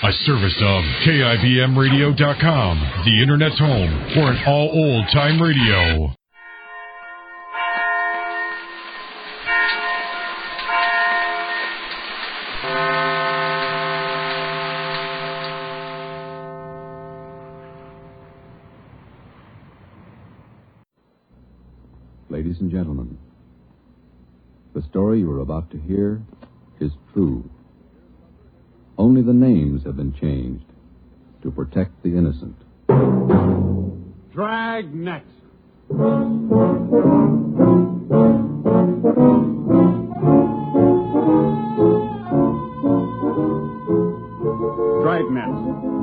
A service of KIBMradio.com, the Internet's home for an all-old-time radio. Ladies and gentlemen, the story you are about to hear is true. Only the names have been changed to protect the innocent. Dragnet. Dragnet,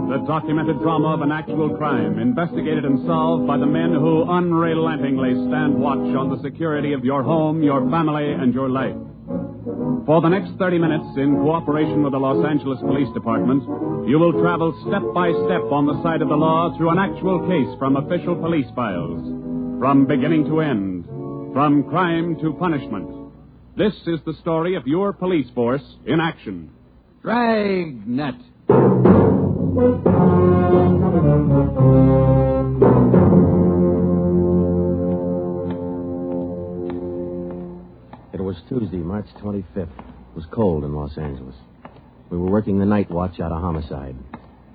the documented drama of an actual crime, investigated and solved by the men who unrelentingly stand watch on the security of your home, your family, and your life. For the next 30 minutes, in cooperation with the Los Angeles Police Department, you will travel step by step on the side of the law through an actual case from official police files, from beginning to end, from crime to punishment. This is the story of your police force in action. Dragnet. It was Tuesday, March 25th. It was cold in Los Angeles. We were working the night watch out of homicide.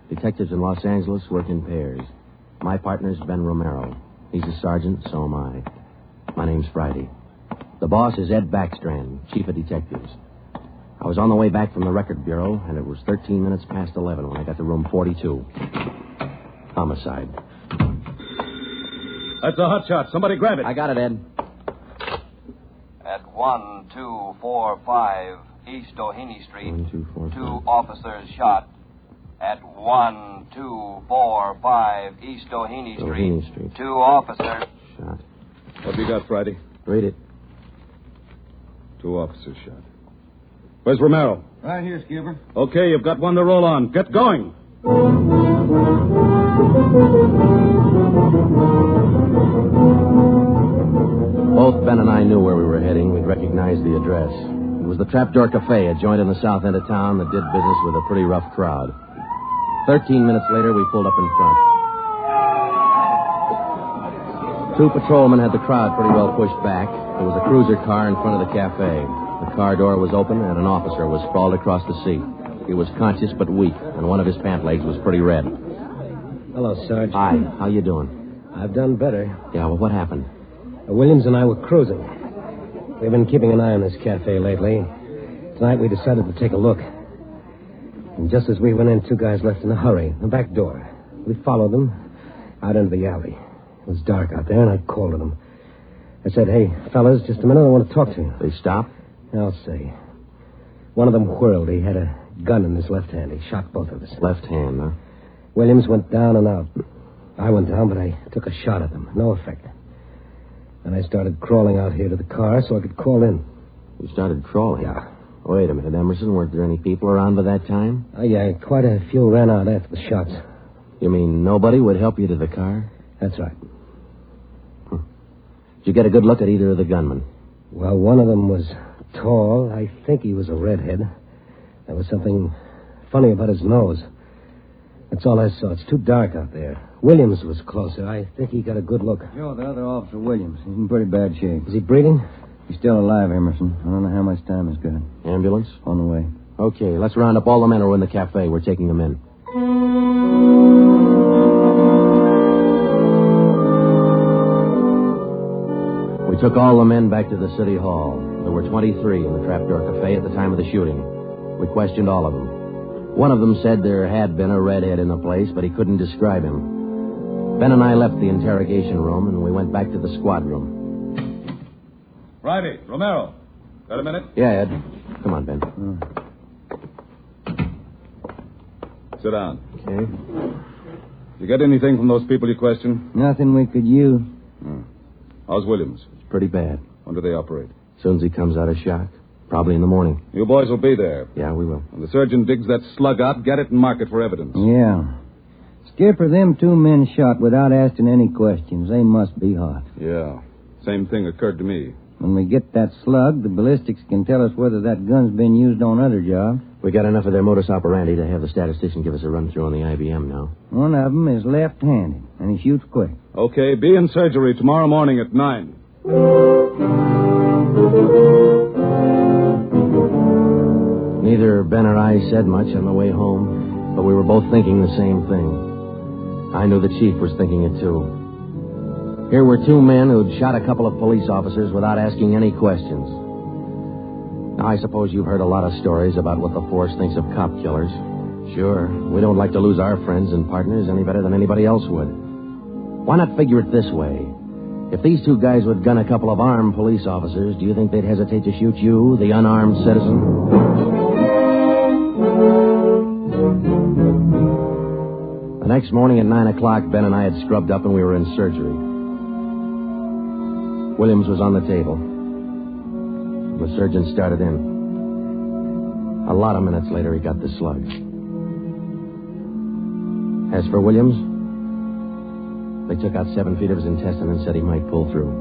Detectives in Los Angeles work in pairs. My partner's Ben Romero. He's a sergeant, so am I. My name's Friday. The boss is Ed Backstrand, chief of detectives. I was on the way back from the record bureau, and it was 13 minutes past 11 when I got to room 42. Homicide. That's a hot shot. Somebody grab it. I got it, Ed. At 1245 East Doheny Street, 1245. 2 officers shot. At 1245 East Doheny Street, 2 officers shot. What have you got, Friday? Read it. 2 officers shot. Where's Romero? Right here, Skipper. Okay, you've got one to roll on. Get going. Both Ben and I knew where we were heading. We'd recognized the address. It was the Trapdoor Cafe, a joint in the south end of town that did business with a pretty rough crowd. 13 minutes later, we pulled up in front. 2 patrolmen had the crowd pretty well pushed back. There was a cruiser car in front of the cafe. The car door was open, and an officer was sprawled across the seat. He was conscious but weak, and one of his pant legs was pretty red. Hello, Sarge. Hi, how you doing? I've done better. Yeah, well, what happened? Williams and I were cruising. We've been keeping an eye on this cafe lately. Tonight we decided to take a look. And just as we went in, 2 guys left in a hurry, the back door. We followed them out into the alley. It was dark out there, and I called to them. I said, "Hey, fellas, just a minute, I want to talk to you." They stopped? I'll say. One of them whirled. He had a gun in his left hand. He shot both of us. Left hand, huh? Williams went down and out. I went down, but I took a shot at them. No effect. And I started crawling out here to the car so I could call in. You started crawling? Yeah. Wait a minute, Emerson. Weren't there any people around by that time? Yeah, quite a few ran out after the shots. You mean nobody would help you to the car? That's right. Did you get a good look at either of the gunmen? Well, one of them was tall. I think he was a redhead. There was something funny about his nose. That's all I saw. It's too dark out there. Williams was closer. I think he got a good look. Joe, the other officer, Williams. He's in pretty bad shape. Is he breathing? He's still alive, Emerson. I don't know how much time he's got. Ambulance? On the way. Okay, let's round up all the men who are in the cafe. We're taking them in. We took all the men back to the city hall. There were 23 in the Trapdoor Cafe at the time of the shooting. We questioned all of them. One of them said there had been a redhead in the place, but he couldn't describe him. Ben and I left the interrogation room, and we went back to the squad room. Friday, Romero. Got a minute? Yeah, Ed. Come on, Ben. Sit down. Okay. You get anything from those people you questioned? Nothing we could use. How's Williams? Pretty bad. When do they operate? As soon as he comes out of shock. Probably in the morning. You boys will be there. Yeah, we will. When the surgeon digs that slug out, get it and mark it for evidence. Yeah. Skipper, them 2 men shot without asking any questions. They must be hot. Yeah. Same thing occurred to me. When we get that slug, the ballistics can tell us whether that gun's been used on other jobs. We got enough of their modus operandi to have the statistician give us a run-through on the IBM now. One of them is left-handed, and he shoots quick. Okay, be in surgery tomorrow morning at 9. Neither Ben or I said much on the way home, but we were both thinking the same thing. I knew the chief was thinking it, too. Here were two men who'd shot a couple of police officers without asking any questions. Now, I suppose you've heard a lot of stories about what the force thinks of cop killers. Sure, we don't like to lose our friends and partners any better than anybody else would. Why not figure it this way? If these two guys would gun a couple of armed police officers, do you think they'd hesitate to shoot you, the unarmed citizen? The next morning at 9 o'clock, Ben and I had scrubbed up and we were in surgery. Williams was on the table. The surgeon started in. A lot of minutes later, he got the slug. As for Williams, they took out 7 feet of his intestine and said he might pull through.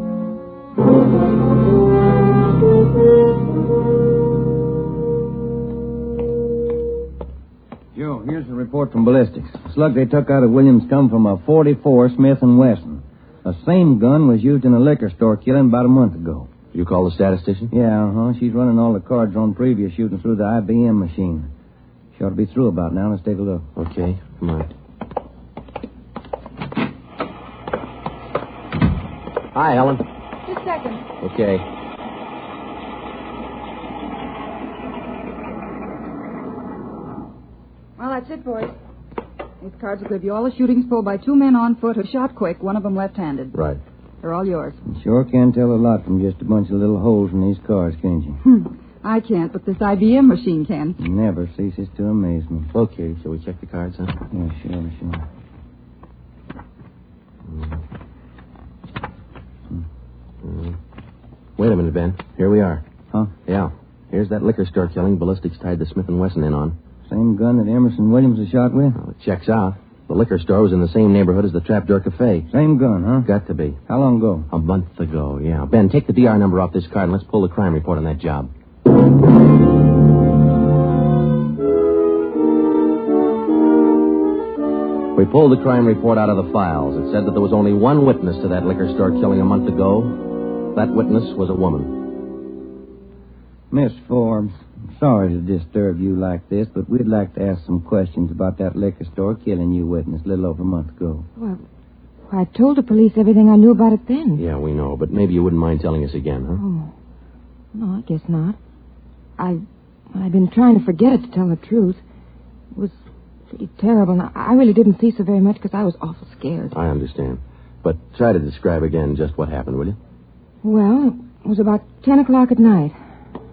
Joe, here's the report from ballistics. The slug they took out of Williams come from a .44 Smith & Wesson. The same gun was used in a liquor store killing about a month ago. You call the statistician? Yeah, She's running all the cards on previous shooting through the IBM machine. She ought to be through about now. Let's take a look. Okay, come on. Hi, Helen. Just a second. Okay. Well, that's it, boys. These cards will give you all the shootings pulled by 2 men on foot who shot quick, one of them left-handed. Right. They're all yours. You sure can tell a lot from just a bunch of little holes in these cards, can't you? I can't, but this IBM machine can. It never ceases to amaze me. Okay, shall we check the cards, huh? Yeah, sure. Wait a minute, Ben. Here we are. Huh? Yeah. Here's that liquor store killing ballistics tied the Smith & Wesson in on. Same gun that Emerson Williams was shot with? Well, it checks out. The liquor store was in the same neighborhood as the Trapdoor Cafe. Same gun, huh? Got to be. How long ago? A month ago, yeah. Ben, take the DR number off this card and let's pull the crime report on that job. We pulled the crime report out of the files. It said that there was only one witness to that liquor store killing a month ago. That witness was a woman. Miss Forbes, I'm sorry to disturb you like this, but we'd like to ask some questions about that liquor store killing you witness a little over a month ago. Well, I told the police everything I knew about it then. Yeah, we know, but maybe you wouldn't mind telling us again, huh? Oh. No, I guess not. I've been trying to forget it, to tell the truth. It was pretty terrible, and I really didn't see so very much because I was awful scared. I understand. But try to describe again just what happened, will you? Well, it was about 10 o'clock at night.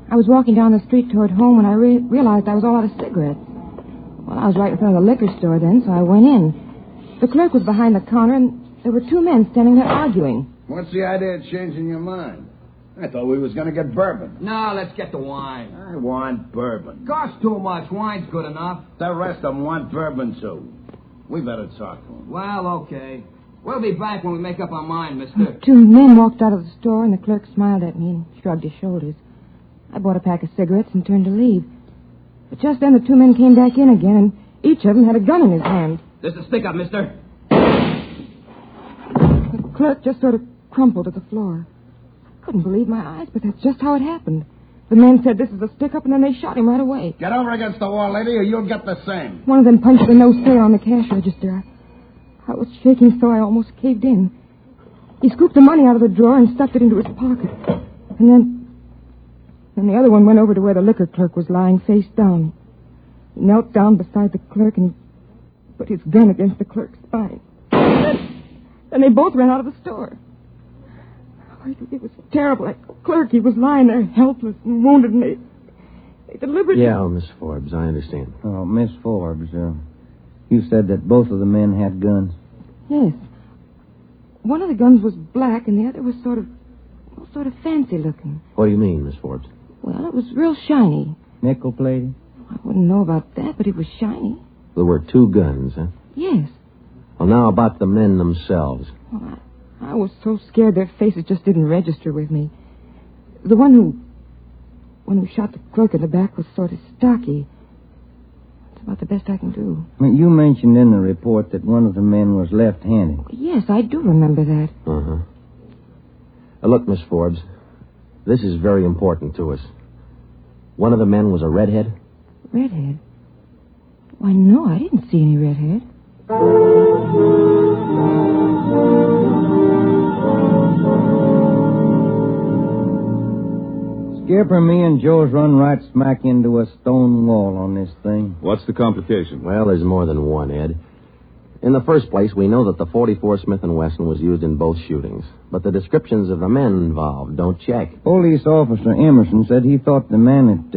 I was walking down the street toward home when I realized I was all out of cigarettes. Well, I was right in front of the liquor store then, so I went in. The clerk was behind the counter, and there were 2 men standing there arguing. What's the idea of changing your mind? I thought we was going to get bourbon. No, let's get the wine. I want bourbon. Costs too much. Wine's good enough. The rest of them want bourbon, too. We better talk to them. Well, okay. We'll be back when we make up our mind, mister. 2 men walked out of the store, and the clerk smiled at me and shrugged his shoulders. I bought a pack of cigarettes and turned to leave. But just then the 2 men came back in again, and each of them had a gun in his hand. This is a stick-up, mister. The clerk just sort of crumpled to the floor. I couldn't believe my eyes, but that's just how it happened. The men said this is a stick-up, and then they shot him right away. Get over against the wall, lady, or you'll get the same. One of them punched the no sale on the cash register. I was shaking so I almost caved in. He scooped the money out of the drawer and stuffed it into his pocket. And then the other one went over to where the liquor clerk was lying face down. He knelt down beside the clerk and put his gun against the clerk's spine. Then they both ran out of the store. It was terrible. That clerk, he was lying there helpless and wounded, and they deliberately... Yeah, Miss Forbes, I understand. Oh, Miss Forbes, you said that both of the men had guns. Yes. One of the guns was black, and the other was sort of fancy looking. What do you mean, Miss Forbes? Well, it was real shiny. Nickel-plated? I wouldn't know about that, but it was shiny. There were 2 guns, huh? Yes. Well, now about the men themselves. Well, I was so scared their faces just didn't register with me. The one who shot the clerk in the back was sort of stocky. That's about the best I can do. You mentioned in the report that one of the men was left-handed. Yes, I do remember that. Uh-huh. Look, Miss Forbes, this is very important to us. One of the men was a redhead? Redhead? Why, no, I didn't see any redhead. Skipper, me and Joe's run right smack into a stone wall on this thing. What's the complication? Well, there's more than one, Ed. In the first place, we know that the .44 Smith & Wesson was used in both shootings, but the descriptions of the men involved don't check. Police officer Emerson said he thought the man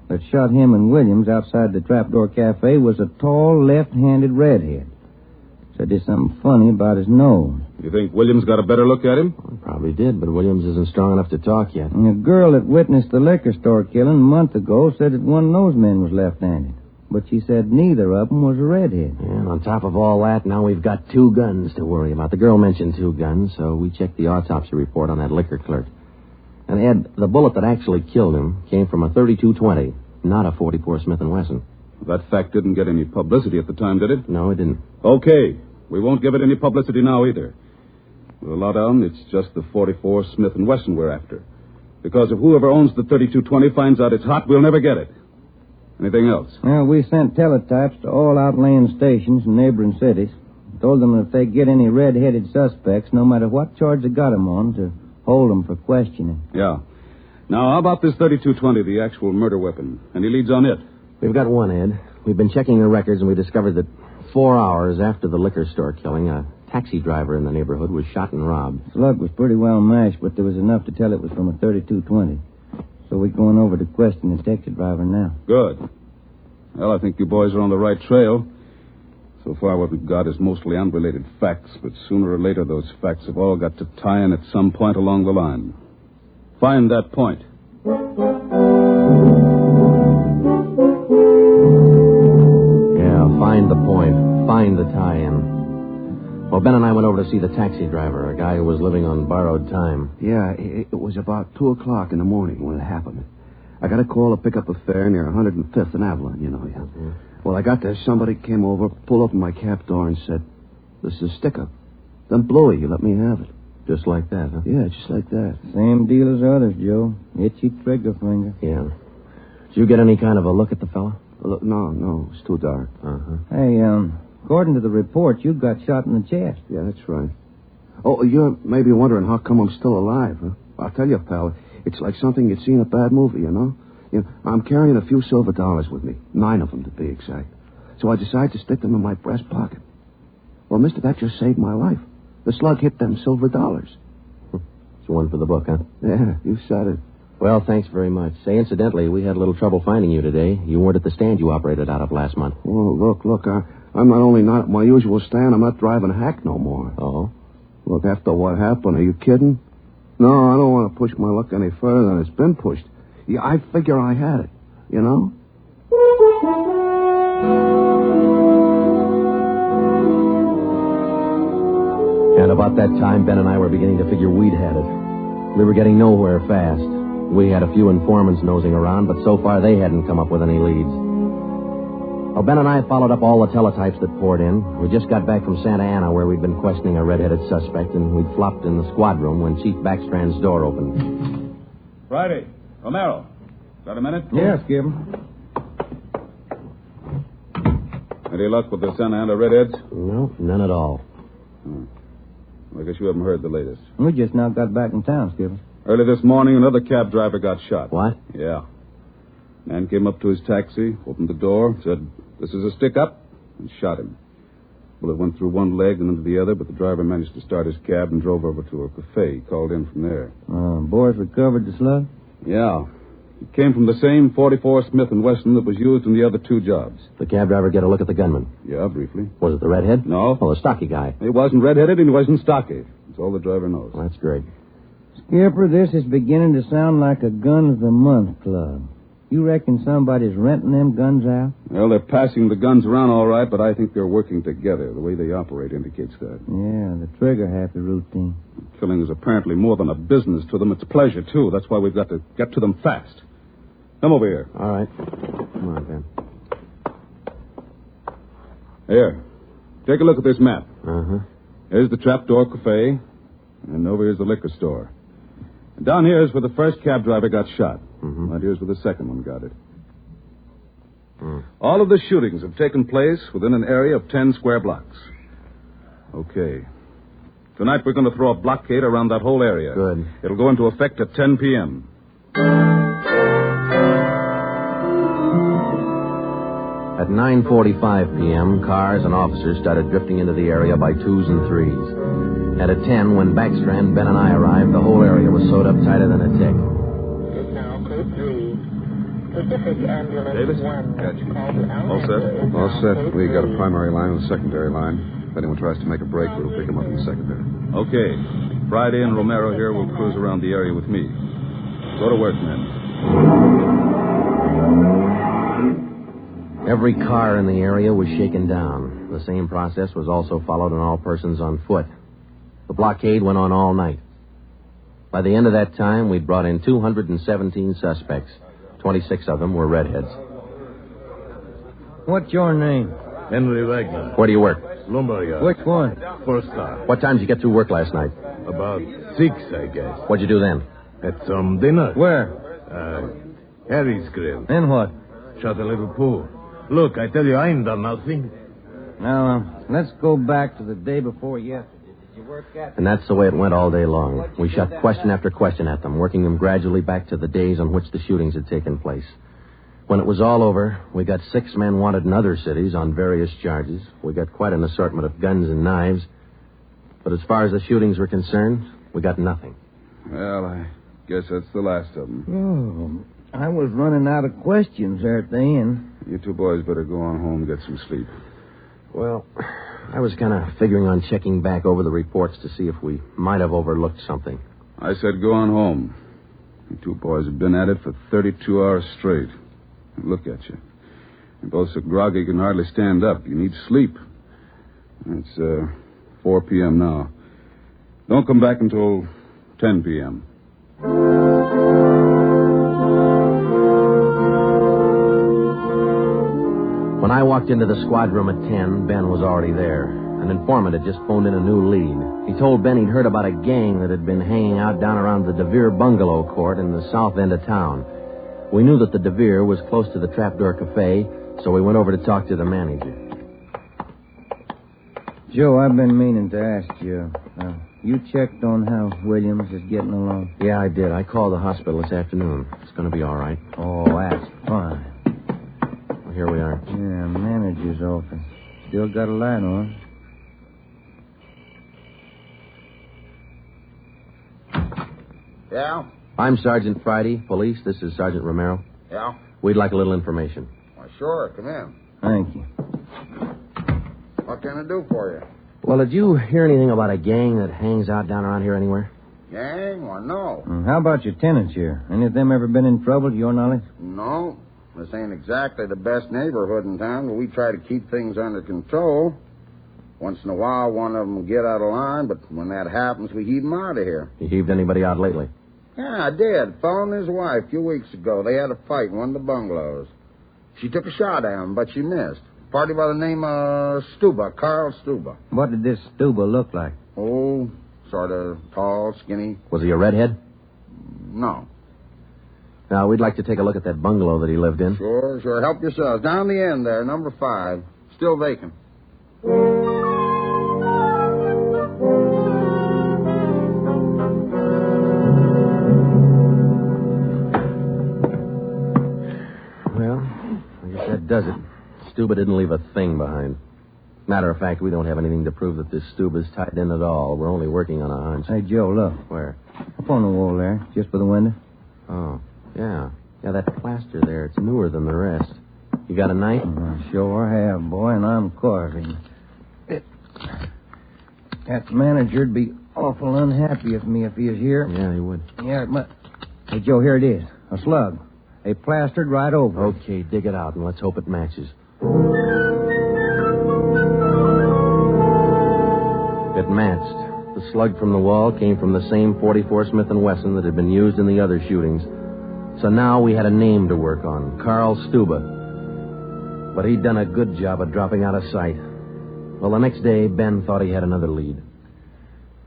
that shot him and Williams outside the Trapdoor Cafe was a tall, left-handed redhead. Said there's something funny about his nose. You think Williams got a better look at him? Well, probably did, but Williams isn't strong enough to talk yet. And a girl that witnessed the liquor store killing a month ago said that one of those men was left-handed. But she said neither of them was a redhead. Yeah, and on top of all that, now we've got 2 guns to worry about. The girl mentioned 2 guns, so we checked the autopsy report on that liquor clerk. And, Ed, the bullet that actually killed him came from a .32-20, not a .44 Smith & Wesson. That fact didn't get any publicity at the time, did it? No, it didn't. Okay. We won't give it any publicity now either. With a lot on, it's just the .44 Smith & Wesson we're after. Because if whoever owns the .32-20 finds out it's hot, we'll never get it. Anything else? Well, we sent teletypes to all outlying stations in neighboring cities. Told them if they get any red-headed suspects, no matter what charge they got them on, to hold them for questioning. Yeah. Now, how about this .32-20, the actual murder weapon? Any leads on it? We've got one, Ed. We've been checking the records, and we discovered that 4 hours after the liquor store killing, a taxi driver in the neighborhood was shot and robbed. Slug was pretty well mashed, but there was enough to tell it was from a .32-20. So we're going over to question the taxi driver now. Good. Well, I think you boys are on the right trail. So far, what we've got is mostly unrelated facts, but sooner or later, those facts have all got to tie in at some point along the line. Find that point. Yeah, find the point. Find the tie-in. Well, Ben and I went over to see the taxi driver, a guy who was living on borrowed time. Yeah, it was about 2 o'clock in the morning when it happened. I got a call to pick up a fare near 105th and Avalon, you know. Yeah. Mm-hmm. Well, I got there. Somebody came over, pulled open my cab door and said, "This is a stick-up. Then blew it. You let me have it." Just like that, huh? Yeah, just like that. Same deal as others, Joe. Itchy trigger finger. Yeah. Did you get any kind of a look at the fella? Look, no, it's too dark. Uh-huh. Hey, according to the report, you got shot in the chest. Yeah, that's right. Oh, you're maybe wondering how come I'm still alive, huh? I'll tell you, pal, it's like something you'd see in a bad movie, you know? I'm carrying a few silver dollars with me, 9 of them to be exact. So I decided to stick them in my breast pocket. Well, mister, that just saved my life. The slug hit them silver dollars. It's one for the book, huh? Yeah, you said it. Well, thanks very much. Say, incidentally, we had a little trouble finding you today. You weren't at the stand you operated out of last month. Oh, look, I'm not only not at my usual stand, I'm not driving a hack no more. Oh? Look, after what happened, are you kidding? No, I don't want to push my luck any further than it's been pushed. Yeah, I figure I had it, you know? And about that time, Ben and I were beginning to figure we'd had it. We were getting nowhere fast. We had a few informants nosing around, but so far they hadn't come up with any leads. Well, Ben and I followed up all the teletypes that poured in. We just got back from Santa Ana, where we'd been questioning a red-headed suspect, and we'd flopped in the squad room when Chief Backstrand's door opened. Friday. Romero. Got a minute? Yes, Skipper. Any luck with the Santa Ana redheads? No, none at all. I guess you haven't heard the latest. We just now got back in town, Skipper. Early this morning, another cab driver got shot. What? Yeah. Man came up to his taxi, opened the door, said, "This is a stick-up," and shot him. Bullet went through one leg and into the other, but the driver managed to start his cab and drove over to a cafe. He called in from there. Boys recovered the slug? Yeah. It came from the same .44 Smith & Wesson that was used in the other 2 jobs. The cab driver get a look at the gunman? Yeah, briefly. Was it the redhead? No. Oh, the stocky guy. He wasn't redheaded and he wasn't stocky. That's all the driver knows. Well, that's great. Skipper, this is beginning to sound like a Gun of the Month club. You reckon somebody's renting them guns out? Well, they're passing the guns around all right, but I think they're working together. The way they operate indicates that. Yeah, the trigger-happy routine. Killing is apparently more than a business to them. It's a pleasure, too. That's why we've got to get to them fast. Come over here. All right. Come on, Ben. Here. Take a look at this map. Uh-huh. Here's the Trapdoor Cafe, and over here's the liquor store. And down here is where the first cab driver got shot. Mm-hmm. Right here's where the second one got it. All of the shootings have taken place within an area of 10 square blocks. Okay. Tonight we're going to throw a blockade around that whole area. Good. It'll go into effect at 10 p.m. At 9:45 p.m., cars and officers started drifting into the area by twos and threes. And at 10, when Backstrand, Ben, and I arrived, the whole area was sewed up tighter than a tick. Davis? Gotcha. All set? All set. We got a primary line and a secondary line. If anyone tries to make a break, we'll pick them up in the secondary. Okay. Friday and Romero here will cruise around the area with me. Go to work, men. Every car in the area was shaken down. The same process was also followed on all persons on foot. The blockade went on all night. By the end of that time, we'd brought in 217 suspects. 26 of them were redheads. What's your name? Henry Wagner. Where do you work? Lumberyard. Which one? First class. What time did you get through work last night? About 6, I guess. What'd you do then? Had some dinner. Where? Harry's Grill. Then what? Shot a little pool. Look, I tell you, I ain't done nothing. Now, let's go back to the day before yesterday. Did you work at... And that's the way it went all day long. We shot question after question at them, working them gradually back to the days on which the shootings had taken place. When it was all over, we got 6 men wanted in other cities on various charges. We got quite an assortment of guns and knives. But as far as the shootings were concerned, we got nothing. Well, I guess that's the last of them. Oh, I was running out of questions there at the end. You two boys better go on home and get some sleep. Well, I was kind of figuring on checking back over the reports to see if we might have overlooked something. I said go on home. You two boys have been at it for 32 hours straight. Look at you. You're both so groggy you can hardly stand up. You need sleep. It's 4 p.m. now. Don't come back until 10 p.m. When I walked into the squad room at 10, Ben was already there. An informant had just phoned in a new lead. He told Ben he'd heard about a gang that had been hanging out down around the DeVere bungalow court in the south end of town. We knew that the DeVere was close to the Trapdoor Cafe, so we went over to talk to the manager. Joe, I've been meaning to ask you. You checked on how Williams is getting along? Yeah, I did. I called the hospital this afternoon. It's going to be all right. Oh, that's fine. Well, here we are. Yeah, manager's office. Still got a light on. Yeah? I'm Sergeant Friday, police. This is Sergeant Romero. Yeah? We'd like a little information. Why, sure. Come in. Thank you. What can I do for you? Well, did you hear anything about a gang that hangs out down around here anywhere? Gang? Why, no. How about your tenants here? Any of them ever been in trouble, to your knowledge? No. This ain't exactly the best neighborhood in town, but we try to keep things under control. Once in a while, one of them will get out of line, but when that happens, we heave them out of here. You heaved anybody out lately? Yeah, I did. Fellow and his wife a few weeks ago. They had a fight in one of the bungalows. She took a shot at him, but she missed. Party by the name of Stuba, Carl Stuba. What did this Stuba look like? Oh, sort of tall, skinny. Was he a redhead? No. Now, we'd like to take a look at that bungalow that he lived in. Sure. Help yourselves. Down the end there, number 5. Still vacant. Well, I guess that does it. Stuba didn't leave a thing behind. Matter of fact, we don't have anything to prove that this Stuba's tied in at all. We're only working on a hunch. Hey, Joe, look. Where? Up on the wall there, just by the window. Oh, yeah. Yeah, that plaster there, it's newer than the rest. You got a knife? I sure have, boy, and I'm carving. That manager'd be awful unhappy with me if he was here. Yeah, he would. Yeah, but... Hey, Joe, here it is. A slug. They plastered right over it. Okay, dig it out, and let's hope it matches. It matched. The slug from the wall came from the same .44 Smith & Wesson that had been used in the other shootings. So now we had a name to work on, Carl Stuba. But he'd done a good job of dropping out of sight. Well, the next day, Ben thought he had another lead.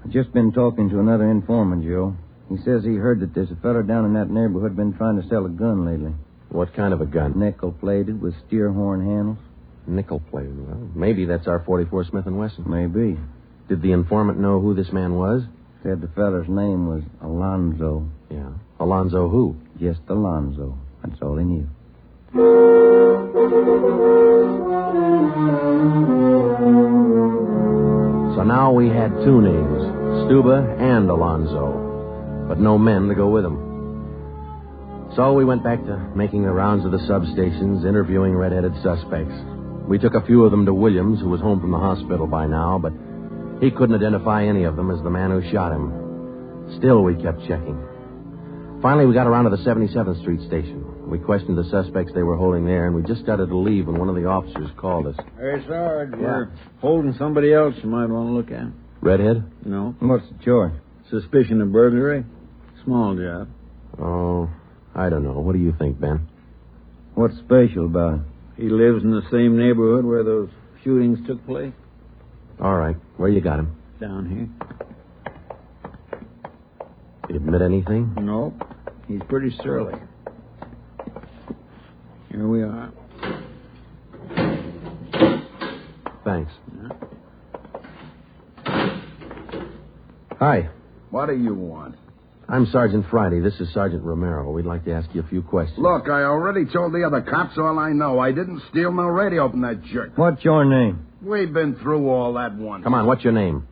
I've just been talking to another informant, Joe. He says he heard that there's a fella down in that neighborhood been trying to sell a gun lately. What kind of a gun? Nickel-plated with steer horn handles. Nickel-plated? Well, maybe that's our .44 Smith & Wesson. Maybe. Did the informant know who this man was? Said the feller's name was Alonzo. Yeah. Alonzo who? Just Alonzo. That's all he knew. So now we had two names, Stuba and Alonzo, but no men to go with them. So we went back to making the rounds of the substations, interviewing red-headed suspects. We took a few of them to Williams, who was home from the hospital by now, but he couldn't identify any of them as the man who shot him. Still, we kept checking. Finally, we got around to the 77th Street station. We questioned the suspects they were holding there, and we just started to leave when one of the officers called us. Hey, Sarge, we're holding somebody else you might want to look at. Redhead? No. What's the charge? Suspicion of burglary. Small job. Oh, I don't know. What do you think, Ben? What's special about him? He lives in the same neighborhood where those shootings took place. All right. Where you got him? Down here. Did he admit anything? Nope. He's pretty surly. Here we are. Thanks. Yeah. Hi. What do you want? I'm Sergeant Friday. This is Sergeant Romero. We'd like to ask you a few questions. Look, I already told the other cops all I know. I didn't steal no radio from that jerk. What's your name? We've been through all that once. Come on, what's your name?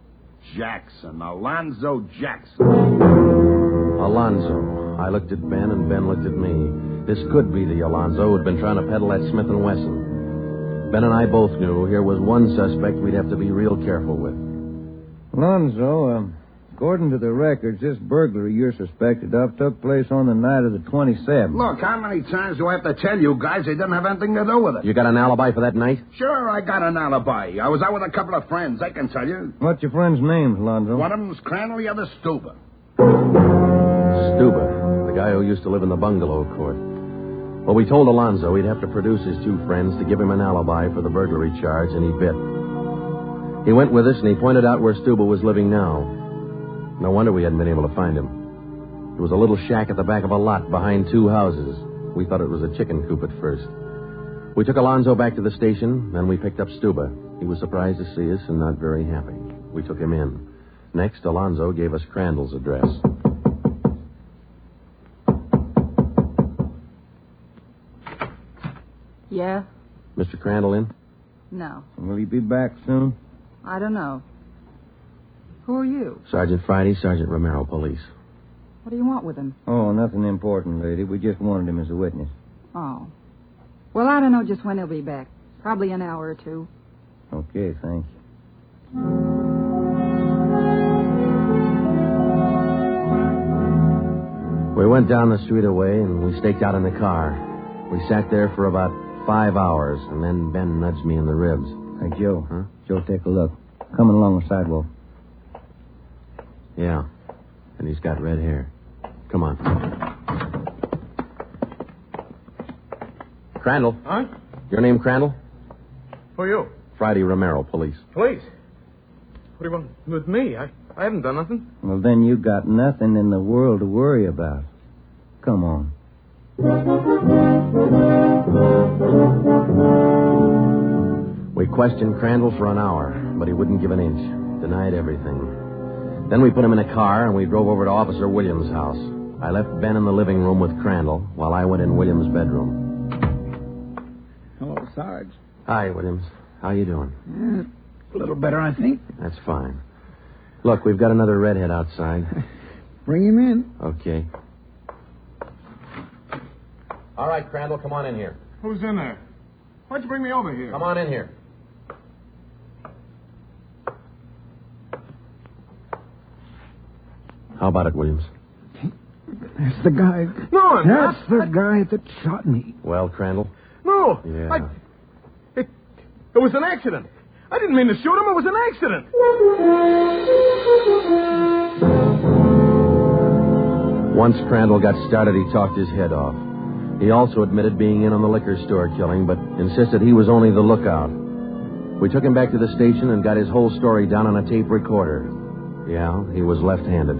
Jackson. Alonzo Jackson. Alonzo. I looked at Ben, and Ben looked at me. This could be the Alonzo who'd been trying to peddle that Smith & Wesson. Ben and I both knew here was one suspect we'd have to be real careful with. Alonzo, according to the records, this burglary you're suspected of took place on the night of the 27th. Look, how many times do I have to tell you guys they didn't have anything to do with it? You got an alibi for that night? Sure, I got an alibi. I was out with a couple of friends. I can tell you. What's your friend's name, Alonzo? One of them's Crandall, the other Stuba. Stuba, the guy who used to live in the bungalow court. Well, we told Alonzo he'd have to produce his two friends to give him an alibi for the burglary charge, and he bit. He went with us, and he pointed out where Stuba was living now. No wonder we hadn't been able to find him. It was a little shack at the back of a lot behind two houses. We thought it was a chicken coop at first. We took Alonzo back to the station, then we picked up Stuba. He was surprised to see us and not very happy. We took him in. Next, Alonzo gave us Crandall's address. Yeah? Mr. Crandall in? No. Will he be back soon? I don't know. Who are you? Sergeant Friday, Sergeant Romero, police. What do you want with him? Oh, nothing important, lady. We just wanted him as a witness. Oh. Well, I don't know just when he'll be back. Probably an hour or two. Okay, thank you. We went down the street away, and we staked out in the car. We sat there for about 5 hours, and then Ben nudged me in the ribs. Hey, Joe. Huh? Joe, take a look. Coming along the sidewalk. Yeah. And he's got red hair. Come on. Crandall. Huh? Your name Crandall? Who are you? Friday Romero, police. Police? What do you want with me? I haven't done nothing. Well, then you got nothing in the world to worry about. Come on. We questioned Crandall for an hour, but he wouldn't give an inch. Denied everything. Then we put him in a car, and we drove over to Officer Williams' house. I left Ben in the living room with Crandall, while I went in Williams' bedroom. Hello, Sarge. Hi, Williams. How you doing? A little better, I think. That's fine. Look, we've got another redhead outside. Bring him in. Okay. All right, Crandall, come on in here. Who's in there? Why'd you bring me over here? Come on in here. How about it, Williams? That's the guy. No, I'm not. That's the guy that shot me. Well, Crandall? No. Yeah. It was an accident. I didn't mean to shoot him. It was an accident. Once Crandall got started, he talked his head off. He also admitted being in on the liquor store killing, but insisted he was only the lookout. We took him back to the station and got his whole story down on a tape recorder. Yeah, he was left-handed.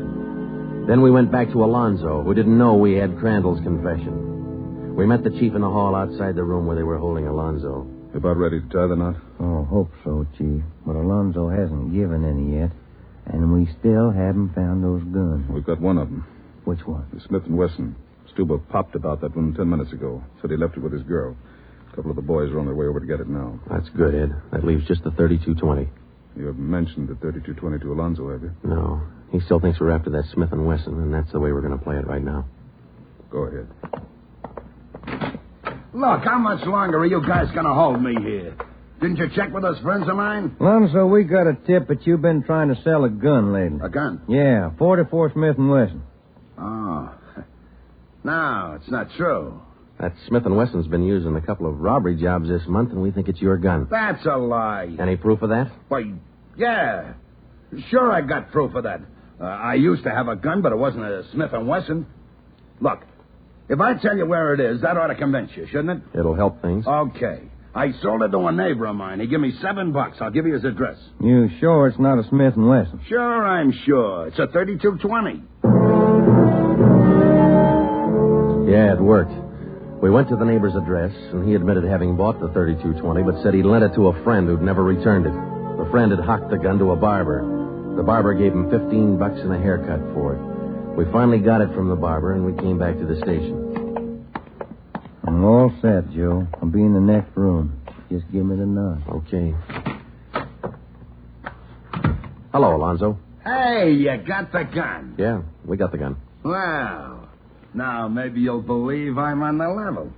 Then we went back to Alonzo, who didn't know we had Crandall's confession. We met the chief in the hall outside the room where they were holding Alonzo. You about ready to tie the knot? Oh, hope so, Chief. But Alonzo hasn't given any yet, and we still haven't found those guns. We've got one of them. Which one? The Smith & Wesson. Stuber popped about that one 10 minutes ago. Said he left it with his girl. A couple of the boys are on their way over to get it now. That's good, Ed. That leaves just the 32-20. You haven't mentioned the 32-20 to Alonzo, have you? No. He still thinks we're after that Smith & Wesson, and that's the way we're going to play it right now. Go ahead. Look, how much longer are you guys going to hold me here? Didn't you check with those friends of mine? Alonzo, we got a tip that you've been trying to sell a gun lately. A gun? Yeah, 44 Smith & Wesson. Oh. No, it's not true. That Smith & Wesson's been used in a couple of robbery jobs this month, and we think it's your gun. That's a lie. Any proof of that? Why, yeah. Sure, I got proof of that. I used to have a gun, but it wasn't a Smith & Wesson. Look, if I tell you where it is, that ought to convince you, shouldn't it? It'll help things. Okay. I sold it to a neighbor of mine. He gave me $7. I'll give you his address. You sure it's not a Smith & Wesson? Sure, I'm sure. It's a 32-20. Yeah, it worked. We went to the neighbor's address, and he admitted having bought the 32-20, but said he'd lent it to a friend who'd never returned it. The friend had hocked the gun to a barber. The barber gave him $15 and a haircut for it. We finally got it from the barber, and we came back to the station. I'm all set, Joe. I'll be in the next room. Just give me the nod. Okay. Hello, Alonzo. Hey, you got the gun. Yeah, we got the gun. Well, now maybe you'll believe I'm on the level.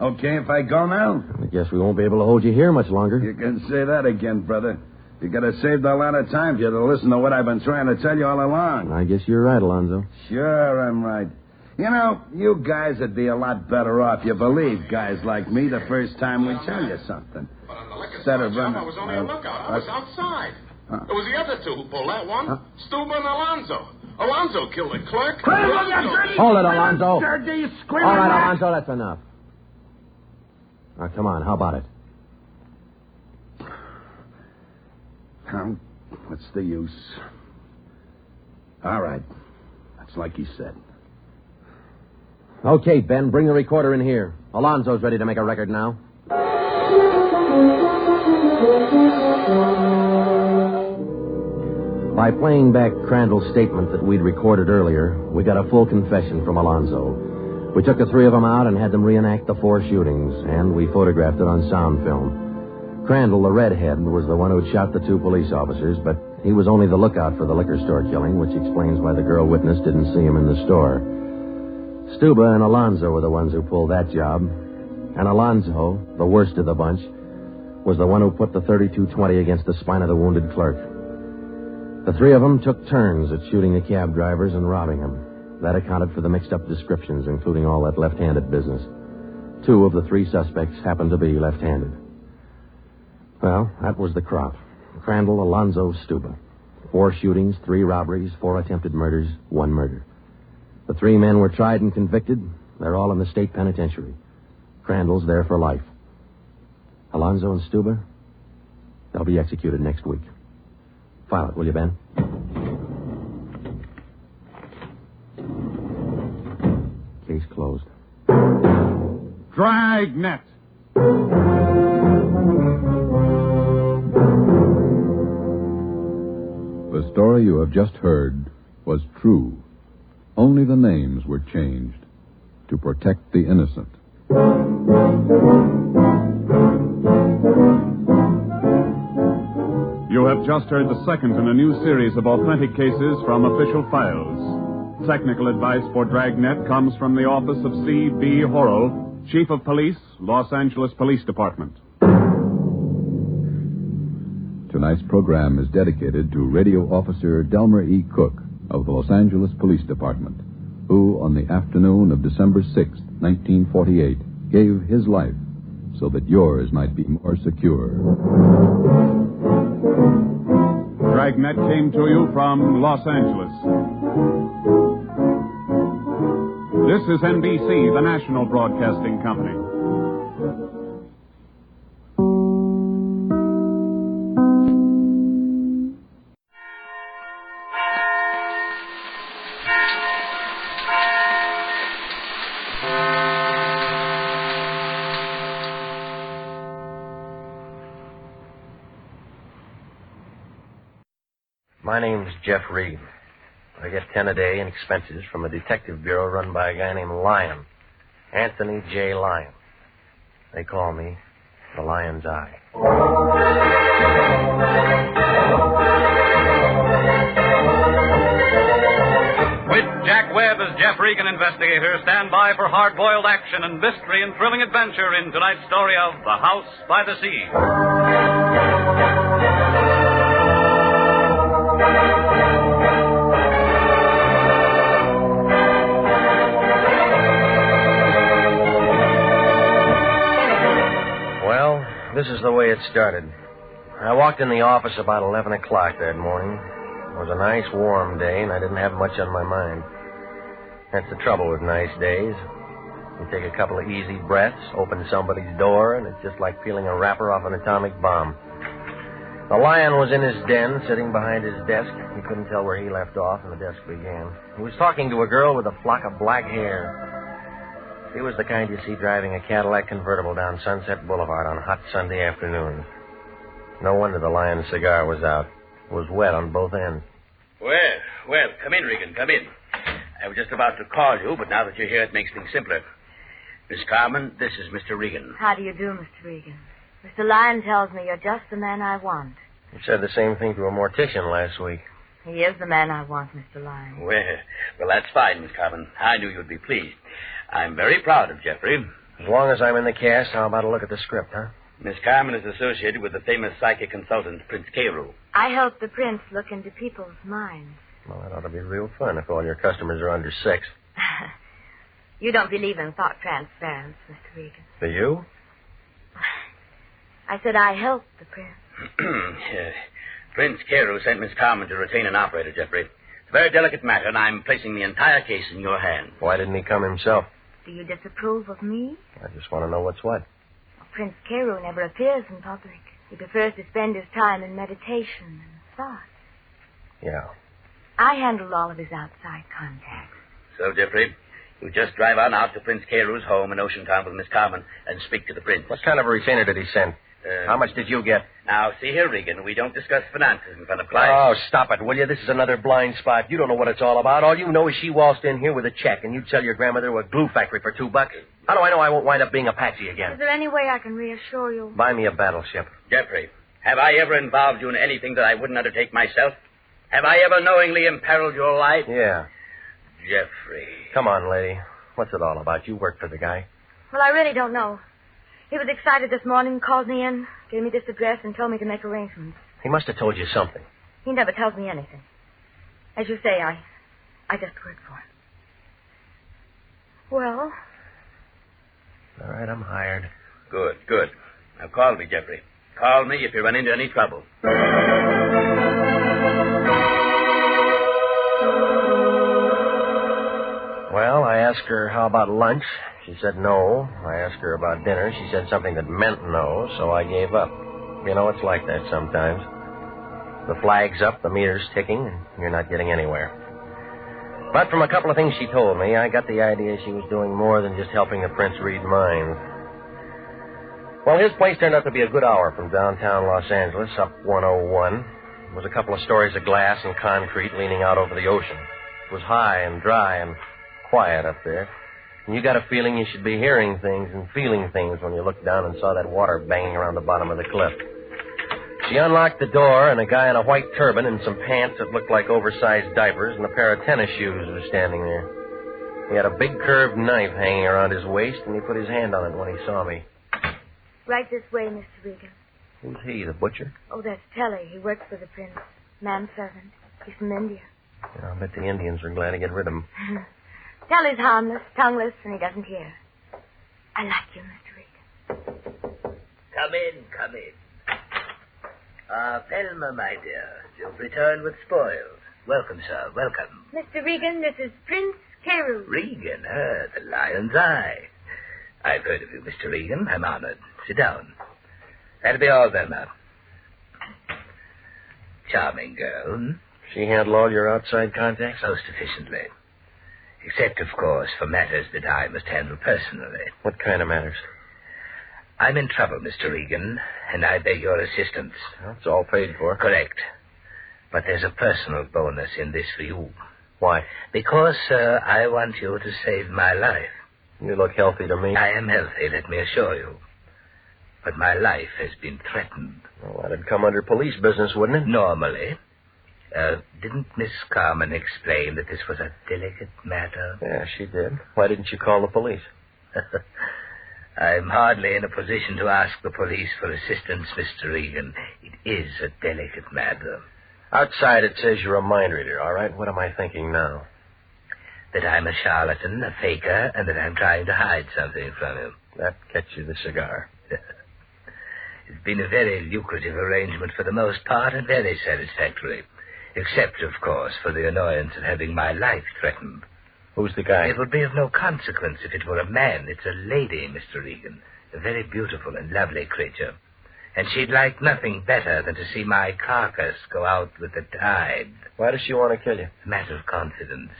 Okay if I go now? I guess we won't be able to hold you here much longer. You can say that again, brother. You could have saved a lot of time if you'd have listened to what I've been trying to tell you all along. I guess you're right, Alonzo. Sure, I'm right. You know, you guys would be a lot better off. You believe guys like me the first time we tell you something. But on the liquor store job, I was only a lookout. I was outside. It was the other two who pulled that one. Stuber and Alonzo. Alonzo killed the clerk. Hold it, Alonzo. All right, Alonzo, that's enough. Now, come on, how about it? What's the use? All right. That's like he said. Okay, Ben, bring the recorder in here. Alonzo's ready to make a record now. By playing back Crandall's statement that we'd recorded earlier, we got a full confession from Alonzo. We took the three of them out and had them reenact the 4 shootings, and we photographed it on sound film. Crandall, the redhead, was the one who'd shot the 2 police officers, but he was only the lookout for the liquor store killing, which explains why the girl witness didn't see him in the store. Stuba and Alonzo were the ones who pulled that job, and Alonzo, the worst of the bunch, was the one who put the 32-20 against the spine of the wounded clerk. The 3 of them took turns at shooting the cab drivers and robbing them. That accounted for the mixed-up descriptions, including all that left-handed business. 2 of the 3 suspects happened to be left-handed. Well, that was the crop. Crandall, Alonzo, Stuba. 4 shootings, 3 robberies, 4 attempted murders, 1 murder. The 3 men were tried and convicted. They're all in the state penitentiary. Crandall's there for life. Alonzo and Stuba, they'll be executed next week. File it, will you, Ben? Case closed. Dragnet. The story you have just heard was true. Only the names were changed to protect the innocent. You have just heard the second in a new series of authentic cases from official files. Technical advice for Dragnet comes from the office of C.B. Horrell, Chief of Police, Los Angeles Police Department. Tonight's program is dedicated to Radio Officer Delmer E. Cook of the Los Angeles Police Department, who, on the afternoon of December 6, 1948, gave his life so that yours might be more secure. Dragnet came to you from Los Angeles. This is NBC, the national broadcasting company. My name's Jeff Regan. I get 10 a day in expenses from a detective bureau run by a guy named Lyon. Anthony J. Lyon. They call me the Lion's Eye. With Jack Webb as Jeff Regan, investigator, stand by for hard-boiled action and mystery and thrilling adventure in tonight's story of The House by the Sea. This is the way it started. I walked in the office about 11 o'clock that morning. It was a nice, warm day, and I didn't have much on my mind. That's the trouble with nice days. You take a couple of easy breaths, open somebody's door, and it's just like peeling a wrapper off an atomic bomb. The Lion was in his den, sitting behind his desk. You couldn't tell where he left off and the desk began. He was talking to a girl with a flock of black hair. He was the kind you see driving a Cadillac convertible down Sunset Boulevard on hot Sunday afternoons. No wonder the Lion's cigar was out. It was wet on both ends. Well, come in, Regan, come in. I was just about to call you, but now that you're here, it makes things simpler. Miss Carmen, this is Mr. Regan. How do you do, Mr. Regan? Mr. Lyon tells me you're just the man I want. You said the same thing to a mortician last week. He is the man I want, Mr. Lyon. Well, that's fine, Miss Carmen. I knew you'd be pleased. I'm very proud of Jeffrey. As long as I'm in the cast, how about a look at the script, huh? Miss Carmen is associated with the famous psychic consultant, Prince Carew. I help the prince look into people's minds. Well, that ought to be real fun if all your customers are under 6. You don't believe in thought transference, Mr. Regan. Do you? I said I help the prince. Prince Carew sent Miss Carmen to retain an operator, Jeffrey. It's a very delicate matter, and I'm placing the entire case in your hands. Why didn't he come himself? Do you disapprove of me? I just want to know what's what. Prince Carew never appears in public. He prefers to spend his time in meditation and thought. Yeah. I handle all of his outside contacts. So, Jeffrey, you just drive on out to Prince Carew's home in Oceantown with Miss Carmen and speak to the prince. What kind of a retainer did he send? How much did you get? Now, see here, Regan, we don't discuss finances in front of clients. Oh, stop it, will you? This is another blind spot. You don't know what it's all about. All you know is she waltzed in here with a check, and you'd sell your grandmother to a glue factory for $2. How do I know I won't wind up being a patsy again? Is there any way I can reassure you? Buy me a battleship. Jeffrey, have I ever involved you in anything that I wouldn't undertake myself? Have I ever knowingly imperiled your life? Yeah. Jeffrey. Come on, lady. What's it all about? You work for the guy. Well, I really don't know. He was excited this morning, called me in, gave me this address, and told me to make arrangements. He must have told you something. He never tells me anything. As you say, I just work for him. Well? All right, I'm hired. Good. Now call me, Jeffrey. Call me if you run into any trouble. Well, I asked her how about lunch. She said no. I asked her about dinner. She said something that meant no, so I gave up. You know, it's like that sometimes. The flag's up, the meter's ticking, and you're not getting anywhere. But from a couple of things she told me, I got the idea she was doing more than just helping the prince read minds. Well, his place turned out to be a good hour from downtown Los Angeles, up 101. It was a couple of stories of glass and concrete leaning out over the ocean. It was high and dry and quiet up there. And you got a feeling you should be hearing things and feeling things when you looked down and saw that water banging around the bottom of the cliff. She unlocked the door, and a guy in a white turban and some pants that looked like oversized diapers and a pair of tennis shoes was standing there. He had a big curved knife hanging around his waist, and he put his hand on it when he saw me. Right this way, Mr. Regan. Who's he, the butcher? Oh, that's Telly. He works for the prince. Manservant. He's from India. Yeah, I'll bet the Indians are glad to get rid of him. Tell he's harmless, tongueless, and he doesn't hear. I like you, Mr. Regan. Come in. Thelma, my dear, you've returned with spoils. Welcome, sir, welcome. Mr. Regan, this is Prince Carew. Regan, the lion's eye. I've heard of you, Mr. Regan. I'm honored. Sit down. That'll be all, Thelma. Charming girl, hmm? She handle all your outside contacts? Most efficiently. Except, of course, for matters that I must handle personally. What kind of matters? I'm in trouble, Mr. Regan, and I beg your assistance. Well, it's all paid for. Correct. But there's a personal bonus in this for you. Why? Because, sir, I want you to save my life. You look healthy to me. I am healthy, let me assure you. But my life has been threatened. Well, that'd come under police business, wouldn't it? Normally. Didn't Miss Carmen explain that this was a delicate matter? Yeah, she did. Why didn't you call the police? I'm hardly in a position to ask the police for assistance, Mr. Regan. It is a delicate matter. Outside it says you're a mind reader, all right? What am I thinking now? That I'm a charlatan, a faker, and that I'm trying to hide something from you. That gets you the cigar. It's been a very lucrative arrangement for the most part and very satisfactory. Except, of course, for the annoyance of having my life threatened. Who's the guy? It would be of no consequence if it were a man. It's a lady, Mr. Regan. A very beautiful and lovely creature. And she'd like nothing better than to see my carcass go out with the tide. Why does she want to kill you? A matter of confidence.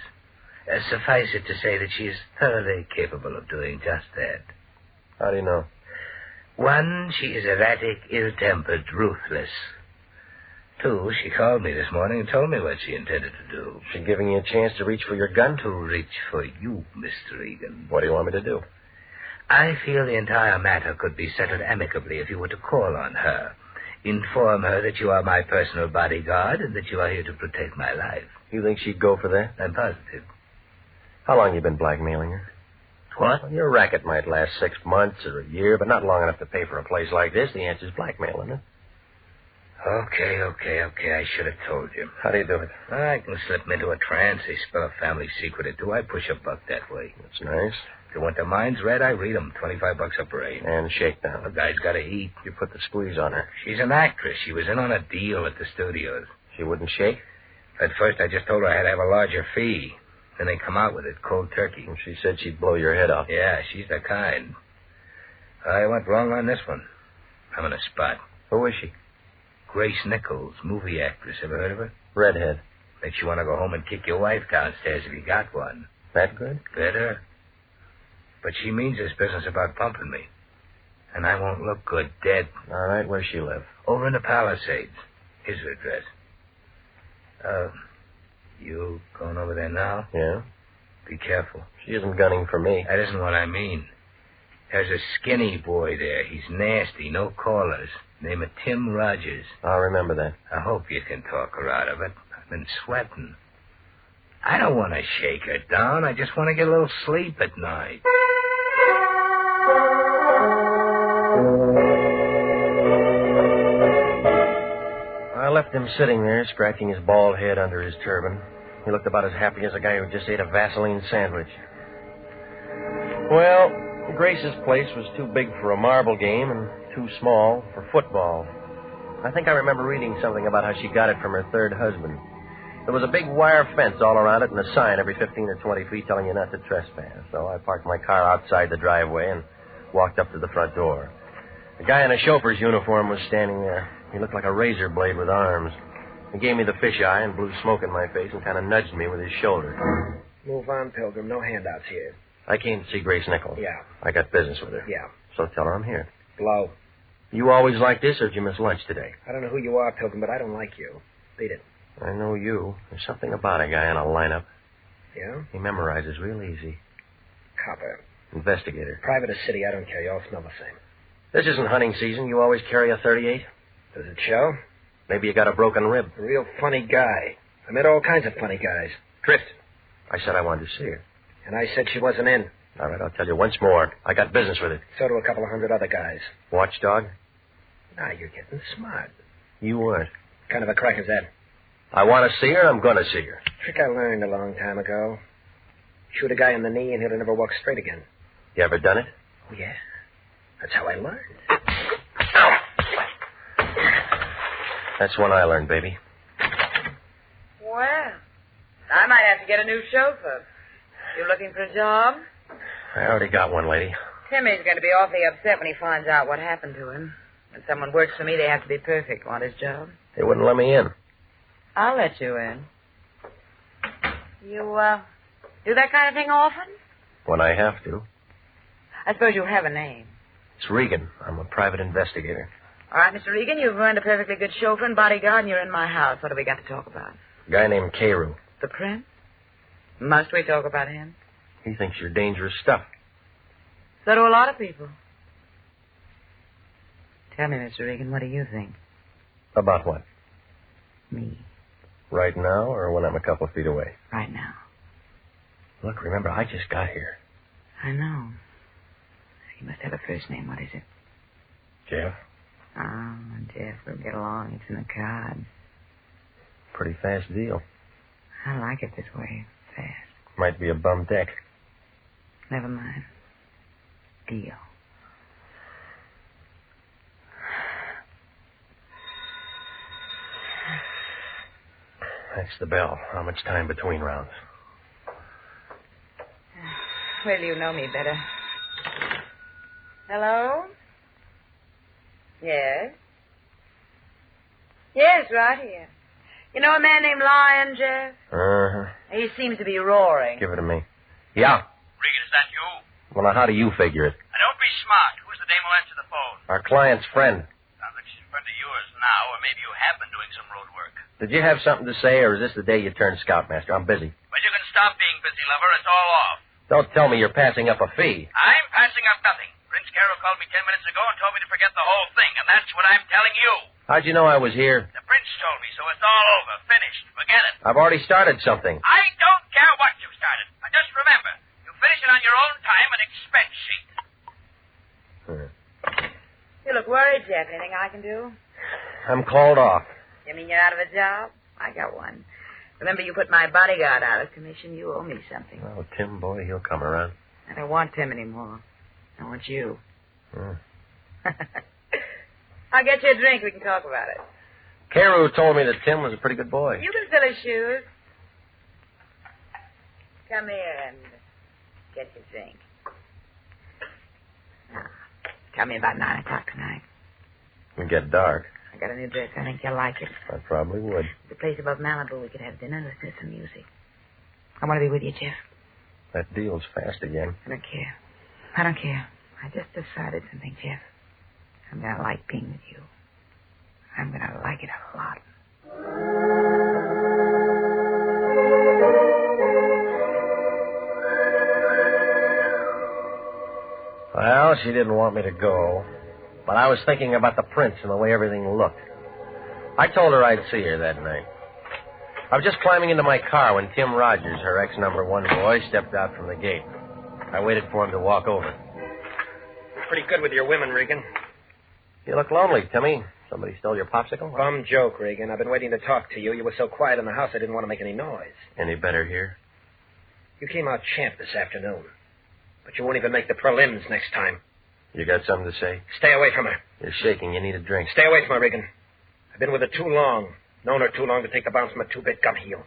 Suffice it to say that she is thoroughly capable of doing just that. How do you know? 1, she is erratic, ill-tempered, ruthless. 2, she called me this morning and told me what she intended to do. She giving you a chance to reach for your gun? To reach for you, Mr. Regan. What do you want me to do? I feel the entire matter could be settled amicably if you were to call on her. Inform her that you are my personal bodyguard and that you are here to protect my life. You think she'd go for that? I'm positive. How long you been blackmailing her? What? Well, your racket might last 6 months or a year, but not long enough to pay for a place like this. The answer's blackmail, isn't it? Okay. I should have told you. How do you do it? I can slip them into a trance. They spill a family secret or two. I push a buck that way. That's nice. If you want their minds read, I read them. $25 a parade. And shakedown. The guy's got to eat. You put the squeeze on her. She's an actress. She was in on a deal at the studios. She wouldn't shake? At first, I just told her I had to have a larger fee. Then they come out with it, cold turkey. And she said she'd blow your head off. Yeah, she's the kind. I went wrong on this one. I'm in a spot. Who is she? Grace Nichols, movie actress. Ever heard of her? Redhead. Makes you want to go home and kick your wife downstairs if you got one. That good? Better. But she means this business about pumping me. And I won't look good dead. All right, where's she live? Over in the Palisades. Here's her address. You going over there now? Yeah. Be careful. She isn't gunning for me. That isn't what I mean. There's a skinny boy there. He's nasty, no callers. Name of Tim Rogers. I'll remember that. I hope you can talk her out of it. I've been sweating. I don't want to shake her down. I just want to get a little sleep at night. I left him sitting there, scratching his bald head under his turban. He looked about as happy as a guy who just ate a Vaseline sandwich. Well, Grace's place was too big for a marble game and too small for football. I think I remember reading something about how she got it from her third husband. There was a big wire fence all around it and a sign every 15 or 20 feet telling you not to trespass. So I parked my car outside the driveway and walked up to the front door. A guy in a chauffeur's uniform was standing there. He looked like a razor blade with arms. He gave me the fisheye and blew smoke in my face and kind of nudged me with his shoulder. Move on, Pilgrim. No handouts here. I came to see Grace Nichols. Yeah. I got business with her. Yeah. So tell her I'm here. Blow. You always like this, or did you miss lunch today? I don't know who you are, Pilgrim, but I don't like you. Beat it. I know you. There's something about a guy in a lineup. Yeah? He memorizes real easy. Copper. Investigator. Private or city, I don't care. You all smell the same. This isn't hunting season. You always carry a .38? Does it show? Maybe you got a broken rib. A real funny guy. I met all kinds of funny guys. Drift. I said I wanted to see her. And I said she wasn't in. All right, I'll tell you once more. I got business with it. So do a couple of hundred other guys. Watchdog? Now you're getting smart. You weren't. What kind of a crack is that? I want to see her, I'm going to see her. Trick I learned a long time ago. Shoot a guy in the knee and he'll never walk straight again. You ever done it? Oh, yeah. That's how I learned. That's one I learned, baby. Well, I might have to get a new chauffeur. You looking for a job? I already got one, lady. Timmy's going to be awfully upset when he finds out what happened to him. When someone works for me, they have to be perfect. Want his job? They wouldn't let me in. I'll let you in. You, do that kind of thing often? When I have to. I suppose you have a name. It's Regan. I'm a private investigator. All right, Mr. Regan, you've earned a perfectly good chauffeur and bodyguard, and you're in my house. What have we got to talk about? A guy named Carew. The Prince? Must we talk about him? He thinks you're dangerous stuff. So do a lot of people. Tell me, Mr. Regan, what do you think? About what? Me. Right now, or when I'm a couple of feet away? Right now. Look, remember, I just got here. I know. You must have a first name. What is it? Jeff. Oh, Jeff, we'll get along. It's in the cards. Pretty fast deal. I like it this way. Fast. Might be a bum deck. Never mind. Deal. That's the bell. How much time between rounds? Well, you know me better. Hello? Yes? Yes, right here. You know a man named Lion, Jeff? Uh-huh. He seems to be roaring. Give it to me. Yeah. Regan, is that you? Well, now, how do you figure it? Now, don't be smart. Who's the dame who answered the phone? Our client's friend. Sounds like she's a friend of yours now, or maybe you have been doing some road work. Did you have something to say, or is this the day you turned scoutmaster? I'm busy. Well, you can stop being busy, lover. It's all off. Don't tell me you're passing up a fee. I'm passing up nothing. Prince Carroll called me 10 minutes ago and told me to forget the whole thing, and that's what I'm telling you. How'd you know I was here? The prince told me, so it's all over. Finished. Forget it. I've already started something. I don't care what you started. Now, just remember, you finish it on your own time and expense sheet. You look worried, Jeff. Anything I can do? I'm called off. You mean you're out of a job? I got one. Remember, you put my bodyguard out of commission. You owe me something. Oh, Tim, boy, he'll come around. I don't want Tim anymore. I want you. I'll get you a drink. We can talk about it. Carew told me that Tim was a pretty good boy. You can fill his shoes. Come here and get your drink. Now, tell me about 9 o'clock tonight. It'll get dark. I got a new dress. I think you'll like it. I probably would. The place above Malibu. We could have dinner, listen to some music. I want to be with you, Jeff. That deal's fast again. I don't care. I don't care. I just decided something, Jeff. I'm going to like being with you. I'm going to like it a lot. Well, she didn't want me to go. But I was thinking about the prince and the way everything looked. I told her I'd see her that night. I was just climbing into my car when Tim Rogers, her ex-number 1 boy, stepped out from the gate. I waited for him to walk over. Pretty good with your women, Regan. You look lonely, Timmy. Somebody stole your popsicle? Bum joke, Regan. I've been waiting to talk to you. You were so quiet in the house I didn't want to make any noise. Any better here? You came out champ this afternoon. But you won't even make the prelims next time. You got something to say? Stay away from her. You're shaking. You need a drink. Stay away from her, Regan. I've been with her too long. Known her too long to take the bounce from a 2-bit gum heel.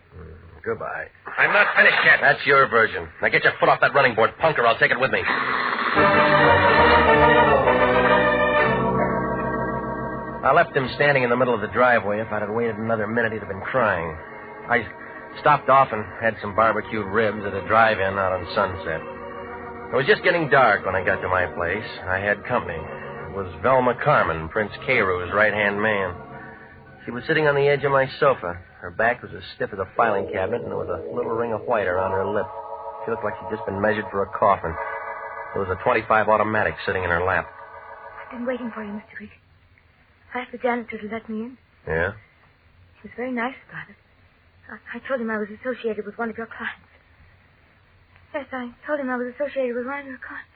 Goodbye. I'm not finished yet. That's your version. Now get your foot off that running board, punk, or I'll take it with me. I left him standing in the middle of the driveway. If I'd have waited another minute, he'd have been crying. I stopped off and had some barbecued ribs at a drive-in out on Sunset. It was just getting dark when I got to my place. I had company. It was Velma Carmen, Prince Carew's right-hand man. She was sitting on the edge of my sofa. Her back was as stiff as a filing cabinet, and there was a little ring of white around her lip. She looked like she'd just been measured for a coffin. There was a .25 automatic sitting in her lap. I've been waiting for you, Mr. Regan. I asked the janitor to let me in. Yeah? He was very nice about it. I told him I was associated with one of your clients. Yes, I told him I was associated with one of your clients.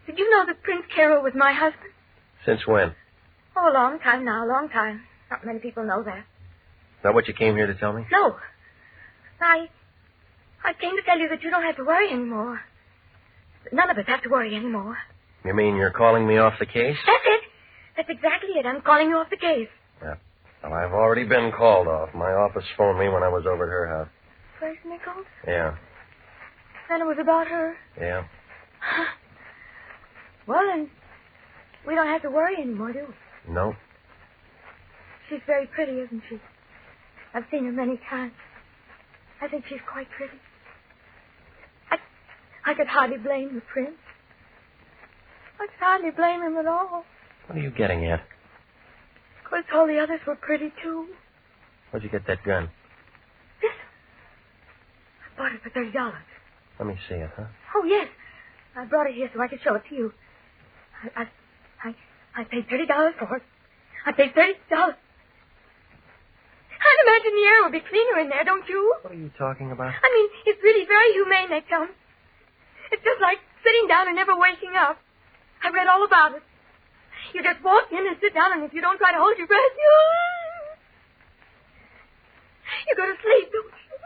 Did you know that Prince Carroll was my husband? Since when? Oh, a long time now, a long time. Not many people know that. Is that what you came here to tell me? No. I I came to tell you that you don't have to worry anymore. None of us have to worry anymore. You mean you're calling me off the case? That's it. That's exactly it. I'm calling you off the case. Yeah. Well, I've already been called off. My office phoned me when I was over at her house. First Nichols? Yeah. And it was about her? Yeah. Well, then, we don't have to worry anymore, do we? No. She's very pretty, isn't she? I've seen her many times. I think she's quite pretty. I could hardly blame the prince. I could hardly blame him at all. What are you getting at? Because all the others were pretty, too. Where'd you get that gun? This. I bought it for $30. Let me see it, huh? Oh, yes. I brought it here so I could show it to you. I paid $30 for it. I paid $30. I'd imagine the air would be cleaner in there, don't you? What are you talking about? I mean, it's really very humane, that gun. It's just like sitting down and never waking up. I read all about it. You just walk in and sit down, and if you don't try to hold your breath, you go to sleep, don't you?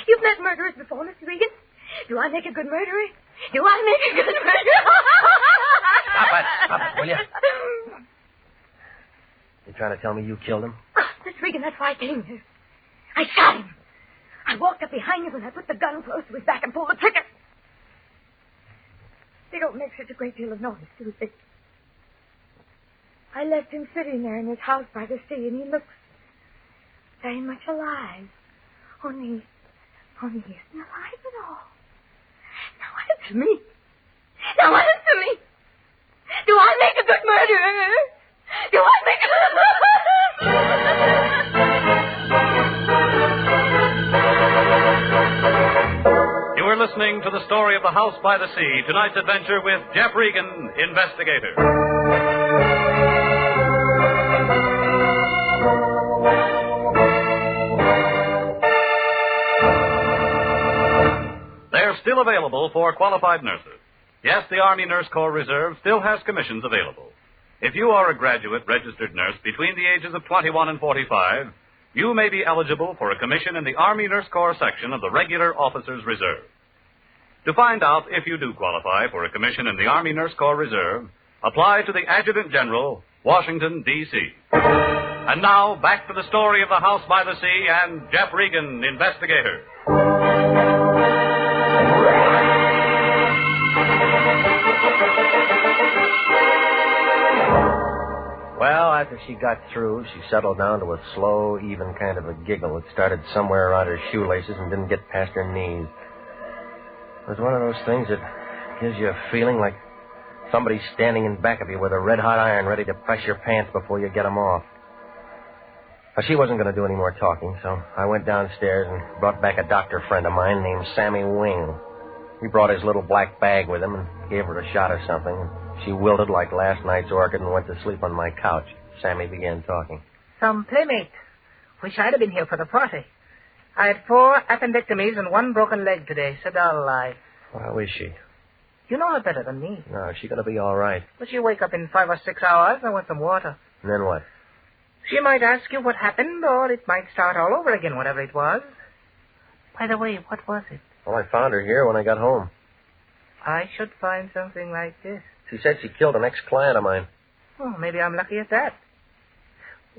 You've met murderers before, Mr. Regan. Do I make a good murderer? Do I make a good murderer? Stop it, will you? You trying to tell me you killed him? Oh, Miss Regan, that's why I came here. I shot him. I walked up behind him and I put the gun close to his back and pulled the trigger. They don't make such a great deal of noise, do they? I left him sitting there in his house by the sea, and he looks very much alive. Only he isn't alive at all. Now answer me. Now answer me. Do I make a good murderer? Do I make a... You are listening to the story of The House by the Sea, tonight's adventure with Jeff Regan, Investigator. They're still available for qualified nurses. Yes, the Army Nurse Corps Reserve still has commissions available. If you are a graduate registered nurse between the ages of 21 and 45, you may be eligible for a commission in the Army Nurse Corps section of the Regular Officers Reserve. To find out if you do qualify for a commission in the Army Nurse Corps Reserve, apply to the Adjutant General, Washington, D.C. And now, back to the story of The House by the Sea and Jeff Regan, Investigator. Well, after she got through, she settled down to a slow, even kind of a giggle that started somewhere around her shoelaces and didn't get past her knees. It was one of those things that gives you a feeling like somebody's standing in back of you with a red-hot iron ready to press your pants before you get them off. Now, she wasn't going to do any more talking, so I went downstairs and brought back a doctor friend of mine named Sammy Wing. He brought his little black bag with him and gave her a shot of something. She wilted like last night's orchid and went to sleep on my couch. Sammy began talking. Some playmate. Wish I'd have been here for the party. I had 4 appendectomies and 1 broken leg today. Said I'll lie. How is she? You know her better than me. No, she's going to be all right. But she'll wake up in 5 or 6 hours. I want some water. And then what? She might ask you what happened, or it might start all over again, whatever it was. By the way, what was it? Well, I found her here when I got home. I should find something like this. She said she killed an ex-client of mine. Oh, maybe I'm lucky at that.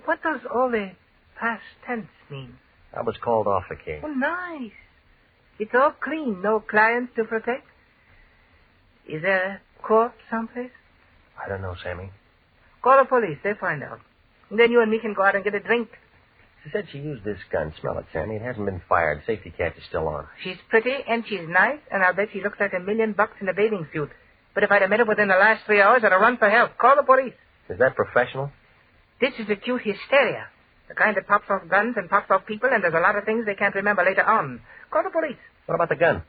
What does all the past tense mean? I was called off the case. Oh, nice. It's all clean. No clients to protect. Is there a corpse someplace? I don't know, Sammy. Call the police. They'll find out. And then you and me can go out and get a drink. She said she used this gun. Smell it, Sammy. It hasn't been fired. Safety catch is still on. She's pretty and she's nice, and I'll bet she looks like $1 million in a bathing suit. But if I'd have met her within the last 3 hours, I'd have run for help. Call the police. Is that professional? This is acute hysteria. The kind that pops off guns and pops off people, and there's a lot of things they can't remember later on. Call the police. What about the gun?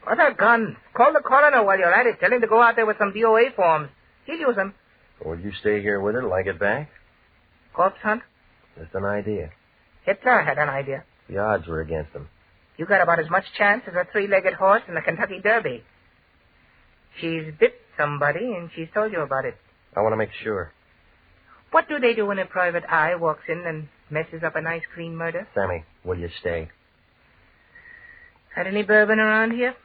What a gun? Call the coroner while you're at it. Tell him to go out there with some DOA forms. He'll use them. Will you stay here with her till I get back? Corpse hunt? Just an idea. Hitler had an idea. The odds were against him. You got about as much chance as a 3-legged horse in the Kentucky Derby. She's bit somebody, and she's told you about it. I want to make sure. What do they do when a private eye walks in and messes up a nice, clean murder? Sammy, will you stay? Had any bourbon around here?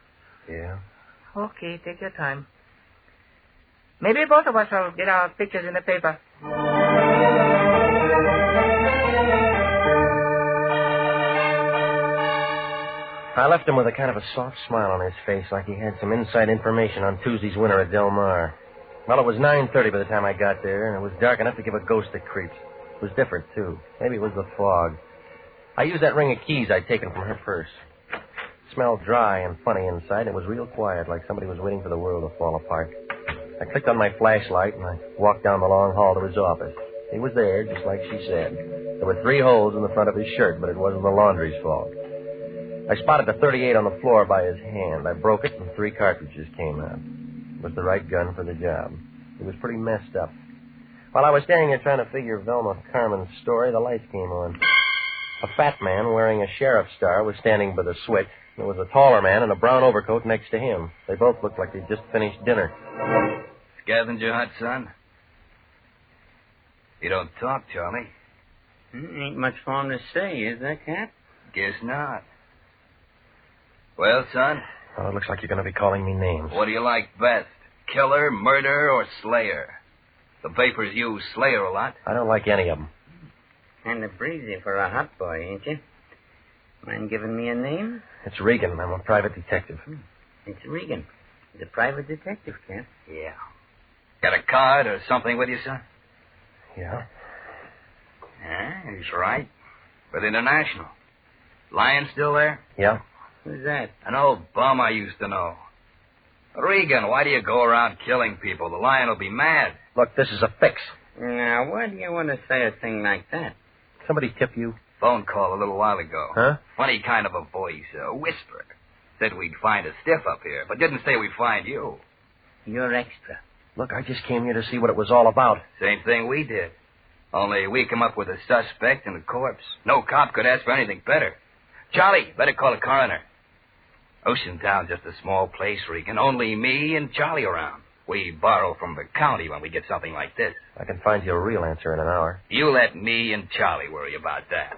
Yeah. Okay, take your time. Maybe both of us will get our pictures in the paper. I left him with a kind of a soft smile on his face, like he had some inside information on Tuesday's winner at Del Mar. Well, it was 9:30 by the time I got there, and it was dark enough to give a ghost the creeps. It was different, too. Maybe it was the fog. I used that ring of keys I'd taken from her purse. It smelled dry and funny inside. It was real quiet, like somebody was waiting for the world to fall apart. I clicked on my flashlight, and I walked down the long hall to his office. He was there, just like she said. There were 3 holes in the front of his shirt, but it wasn't the laundry's fault. I spotted the .38 on the floor by his hand. I broke it, and 3 cartridges came out. It was the right gun for the job. He was pretty messed up. While I was standing there trying to figure Velma Carmen's story, the lights came on. A fat man wearing a sheriff's star was standing by the switch. There was a taller man in a brown overcoat next to him. They both looked like they'd just finished dinner. Scavenger hunt, son? You don't talk, Charlie. Ain't much for him to say, is there, Cap? Guess not. Well, son? Oh, it looks like you're going to be calling me names. What do you like best? Killer, murder, or slayer? The papers use slayer a lot. I don't like any of them. Kind of breezy for a hot boy, ain't you? Mind giving me a name? It's Regan. I'm a private detective. It's Regan. He's a private detective, Cap. Yeah. Got a card or something with you, son? Yeah. Yeah, he's right. With International. Lion still there? Yeah. Who's that? An old bum I used to know. Regan, why do you go around killing people? The Lion will be mad. Look, this is a fix. Now, why do you want to say a thing like that? Somebody tip you? Phone call a little while ago. Huh? Funny kind of a voice, a whisper. Said we'd find a stiff up here, but didn't say we'd find you. You're extra. Look, I just came here to see what it was all about. Same thing we did. Only we come up with a suspect and a corpse. No cop could ask for anything better. Charlie, better call a coroner. Oceantown's just a small place, Regan. Only me and Charlie around. We borrow from the county when we get something like this. I can find you a real answer in an hour. You let me and Charlie worry about that.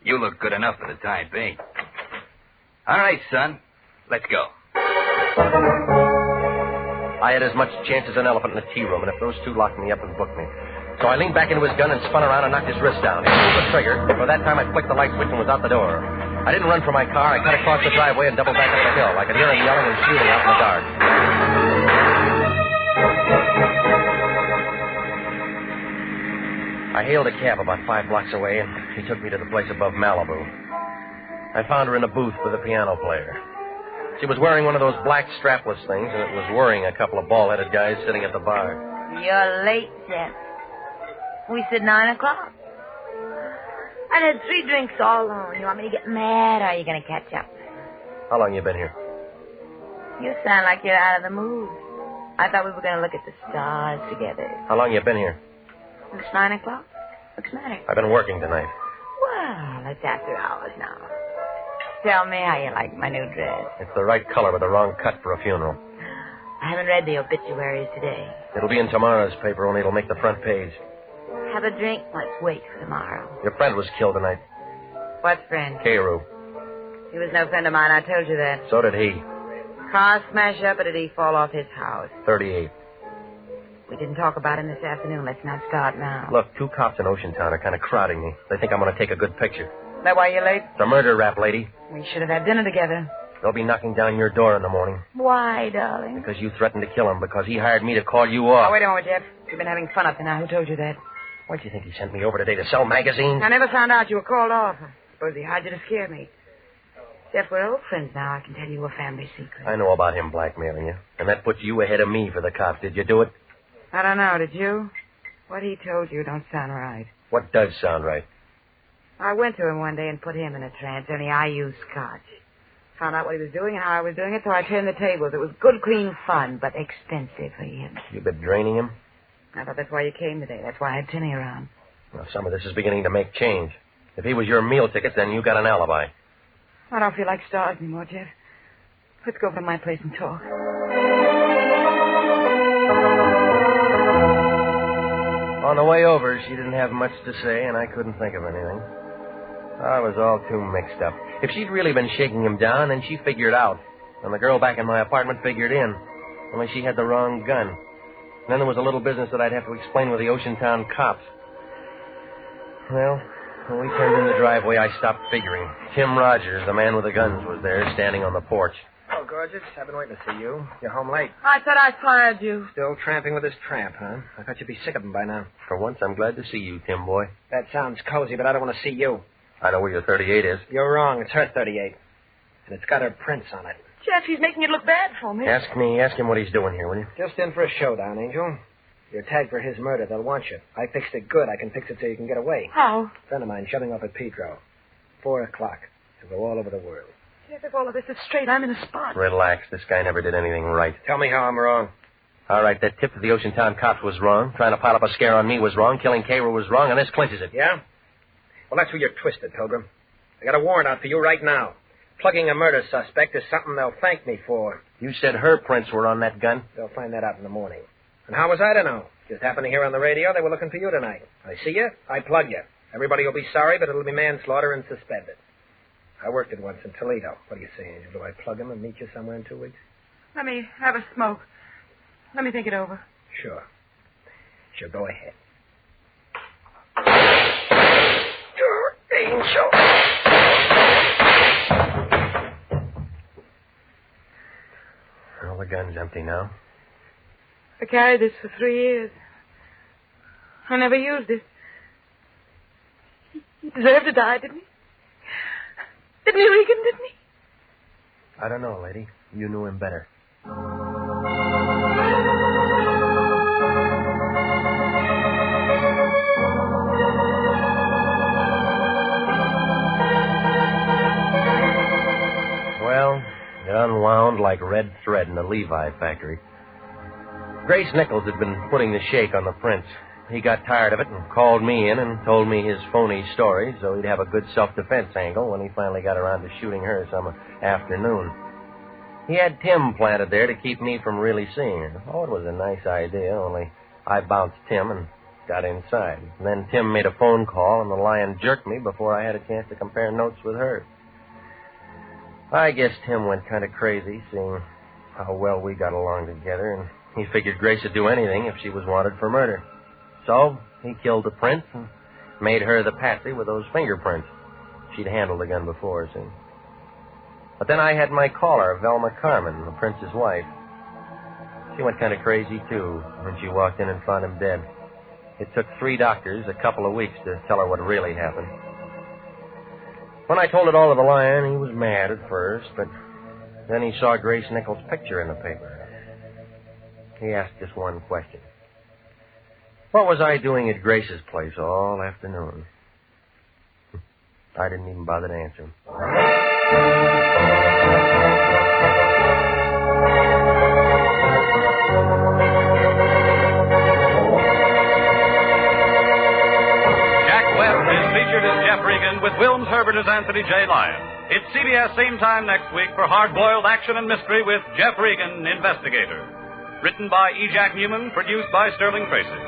You look good enough for the time being. All right, son. Let's go. I had as much chance as an elephant in a tea room, and if those two locked me up and booked me. So I leaned back into his gun and spun around and knocked his wrist down. He pulled the trigger. For that time, I flicked the light switch and was out the door. I didn't run for my car. I cut across the driveway and doubled back up the hill. I could hear him yelling and shooting out in the dark. I hailed a cab about 5 blocks away, and he took me to the place above Malibu. I found her in a booth with a piano player. She was wearing one of those black strapless things, and it was worrying a couple of bald-headed guys sitting at the bar. You're late, Seth. We said 9 o'clock. I had 3 drinks all alone. You want me to get mad, or are you going to catch up? How long you been here? You sound like you're out of the mood. I thought we were going to look at the stars together. How long you been here? It's 9 o'clock. What's the matter? I've been working tonight. Well, it's after hours now. Tell me how you like my new dress. It's the right color with the wrong cut for a funeral. I haven't read the obituaries today. It'll be in tomorrow's paper, only it'll make the front page. Have a drink? Let's wait for tomorrow. Your friend was killed tonight. What friend? Carew. He was no friend of mine. I told you that. So did he. Car smash up, or did he fall off his house? 38. We didn't talk about him this afternoon. Let's not start now. Look, 2 cops in Oceantown are kind of crowding me. They think I'm going to take a good picture. Is that why you're late? It's a murder rap, lady. We should have had dinner together. They'll be knocking down your door in the morning. Why, darling? Because you threatened to kill him, because he hired me to call you off. Oh, wait a moment, Jeff. You've been having fun up to now. Who told you that? Why do you think he sent me over today to sell magazines? I never found out you were called off. I suppose he hired you to scare me. Jeff, we're old friends now. I can tell you a family secret. I know about him blackmailing you. And that puts you ahead of me for the cops. Did you do it? I don't know. Did you? What he told you don't sound right. What does sound right? I went to him one day and put him in a trance, only I used scotch. Found out what he was doing and how I was doing it, so I turned the tables. It was good, clean fun, but expensive for him. You've been draining him? I thought that's why you came today. That's why I had Tinny around. Well, some of this is beginning to make change. If he was your meal ticket, then you got an alibi. I don't feel like stars anymore, Jeff. Let's go over to my place and talk. On the way over, she didn't have much to say, and I couldn't think of anything. I was all too mixed up. If she'd really been shaking him down, then she figured out. And the girl back in my apartment figured in. Only she had the wrong gun. And then there was a little business that I'd have to explain with the Oceantown cops. Well, when we turned in the driveway, I stopped figuring. Tim Rogers, the man with the guns, was there, standing on the porch. Oh, gorgeous. I've been waiting to see you. You're home late. I thought I fired you. Still tramping with this tramp, huh? I thought you'd be sick of him by now. For once, I'm glad to see you, Tim boy. That sounds cozy, but I don't want to see you. I know where your 38 is. You're wrong. It's her 38. And it's got her prints on it. Jeff, he's making it look bad for me. Ask him what he's doing here, will you? Just in for a showdown, Angel. You're tagged for his murder. They'll want you. I fixed it good. I can fix it so you can get away. How? A friend of mine shoving off at Pedro. 4 o'clock. He'll go all over the world. Jeff, if all of this is straight, I'm in a spot. Relax. This guy never did anything right. Tell me how I'm wrong. All right, that tip to the Oceantown cops was wrong. Trying to pile up a scare on me was wrong. Killing Cairo was wrong, and this clinches it. Yeah? Well, that's where you're twisted, Pilgrim. I got a warrant out for you right now. Plugging a murder suspect is something they'll thank me for. You said her prints were on that gun? They'll find that out in the morning. And how was I to know? Just happened to hear on the radio they were looking for you tonight. I see you, I plug you. Everybody will be sorry, but it'll be manslaughter and suspended. I worked it once in Toledo. What do you say, Angel? Do I plug him and meet you somewhere in 2 weeks? Let me have a smoke. Let me think it over. Sure. Sure, go ahead. Angel. Well, the gun's empty now. I carried this for 3 years. I never used it. He deserved to die, didn't he? Didn't he, Regan, didn't he? I don't know, lady. You knew him better. Well, it unwound like red thread in a Levi factory. Grace Nichols had been putting the shake on the prints. He got tired of it and called me in and told me his phony story so he'd have a good self-defense angle when he finally got around to shooting her some afternoon. He had Tim planted there to keep me from really seeing her. Oh, it was a nice idea, only I bounced Tim and got inside. And then Tim made a phone call and the lion jerked me before I had a chance to compare notes with her. I guess Tim went kind of crazy seeing how well we got along together, and he figured Grace would do anything if she was wanted for murder. So he killed the prince and made her the patsy with those fingerprints. She'd handled the gun before, see. But then I had my caller, Velma Carmen, the prince's wife. She went kind of crazy, too, when she walked in and found him dead. It took 3 doctors a couple of weeks to tell her what really happened. When I told it all to the lion, he was mad at first, but then he saw Grace Nichols' picture in the paper. He asked just one question. What was I doing at Grace's place all afternoon? I didn't even bother to answer him. Jack Webb is featured as Jeff Regan with Wilms Herbert as Anthony J. Lyon. It's CBS same time next week for hard-boiled action and mystery with Jeff Regan, Investigator. Written by E. Jack Newman, produced by Sterling Tracy.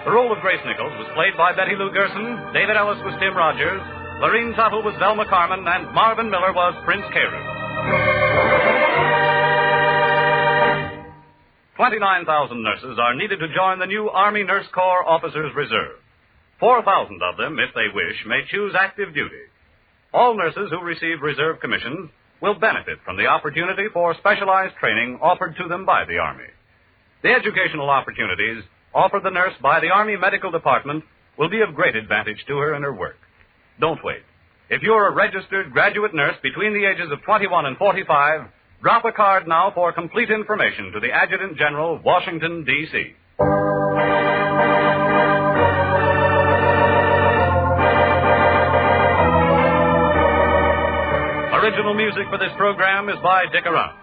The role of Grace Nichols was played by Betty Lou Gerson, David Ellis was Tim Rogers, Lorene Tuttle was Velma Carmen, and Marvin Miller was Prince Carew. 29,000 nurses are needed to join the new Army Nurse Corps Officers Reserve. 4,000 of them, if they wish, may choose active duty. All nurses who receive reserve commissions will benefit from the opportunity for specialized training offered to them by the Army. The educational opportunities offered the nurse by the Army Medical Department will be of great advantage to her in her work. Don't wait. If you're a registered graduate nurse between the ages of 21 and 45, drop a card now for complete information to the Adjutant General, Washington, D.C. Original music for this program is by Dick Arant.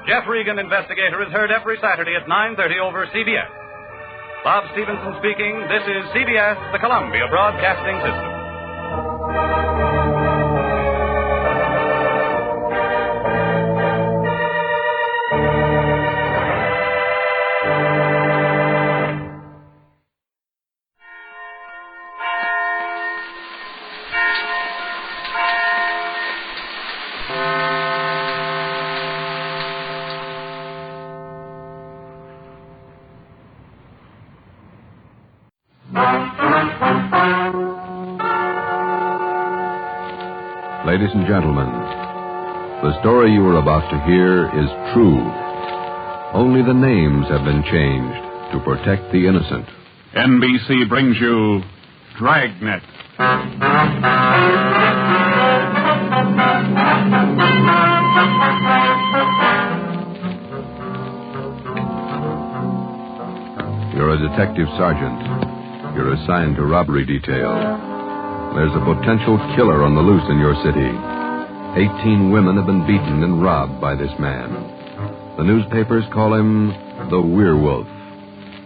Jeff Regan, Investigator, is heard every Saturday at 9:30 over CBS. Bob Stevenson speaking. This is CBS, the Columbia Broadcasting System. Ladies and gentlemen, the story you are about to hear is true. Only the names have been changed to protect the innocent. NBC brings you Dragnet. You're a detective sergeant. You're assigned to robbery detail. There's a potential killer on the loose in your city. 18 women have been beaten and robbed by this man. The newspapers call him the Werewolf.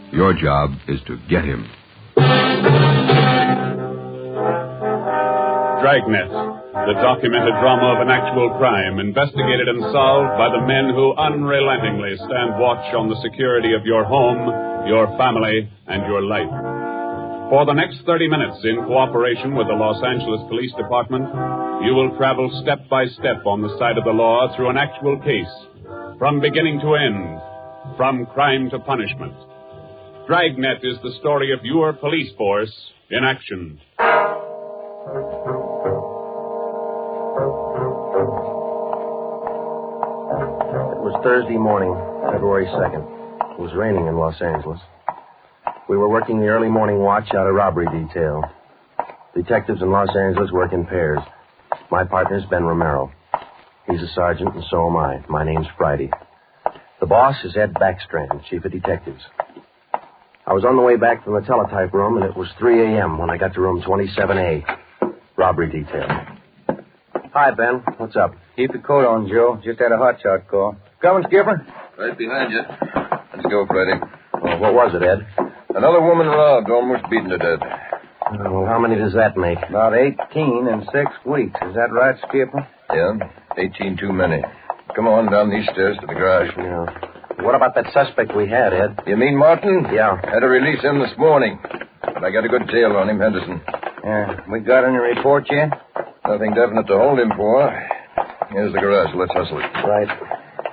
Your job is to get him. Dragnet, the documented drama of an actual crime, investigated and solved by the men who unrelentingly stand watch on the security of your home, your family, and your life. For the next 30 minutes, in cooperation with the Los Angeles Police Department, you will travel step by step on the side of the law through an actual case, from beginning to end, from crime to punishment. Dragnet is the story of your police force in action. It was Thursday morning, February 2nd. It was raining in Los Angeles. We were working the early morning watch out of robbery detail. Detectives in Los Angeles work in pairs. My partner's Ben Romero. He's a sergeant, and so am I. My name's Friday. The boss is Ed Backstrand, chief of detectives. I was on the way back from the teletype room, and it was 3 a.m. when I got to room 27A, robbery detail. Hi, Ben. What's up? Keep your coat on, Joe. Just had a hot shot call. Coming, Skipper? Right behind you. Let's go, Freddie. Well, what was it, Ed? Another woman robbed, almost beaten to death. Well, how many does that make? About 18 in 6 weeks. Is that right, Skipper? Yeah, 18 too many. Come on down these stairs to the garage. Yeah. What about that suspect we had, Ed? You mean Martin? Yeah. Had to release him this morning. But I got a good tail on him, Henderson. Yeah. We got any report yet? Nothing definite to hold him for. Here's the garage. Let's hustle it. Right.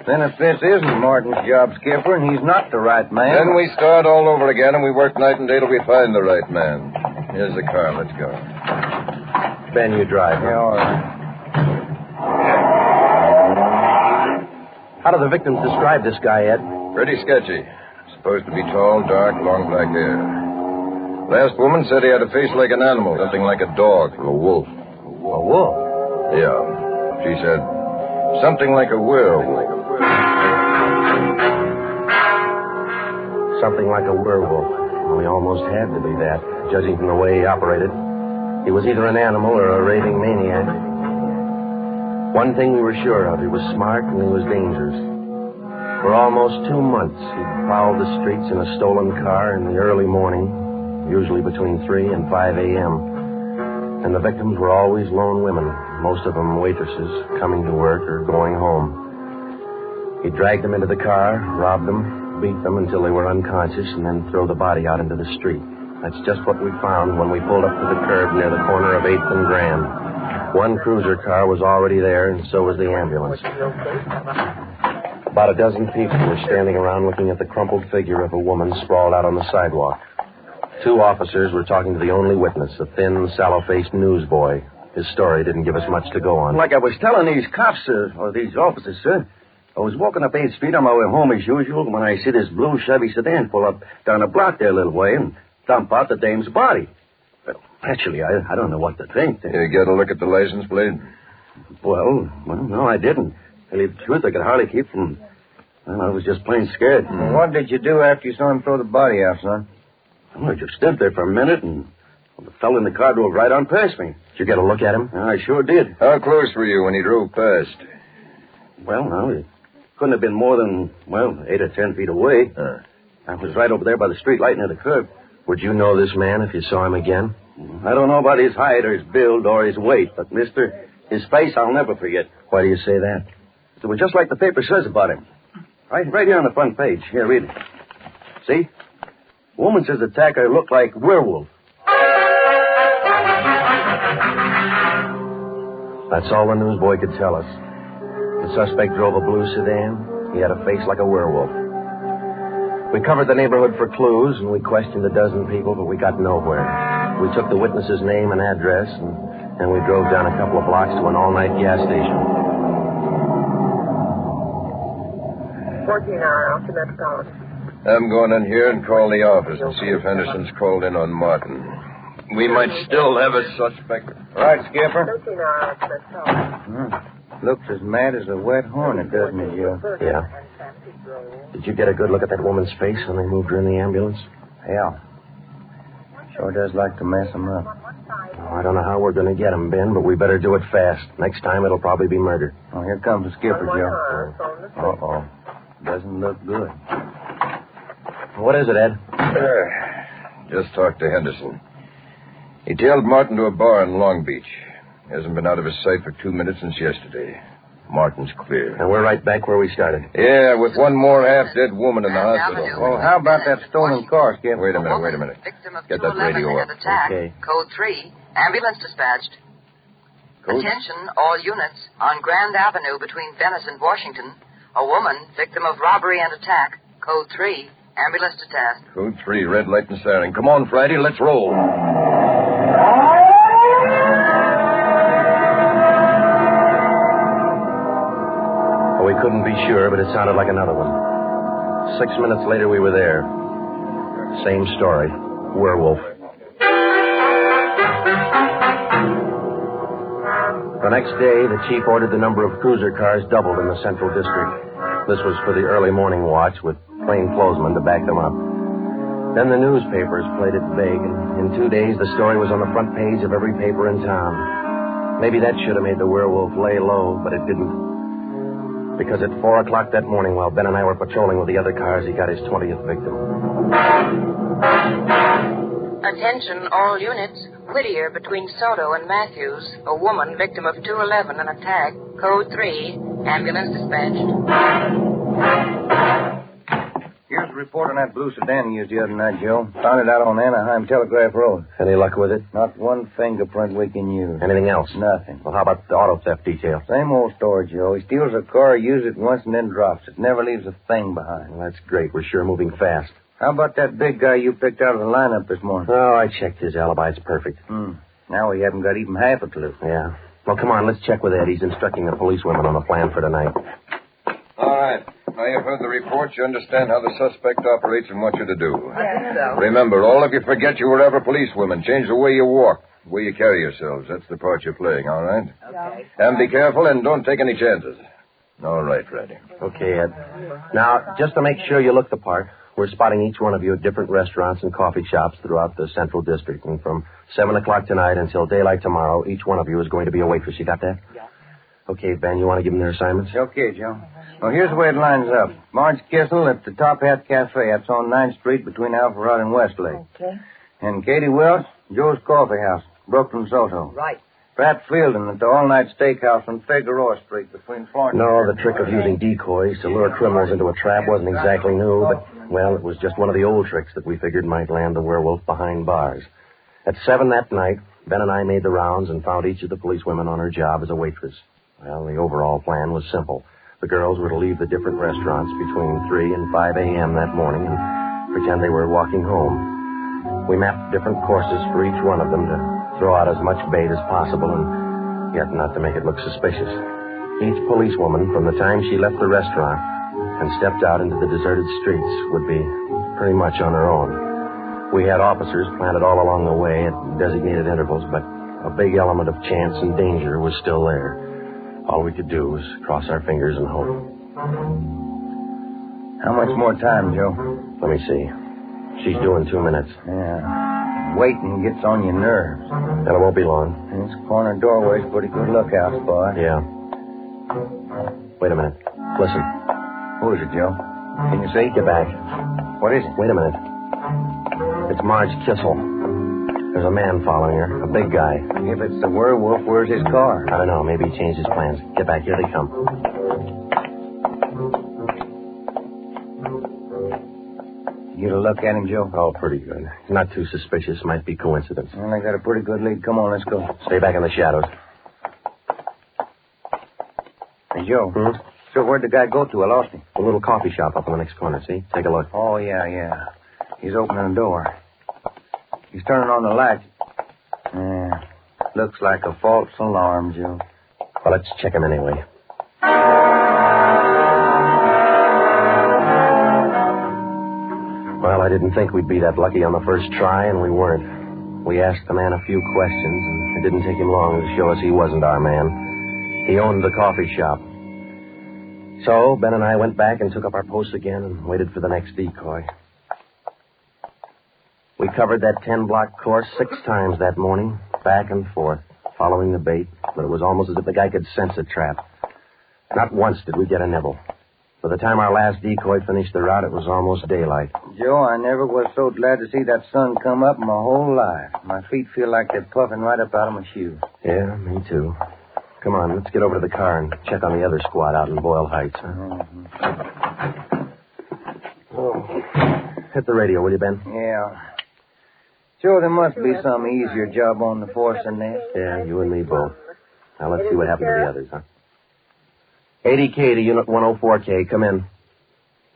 Then if this isn't Martin's job, Skipper, and he's not the right man... Then we start all over again, and we work night and day till we find the right man. Here's the car. Let's go. Ben, you drive. Yeah, all right. How do the victims describe this guy, Ed? Pretty sketchy. Supposed to be tall, dark, long black hair. Last woman said he had a face like an animal, something like a dog. A wolf. A wolf? Yeah. She said something like a werewolf. Something like a werewolf. Well, he almost had to be that, judging from the way he operated. He was either an animal or a raving maniac. One thing we were sure of, he was smart and he was dangerous. For almost 2 months, he'd prowled the streets in a stolen car in the early morning, usually between 3 and 5 a.m. And the victims were always lone women, most of them waitresses, coming to work or going home. He dragged them into the car, robbed them, beat them until they were unconscious, and then throw the body out into the street. That's just what we found when we pulled up to the curb near the corner of 8th and Grand. One cruiser car was already there, and so was the ambulance. About a dozen people were standing around looking at the crumpled figure of a woman sprawled out on the sidewalk. 2 officers were talking to the only witness, a thin, sallow-faced newsboy. His story didn't give us much to go on. Like I was telling these cops, sir, or these officers, sir, I was walking up 8th Street on my way home as usual when I see this blue Chevy sedan pull up down the block there a little way and dump out the dame's body. Well, actually, I don't know what to think. You get a look at the license plate? Well, no, I didn't. To tell you the truth, I could hardly keep from... Well, I was just plain scared. What did you do after you saw him throw the body out, son? Well, I just stood there for a minute, and the fellow in the car drove right on past me. Did you get a look at him? I sure did. How close were you when he drove past? Well, no, it couldn't have been more than, 8 or 10 feet away. I was right over there by the street light near the curb. Would you know this man if you saw him again? I don't know about his height or his build or his weight, but, mister, his face I'll never forget. Why do you say that? It was just like the paper says about him. Right here on the front page. Here, read it. See? The woman says the attacker looked like Werewolf. That's all the newsboy could tell us. The suspect drove a blue sedan. He had a face like a werewolf. We covered the neighborhood for clues, and we questioned a dozen people, but we got nowhere. We took the witness's name and address, and we drove down a couple of blocks to an all-night gas station. 14-hour Alpha Metropolitan. I'm going in here and call the office and see if Henderson's called in on Martin. We might still have a suspect. Right, Skipper. 13-hour Alpha Metropolitan. Looks as mad as a wet hornet, doesn't it, Joe? Yeah. Did you get a good look at that woman's face when they moved her in the ambulance? Yeah. Sure does like to mess them up. Oh, I don't know how we're going to get them, Ben, but we better do it fast. Next time it'll probably be murder. Oh, here comes the skipper, Joe. Uh-oh. Doesn't look good. What is it, Ed? Just talked to Henderson. He tailed Martin to a bar in Long Beach. He hasn't been out of his sight for 2 minutes since yesterday. Martin's clear. And we're right back where we started. Yeah, with one more half-dead woman in the hospital. Well, how about that stolen car, Skip? Wait a minute. Get that radio up. Okay. Code 3, ambulance dispatched. Code? Attention, all units. On Grand Avenue between Venice and Washington, a woman, victim of robbery and attack. Code 3, ambulance dispatched. Code 3, red light and siren. Come on, Friday, let's roll. We couldn't be sure, but it sounded like another one. 6 minutes later, we were there. Same story. Werewolf. The next day, the chief ordered the number of cruiser cars doubled in the Central District. This was for the early morning watch with plainclothesmen to back them up. Then the newspapers played it big, and in 2 days, the story was on the front page of every paper in town. Maybe that should have made the werewolf lay low, but it didn't. Because at 4 o'clock that morning, while Ben and I were patrolling with the other cars, he got his 20th victim. Attention, all units. Whittier between Soto and Matthews. A woman, victim of 211, an attack. Code 3, ambulance dispatched. Here's a report on that blue sedan you used the other night, Joe. Found it out on Anaheim Telegraph Road. Any luck with it? Not one fingerprint we can use. Anything else? Nothing. Well, how about the auto theft detail? Same old story, Joe. He steals a car, uses it once, and then drops it. Never leaves a thing behind. Well, that's great. We're sure moving fast. How about that big guy you picked out of the lineup this morning? Oh, I checked his alibi. It's perfect. Now we haven't got even half a clue. Yeah. Well, come on. Let's check with Ed. He's instructing the policewomen on the plan for tonight. All right. Now you've heard the report. You understand how the suspect operates and what you're to do. I think so. Remember, all of you forget you were ever policewomen. Change the way you walk, the way you carry yourselves. That's the part you're playing, all right? Okay. And be careful and don't take any chances. All right, Freddie. Okay, Ed. Now, just to make sure you look the part, we're spotting each one of you at different restaurants and coffee shops throughout the Central District. And from 7 o'clock tonight until daylight tomorrow, each one of you is going to be a waitress. You got that? Yeah. Okay, Ben, you want to give them their assignments? Okay, Joe. Well, here's the way it lines up. Marge Kissel at the Top Hat Cafe. That's on 9th Street between Alpharetta and Westlake. Okay. And Katie Welch, Joe's Coffee House, Brooklyn, Soto. Right. Pat Fielding at the All-Night Steakhouse on Figueroa Street between Florence. No, the trick of using decoys to lure criminals into a trap wasn't exactly new, but, well, it was just one of the old tricks that we figured might land the werewolf behind bars. At 7 that night, Ben and I made the rounds and found each of the policewomen on her job as a waitress. Well, the overall plan was simple. The girls were to leave the different restaurants between 3 and 5 a.m. that morning and pretend they were walking home. We mapped different courses for each one of them to throw out as much bait as possible and yet not to make it look suspicious. Each policewoman, from the time she left the restaurant and stepped out into the deserted streets, would be pretty much on her own. We had officers planted all along the way at designated intervals, but a big element of chance and danger was still there. All we could do was cross our fingers and hope. How much more time, Joe? Let me see. She's due in 2 minutes. Yeah. Waiting gets on your nerves. Then it won't be long. This corner doorway's a pretty good lookout spot. Yeah. Wait a minute. Listen. Who is it, Joe? Can you see? Get back. What is it? Wait a minute. It's Marge Kissel. There's a man following her, a big guy. If it's the werewolf, where's his car? I don't know. Maybe he changed his plans. Get back. Here they come. You get a look at him, Joe? Oh, pretty good. Not too suspicious. Might be coincidence. Well, I got a pretty good lead. Come on, let's go. Stay back in the shadows. Hey, Joe. So where'd the guy go to? I lost him. A little coffee shop up on the next corner, see? Take a look. Oh, yeah. He's opening the door. He's turning on the lights. Yeah. Looks like a false alarm, Joe. Well, let's check him anyway. Well, I didn't think we'd be that lucky on the first try, and we weren't. We asked the man a few questions, and it didn't take him long to show us he wasn't our man. He owned the coffee shop. So, Ben and I went back and took up our posts again and waited for the next decoy. We covered that 10-block course 6 times that morning, back and forth, following the bait, but it was almost as if the guy could sense a trap. Not once did we get a nibble. By the time our last decoy finished the route, it was almost daylight. Joe, I never was so glad to see that sun come up in my whole life. My feet feel like they're puffing right up out of my shoes. Yeah, me too. Come on, let's get over to the car and check on the other squad out in Boyle Heights. Huh? Mm-hmm. Oh. Hit the radio, will you, Ben? Yeah. Joe, there must be some easier job on the force than this. Yeah, you and me both. Now, let's see what happened to the others, huh? 80K to Unit 104K. Come in.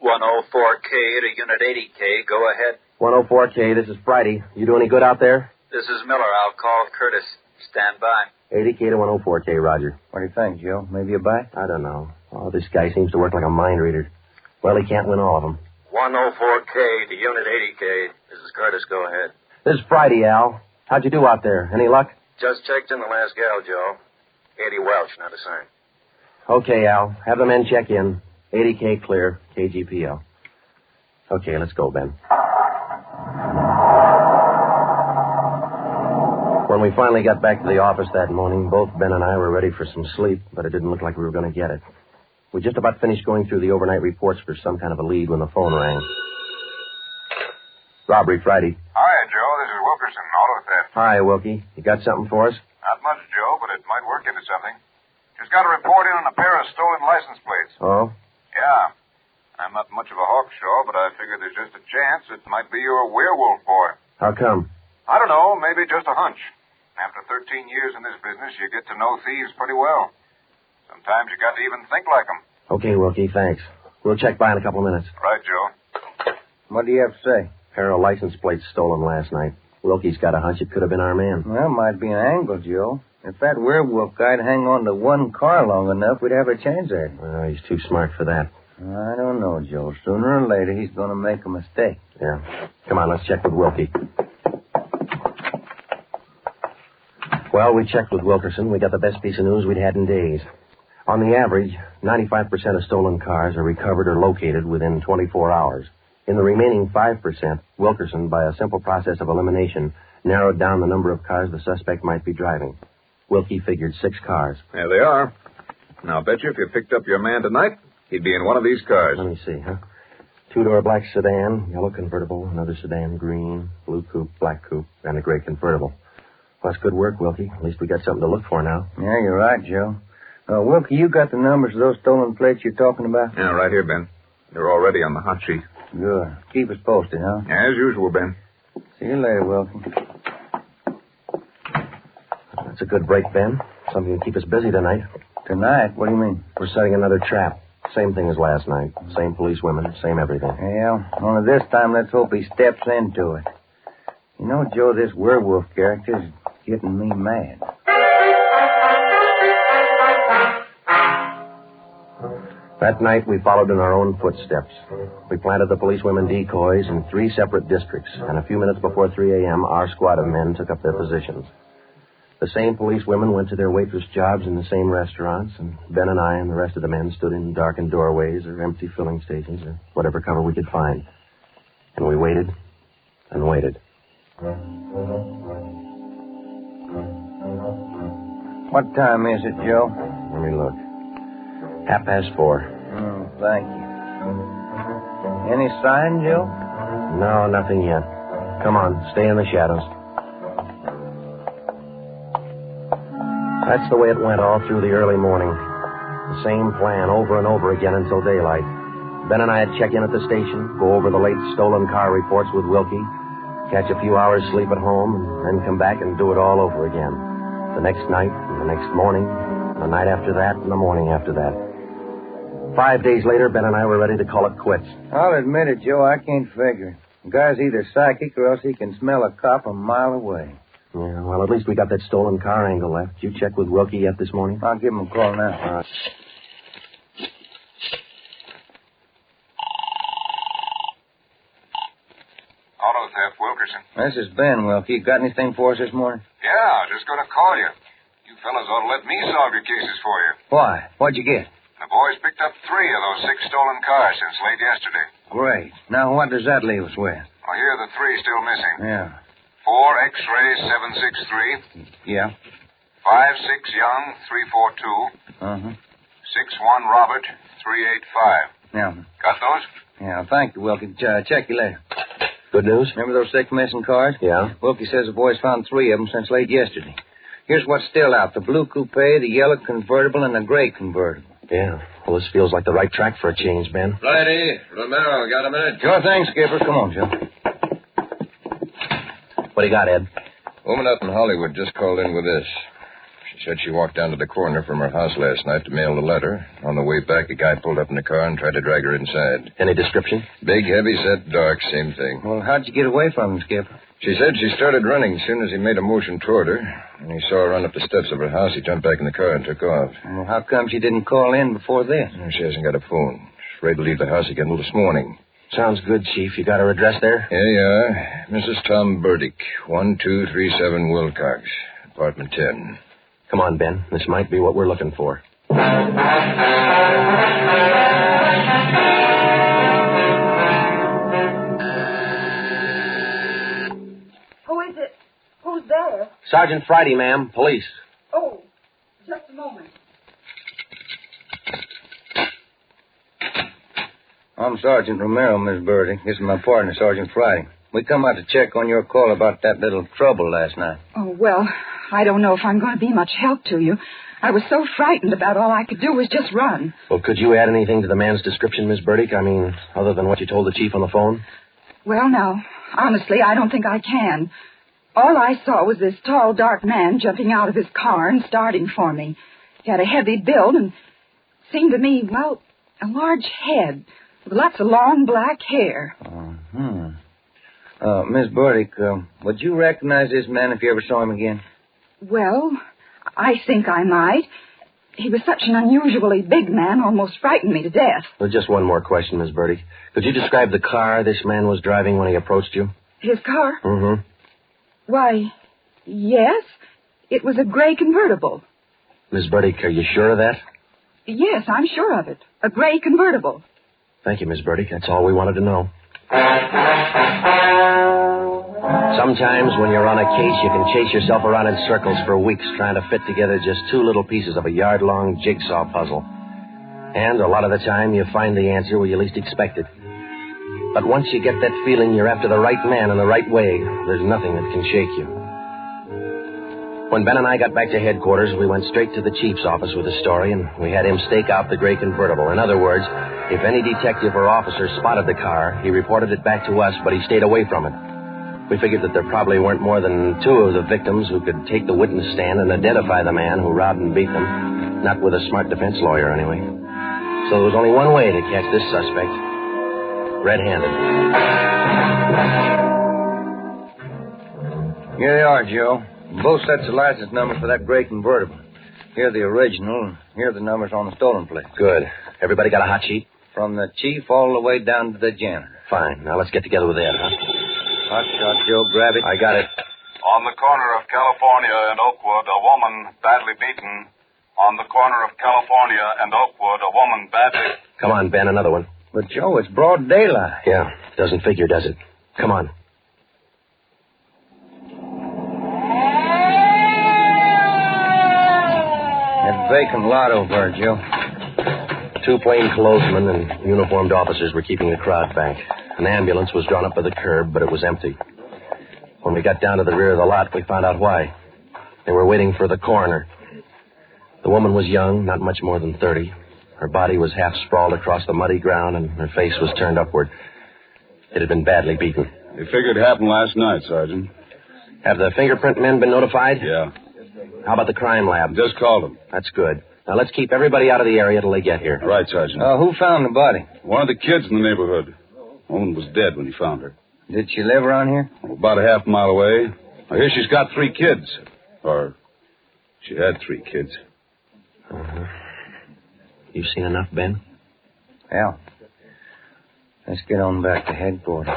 104K to Unit 80K. Go ahead. 104K, this is Friday. You do any good out there? This is Miller. I'll call Curtis. Stand by. 80K to 104K, Roger. What do you think, Joe? Maybe a bite? I don't know. Oh, this guy seems to work like a mind reader. Well, he can't win all of them. 104K to Unit 80K. This is Curtis. Go ahead. This is Friday, Al. How'd you do out there? Any luck? Just checked in the last gal, Joe. 80 Welch, not a sign. Okay, Al. Have the men check in. 80K clear. KGPL. Okay, let's go, Ben. When we finally got back to the office that morning, both Ben and I were ready for some sleep, but it didn't look like we were going to get it. We just about finished going through the overnight reports for some kind of a lead when the phone rang. Robbery Friday. Hi, Joe. This is Wilkerson, auto theft. Hi, Wilkie. You got something for us? Not much, Joe, but it might work into something. Just got a report in on a pair of stolen license plates. Oh? Yeah. I'm not much of a hawkshaw, but I figure there's just a chance it might be your werewolf boy. How come? I don't know. Maybe just a hunch. After 13 years in this business, you get to know thieves pretty well. Sometimes you got to even think like them. Okay, Wilkie, thanks. We'll check by in a couple of minutes. Right, Joe. What do you have to say? Pair of license plates stolen last night. Wilkie's got a hunch it could have been our man. Well, might be an angle, Joe. If that werewolf guy'd hang on to one car long enough, we'd have a chance at it. Well, he's too smart for that. I don't know, Joe. Sooner or later, he's going to make a mistake. Yeah. Come on, let's check with Wilkie. Well, we checked with Wilkerson. We got the best piece of news we'd had in days. On the average, 95% of stolen cars are recovered or located within 24 hours. In the remaining 5%, Wilkerson, by a simple process of elimination, narrowed down the number of cars the suspect might be driving. Wilkie figured 6 cars. There they are. Now, I'll bet you if you picked up your man tonight, he'd be in one of these cars. Let me see, huh? 2-door black sedan, yellow convertible, another sedan, green, blue coupe, black coupe, and a gray convertible. Well, that's good work, Wilkie. At least we got something to look for now. Yeah, you're right, Joe. Wilkie, you got the numbers of those stolen plates you're talking about? Yeah, right here, Ben. They're already on the hot sheet. Good. Keep us posted, huh? As usual, Ben. See you later, Wilkie. That's a good break, Ben. Something to keep us busy tonight. Tonight? What do you mean? We're setting another trap. Same thing as last night. Same police women, same everything. Yeah, only this time let's hope he steps into it. You know, Joe, this werewolf character's getting me mad. That night, we followed in our own footsteps. We planted the policewomen decoys in 3 separate districts, and a few minutes before 3 a.m., our squad of men took up their positions. The same policewomen went to their waitress jobs in the same restaurants, and Ben and I and the rest of the men stood in darkened doorways or empty filling stations or whatever cover we could find. And we waited and waited. What time is it, Joe? Let me look. 4:30. Thank you. Any sign, Joe? No, nothing yet. Come on, stay in the shadows. That's the way it went all through the early morning. The same plan over and over again until daylight. Ben and I would check in at the station, go over the late stolen car reports with Wilkie, catch a few hours sleep at home, and then come back and do it all over again. The next night, and the next morning, and the night after that, and the morning after that. 5 days later, Ben and I were ready to call it quits. I'll admit it, Joe. I can't figure. The guy's either psychic or else he can smell a cop a mile away. Yeah, well, at least we got that stolen car angle left. Did you check with Wilkie yet this morning? I'll give him a call now. All right. Auto theft, Wilkerson. This is Ben, Wilkie. You got anything for us this morning? Yeah, just going to call you. You fellas ought to let me solve your cases for you. Why? What'd you get? The boys picked up 3 of those 6 stolen cars since late yesterday. Great. Now, what does that leave us with? Well, here are the 3 still missing. Yeah. 4 X-ray 763. Yeah. 5-6 Young 342. Uh-huh. 6-1 Robert 385. Yeah. Got those? Yeah, thank you, Wilkie. Check you later. Good news? Remember those 6 missing cars? Yeah. Wilkie says the boys found 3 of them since late yesterday. Here's what's still out. The blue coupe, the yellow convertible, and the gray convertible. Yeah. Well, this feels like the right track for a change, Ben. Righty. Romero, got a minute? Sure thing, Skipper. Come on, Joe. What do you got, Ed? Woman out in Hollywood just called in with this. She said she walked down to the corner from her house last night to mail the letter. On the way back, a guy pulled up in the car and tried to drag her inside. Any description? Big, heavy set, dark, same thing. Well, how'd you get away from him, Skipper? She said she started running as soon as he made a motion toward her. When he saw her run up the steps of her house, he jumped back in the car and took off. Well, how come she didn't call in before this? She hasn't got a phone. She's ready to leave the house again this morning. Sounds good, Chief. You got her address there? Here you are. Mrs. Tom Burdick, 1237 Wilcox, apartment 10. Come on, Ben. This might be what we're looking for. Who is it? Who's there? Sergeant Friday, ma'am. Police. Oh, just a moment. I'm Sergeant Romero, Miss Birdie. This is my partner, Sergeant Friday. We come out to check on your call about that little trouble last night. Oh, well, I don't know if I'm going to be much help to you. I was so frightened about all I could do was just run. Well, could you add anything to the man's description, Miss Burdick? I mean, other than what you told the chief on the phone? Well, now, honestly, I don't think I can. All I saw was this tall, dark man jumping out of his car and starting for me. He had a heavy build and seemed to me, well, a large head with lots of long black hair. Miss Burdick, would you recognize this man if you ever saw him again? Well, I think I might. He was such an unusually big man, almost frightened me to death. Well, just one more question, Miss Burdick. Could you describe the car this man was driving when he approached you? His car? Mm-hmm. Why, yes. It was a gray convertible. Miss Burdick, are you sure of that? Yes, I'm sure of it. A gray convertible. Thank you, Miss Burdick. That's all we wanted to know. Sometimes when you're on a case, you can chase yourself around in circles for weeks trying to fit together just 2 little pieces of a yard-long jigsaw puzzle. And a lot of the time, you find the answer where you least expect it. But once you get that feeling you're after the right man in the right way, there's nothing that can shake you. When Ben and I got back to headquarters, we went straight to the chief's office with the story, and we had him stake out the gray convertible. In other words, if any detective or officer spotted the car, he reported it back to us, but he stayed away from it. We figured that there probably weren't more than 2 of the victims who could take the witness stand and identify the man who robbed and beat them. Not with a smart defense lawyer, anyway. So there was only one way to catch this suspect. Red-handed. Here they are, Joe. Both sets of license numbers for that gray convertible. Here the original, and here the numbers on the stolen plate. Good. Everybody got a hot sheet? From the chief all the way down to the janitor. Fine. Now let's get together with Ed, huh? Hot shot, Joe. Grab it. I got it. On the corner of California and Oakwood, a woman badly beaten. On the corner of California and Oakwood, a woman badly... Come on, Ben, another one. But, Joe, it's broad daylight. Yeah, doesn't figure, does it? Come on. That vacant lot over there, Joe. 2 plainclothesmen and uniformed officers were keeping the crowd back. An ambulance was drawn up by the curb, but it was empty. When we got down to the rear of the lot, we found out why. They were waiting for the coroner. The woman was young, not much more than 30. Her body was half sprawled across the muddy ground, and her face was turned upward. It had been badly beaten. They figured it happened last night, Sergeant. Have the fingerprint men been notified? Yeah. How about the crime lab? Just called them. That's good. Now, let's keep everybody out of the area till they get here. Right, Sergeant. Who found the body? One of the kids in the neighborhood. Woman was dead when he found her. Did she live around here? About a half mile away. I hear she's got 3 kids. Or, she had 3 kids. Uh-huh. You seen enough, Ben? Yeah. Let's get on back to headquarters.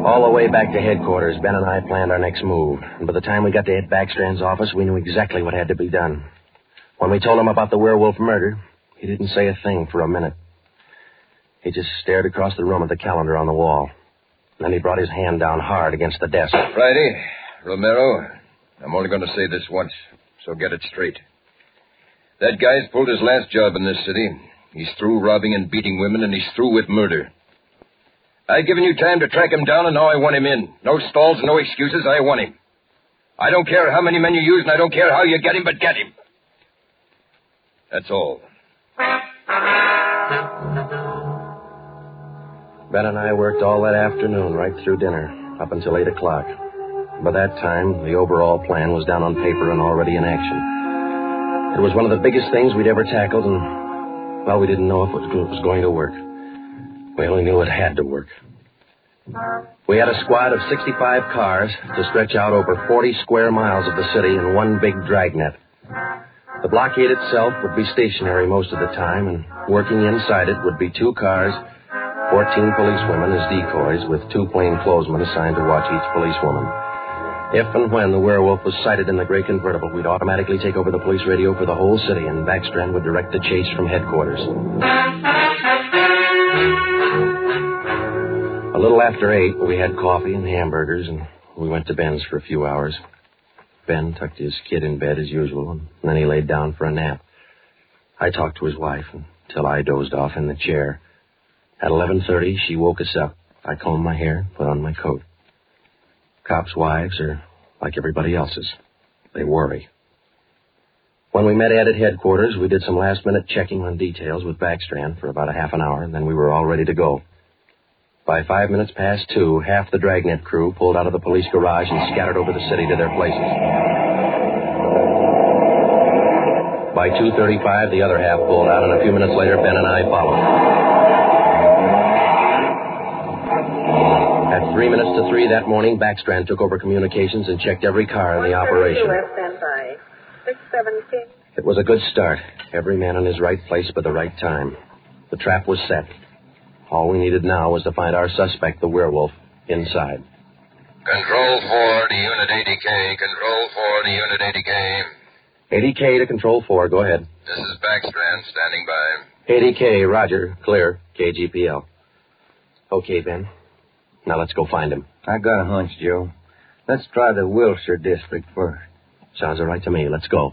All the way back to headquarters, Ben and I planned our next move. And by the time we got to Ed Backstrand's office, we knew exactly what had to be done. When we told him about the werewolf murder, he didn't say a thing for a minute. He just stared across the room at the calendar on the wall. Then he brought his hand down hard against the desk. Friday, Romero, I'm only going to say this once, so get it straight. That guy's pulled his last job in this city. He's through robbing and beating women, and he's through with murder. I've given you time to track him down, and now I want him in. No stalls, no excuses. I want him. I don't care how many men you use, and I don't care how you get him, but get him. That's all. Ben and I worked all that afternoon, right through dinner, up until 8 o'clock. By that time, the overall plan was down on paper and already in action. It was one of the biggest things we'd ever tackled, and, well, we didn't know if it was going to work. We only knew it had to work. We had a squad of 65 cars to stretch out over 40 square miles of the city in one big dragnet. The blockade itself would be stationary most of the time, and working inside it would be 2 cars, 14 policewomen as decoys, with 2 plainclothesmen assigned to watch each policewoman. If and when the werewolf was sighted in the gray convertible, we'd automatically take over the police radio for the whole city, and Backstrand would direct the chase from headquarters. A little after 8, we had coffee and hamburgers, and we went to Ben's for a few hours. Ben tucked his kid in bed as usual, and then he laid down for a nap. I talked to his wife until I dozed off in the chair. At 11:30, she woke us up. I combed my hair, put on my coat. Cops' wives are like everybody else's. They worry. When we met Ed at headquarters, we did some last-minute checking on details with Backstrand for about a half an hour, and then we were all ready to go. By 5 minutes past 2, half the Dragnet crew pulled out of the police garage and scattered over the city to their places. By 2:35, the other half pulled out, and a few minutes later, Ben and I followed. At 3 minutes to 3 that morning, Backstrand took over communications and checked every car in the operation. It was a good start. Every man in his right place by the right time. The trap was set. All we needed now was to find our suspect, the werewolf, inside. Control 4 to Unit 80K. Control 4 to Unit 80K. 80K to Control 4. Go ahead. This is Backstrand standing by. 80K, roger. Clear. KGPL. Okay, Ben. Now let's go find him. I got a hunch, Joe. Let's try the Wilshire district first. Sounds all right to me. Let's go.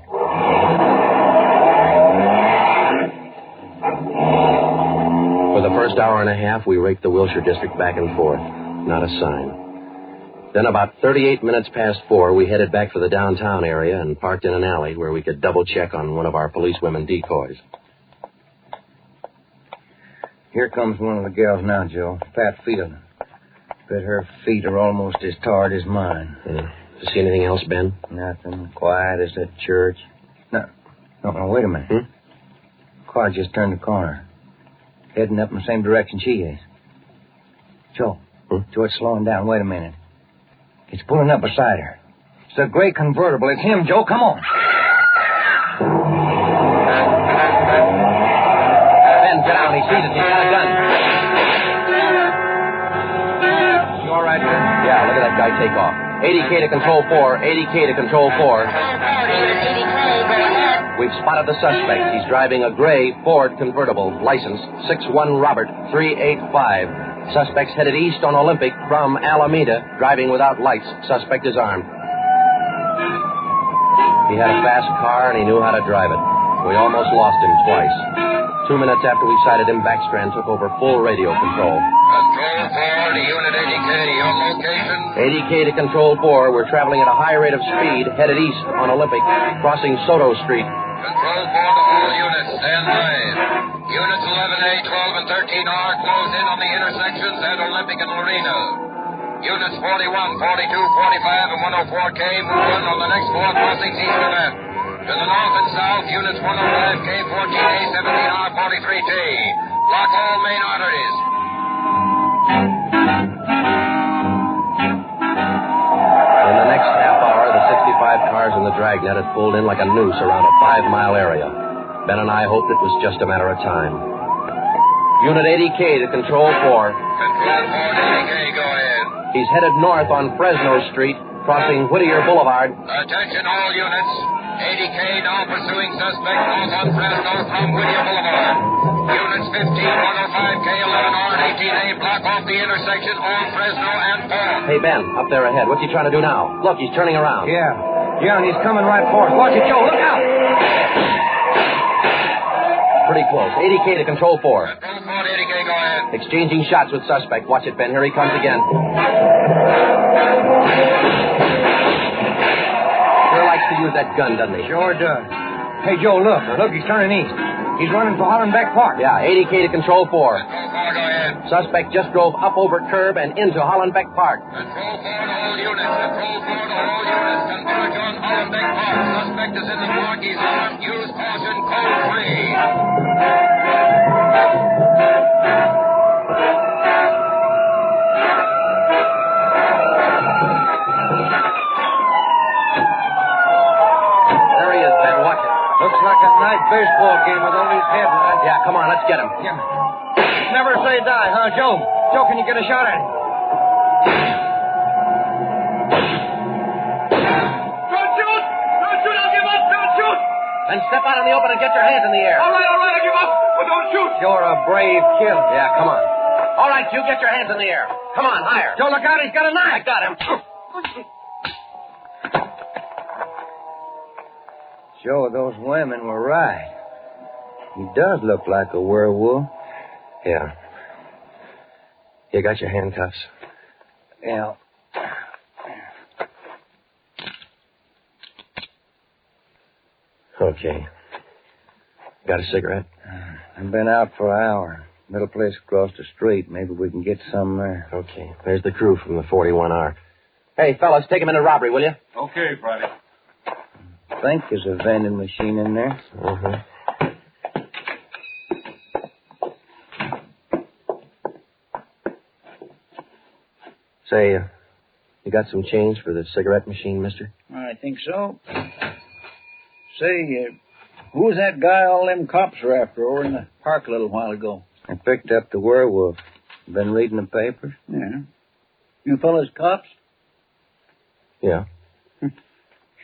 For the first hour and a half, we raked the Wilshire district back and forth. Not a sign. Then about 38 minutes past 4, we headed back for the downtown area and parked in an alley where we could double-check on one of our policewomen decoys. Here comes one of the gals now, Joe. Pat Field. Bet her feet are almost as tarred as mine. Yeah. You see anything else, Ben? Nothing. Quiet as that church. No, wait a minute. Car just turned the corner. Heading up in the same direction she is. Joe, it's slowing down. Wait a minute. It's pulling up beside her. It's a gray convertible. It's him, Joe. Come on. Ben, get down. He sees it. He's got a gun. You all right, Ben? Yeah, look at that guy take off. 80K to Control 4. 80K to Control 4. We've spotted the suspect. He's driving a gray Ford convertible, license 61 Robert 385. Suspect's headed east on Olympic from Alameda, driving without lights. Suspect is armed. He had a fast car and he knew how to drive it. We almost lost him twice. 2 minutes after we sighted him, Backstrand took over full radio control. Control 4 to Unit 80K. Your location? 80K to Control 4. We're traveling at a high rate of speed, headed east on Olympic, crossing Soto Street. Control 4 to all units. Stand by. Units 11A, 12, and 13R close in on the intersections at Olympic and Lorena. Units 41, 42, 45, and 104K move in on the next 4 crossings east of that. To the north and south, Units 105K, 14A, 17R, 43T. Block all main arteries. In the next half hour, the 65 cars in the Dragnet had pulled in like a noose around a 5-mile area. Ben and I hoped it was just a matter of time. Unit 80K to Control 4. Control 4 to 80K, go ahead. He's headed north on Fresno Street, crossing Whittier Boulevard. Attention all units. 80K now pursuing suspect north on Fresno from Whittier Boulevard. Units 15, 105K, 11R, and 18A block off the intersection on Fresno and 4. Hey, Ben, up there ahead. What's he trying to do now? Look, he's turning around. Yeah, and he's coming right for us. Watch it, Joe. Look out! Pretty close. 80K to Control 4. Control 4 to 80K, go ahead. Exchanging shots with suspect. Watch it, Ben. Here he comes again. Sure likes to use that gun, doesn't he? Sure does. Hey, Joe, look. Look, he's turning east. He's running for Hollenbeck Park. Yeah, 80K to Control 4. Control 4, go ahead. Suspect just drove up over curb and into Hollenbeck Park. Control 4 to all units. Control 4 to all units. Converge on Hollenbeck Park. Suspect is in the park. He's armed. Use caution. Code 3. Looks like a nice baseball game with all these headlines. Yeah, come on, let's get him. Yeah. Never say die, huh, Joe? Joe, can you get a shot at him? Don't shoot! Don't shoot! I'll give up! Don't shoot! Then step out in the open and get your hands in the air. All right, I give up. But don't shoot! You're a brave kid. Yeah, come on. All right, you get your hands in the air. Come on, higher. Joe, look out, he's got a knife. I got him. Joe, those women were right. He does look like a werewolf. Yeah. You got your handcuffs? Yeah. Okay. Got a cigarette? I've been out for an hour. Little place across the street. Maybe we can get some there. Okay. There's the crew from the 41R. Hey, fellas, take him into robbery, will you? Okay, Friday. I think there's a vending machine in there. Mm-hmm. Say, you got some change for the cigarette machine, mister? I think so. Say, who's that guy all them cops were after over in the park a little while ago? I picked up the werewolf. Been reading the papers? Yeah. You fellas cops? Yeah.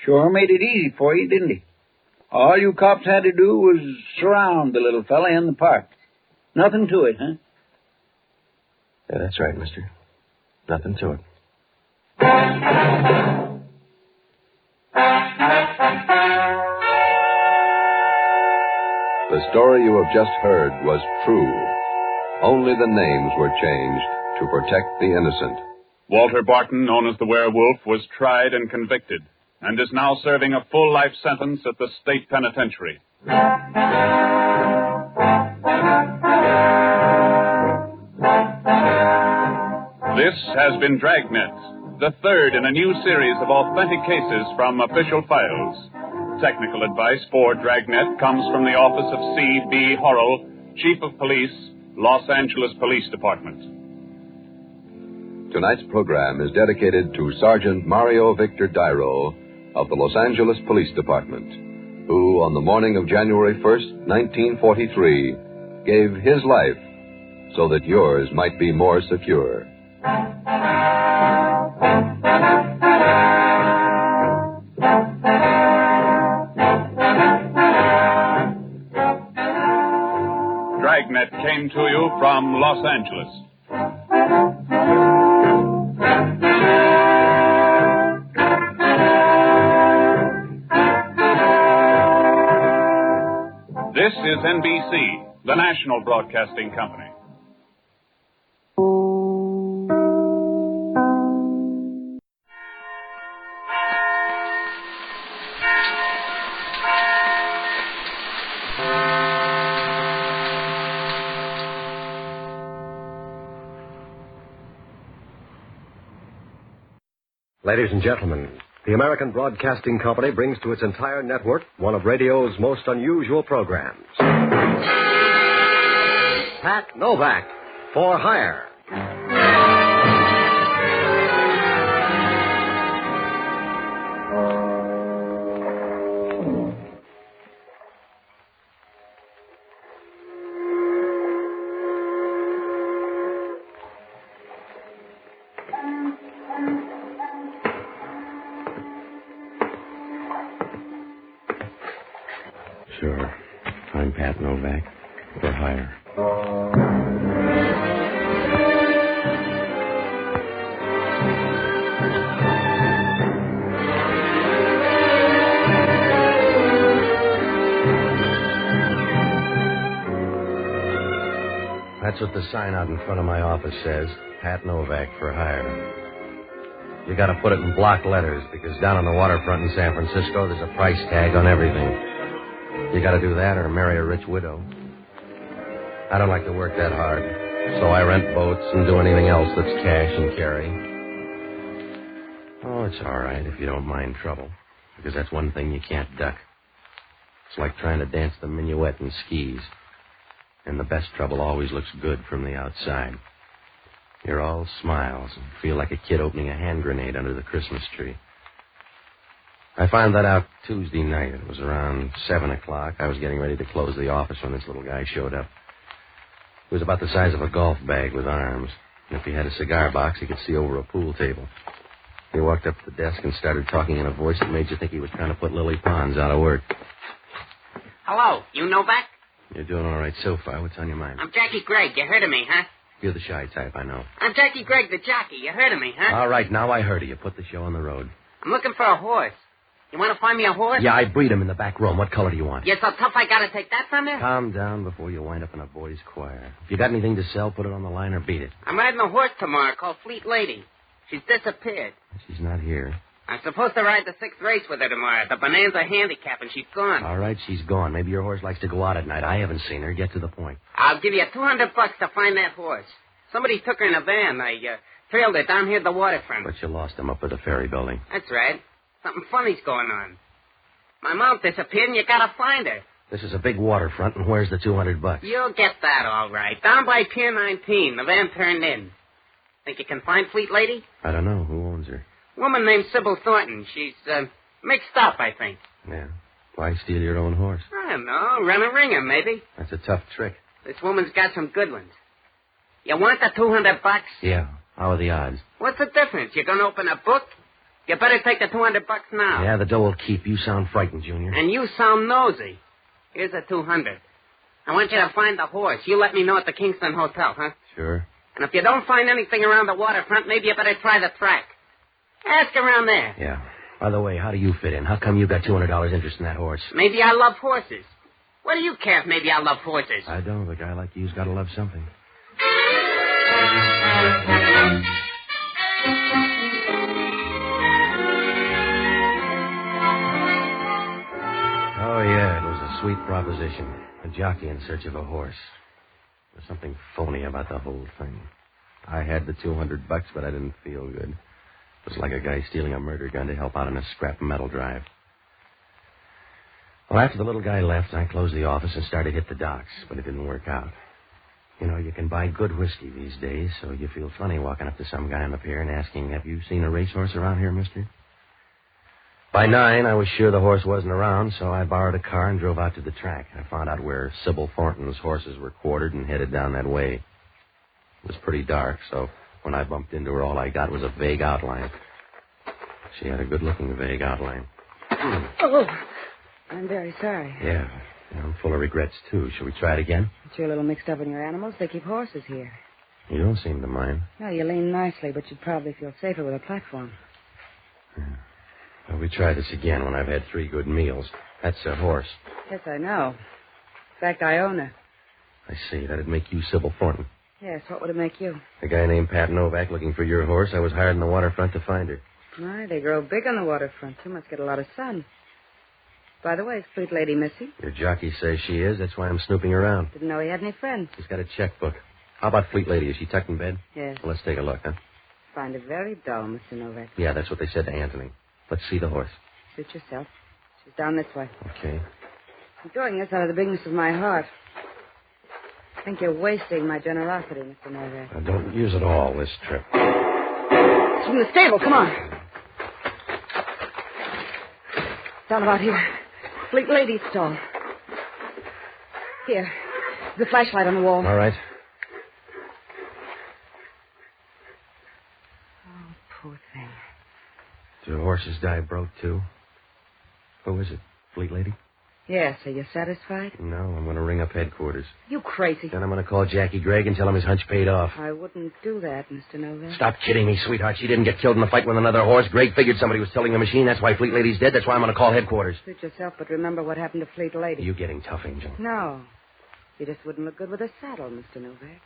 Sure made it easy for you, didn't he? All you cops had to do was surround the little fella in the park. Nothing to it, huh? Yeah, that's right, mister. Nothing to it. The story you have just heard was true. Only the names were changed to protect the innocent. Walter Barton, known as the Werewolf, was tried and convicted and is now serving a full life sentence at the state penitentiary. This has been Dragnet, the third in a new series of authentic cases from official files. Technical advice for Dragnet comes from the office of C.B. Horrell, Chief of Police, Los Angeles Police Department. Tonight's program is dedicated to Sergeant Mario Victor Dairo of the Los Angeles Police Department, who, on the morning of January 1st, 1943, gave his life so that yours might be more secure. Dragnet came to you from Los Angeles. This is NBC, the national broadcasting company. Ladies and gentlemen, the American Broadcasting Company brings to its entire network one of radio's most unusual programs. Pat Novak, for hire. Sure. I'm Pat Novak, for hire. That's what the sign out in front of my office says. Pat Novak, for hire. You gotta put it in block letters, because down on the waterfront in San Francisco, there's a price tag on everything. You gotta do that or marry a rich widow. I don't like to work that hard, so I rent boats and do anything else that's cash and carry. Oh, it's all right if you don't mind trouble, because that's one thing you can't duck. It's like trying to dance the minuet in skis. And the best trouble always looks good from the outside. You're all smiles and feel like a kid opening a hand grenade under the Christmas tree. I found that out Tuesday night. It was around 7 o'clock. I was getting ready to close the office when this little guy showed up. He was about the size of a golf bag with arms. And if he had a cigar box, he could see over a pool table. He walked up to the desk and started talking in a voice that made you think he was trying to put Lily Pons out of work. Hello, you Novak? You're doing all right so far. What's on your mind? I'm Jackie Gregg. You heard of me, huh? You're the shy type, I know. I'm Jackie Gregg, the jockey. You heard of me, huh? All right, now I heard of you. Put the show on the road. I'm looking for a horse. You want to find me a horse? Yeah, I breed him in the back room. What color do you want? You're so tough I gotta take that from you? Calm down before you wind up in a boys' choir. If you got anything to sell, put it on the line or beat it. I'm riding a horse tomorrow called Fleet Lady. She's disappeared. She's not here. I'm supposed to ride the 6th race with her tomorrow, the Bonanza Handicap, and she's gone. All right, she's gone. Maybe your horse likes to go out at night. I haven't seen her. Get to the point. I'll give you $200 to find that horse. Somebody took her in a van. I trailed her down here at the waterfront. But you lost him up at the ferry building. That's right. Something funny's going on. My mount disappeared, and you gotta find her. This is a big waterfront, and where's the $200? You'll get that all right. Down by Pier 19. The van turned in. Think you can find Fleet Lady? I don't know. Who owns her? Woman named Sybil Thornton. She's mixed up, I think. Yeah. Why steal your own horse? I don't know. Run a ringer, maybe. That's a tough trick. This woman's got some good ones. You want the $200? Yeah. How are the odds? What's the difference? You're going to open a book? You better take the $200 now. Yeah, the dough will keep. You sound frightened, Junior. And you sound nosy. Here's the $200. I want you to find the horse. You let me know at the Kingston Hotel, huh? Sure. And if you don't find anything around the waterfront, maybe you better try the track. Ask around there. Yeah. By the way, how do you fit in? How come you got $200 interest in that horse? Maybe I love horses. What do you care if maybe I love horses? I don't. A guy like you's got to love something. Oh, yeah, it was a sweet proposition. A jockey in search of a horse. There's something phony about the whole thing. I had the $200, but I didn't feel good. It was like a guy stealing a murder gun to help out in a scrap metal drive. Well, after the little guy left, I closed the office and started to hit the docks, but it didn't work out. You know, you can buy good whiskey these days, so you feel funny walking up to some guy on the pier and asking, have you seen a racehorse around here, mister? By 9, I was sure the horse wasn't around, so I borrowed a car and drove out to the track. I found out where Sybil Thornton's horses were quartered and headed down that way. It was pretty dark, so when I bumped into her, all I got was a vague outline. She had a good-looking vague outline. Oh, I'm very sorry. Yeah, I'm full of regrets, too. Shall we try it again? But you're a little mixed up in your animals. They keep horses here. You don't seem to mind. No, you lean nicely, but you'd probably feel safer with a platform. Yeah. Well, we try this again when I've had 3 good meals. That's a horse. Yes, I know. In fact, I own her. I see. That'd make you Sybil Thornton. Yes, what would it make you? A guy named Pat Novak looking for your horse. I was hired on the waterfront to find her. My, they grow big on the waterfront. You must get a lot of sun. By the way, is Fleet Lady missing? Your jockey says she is. That's why I'm snooping around. Didn't know he had any friends. She's got a checkbook. How about Fleet Lady? Is she tucked in bed? Yes. Well, let's take a look, huh? find it very dull, Mr. Novak. Yeah, that's what they said to Anthony. Let's see the horse. Suit yourself. She's down this way. Okay. I'm doing this out of the bigness of my heart. I think you're wasting my generosity, Mr. Novak. I don't use it all this trip. It's from the stable. Come on. Down about here. Fleet Lady's stall. Here. The flashlight on the wall. All right. Oh, poor thing. Do horses die broke, too? Who is it? Fleet Lady? Yes. Are you satisfied? No, I'm going to ring up headquarters. You crazy. Then I'm going to call Jackie Gregg and tell him his hunch paid off. I wouldn't do that, Mr. Novak. Stop kidding me, sweetheart. She didn't get killed in a fight with another horse. Gregg figured somebody was tilting the machine. That's why Fleet Lady's dead. That's why I'm going to call headquarters. Suit yourself, but remember what happened to Fleet Lady. You getting tough, Angel? No. You just wouldn't look good with a saddle, Mr. Novak.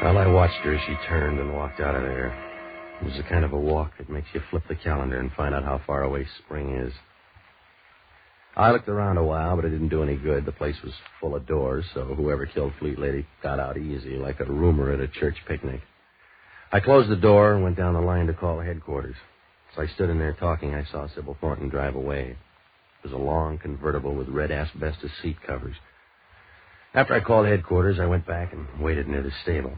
Well, I watched her as she turned and walked out of there. It was the kind of a walk that makes you flip the calendar and find out how far away spring is. I looked around a while, but it didn't do any good. The place was full of doors, so whoever killed Fleet Lady got out easy, like a rumor at a church picnic. I closed the door and went down the line to call headquarters. As I stood in there talking, I saw Sybil Thornton drive away. It was a long convertible with red asbestos seat covers. After I called headquarters, I went back and waited near the stable.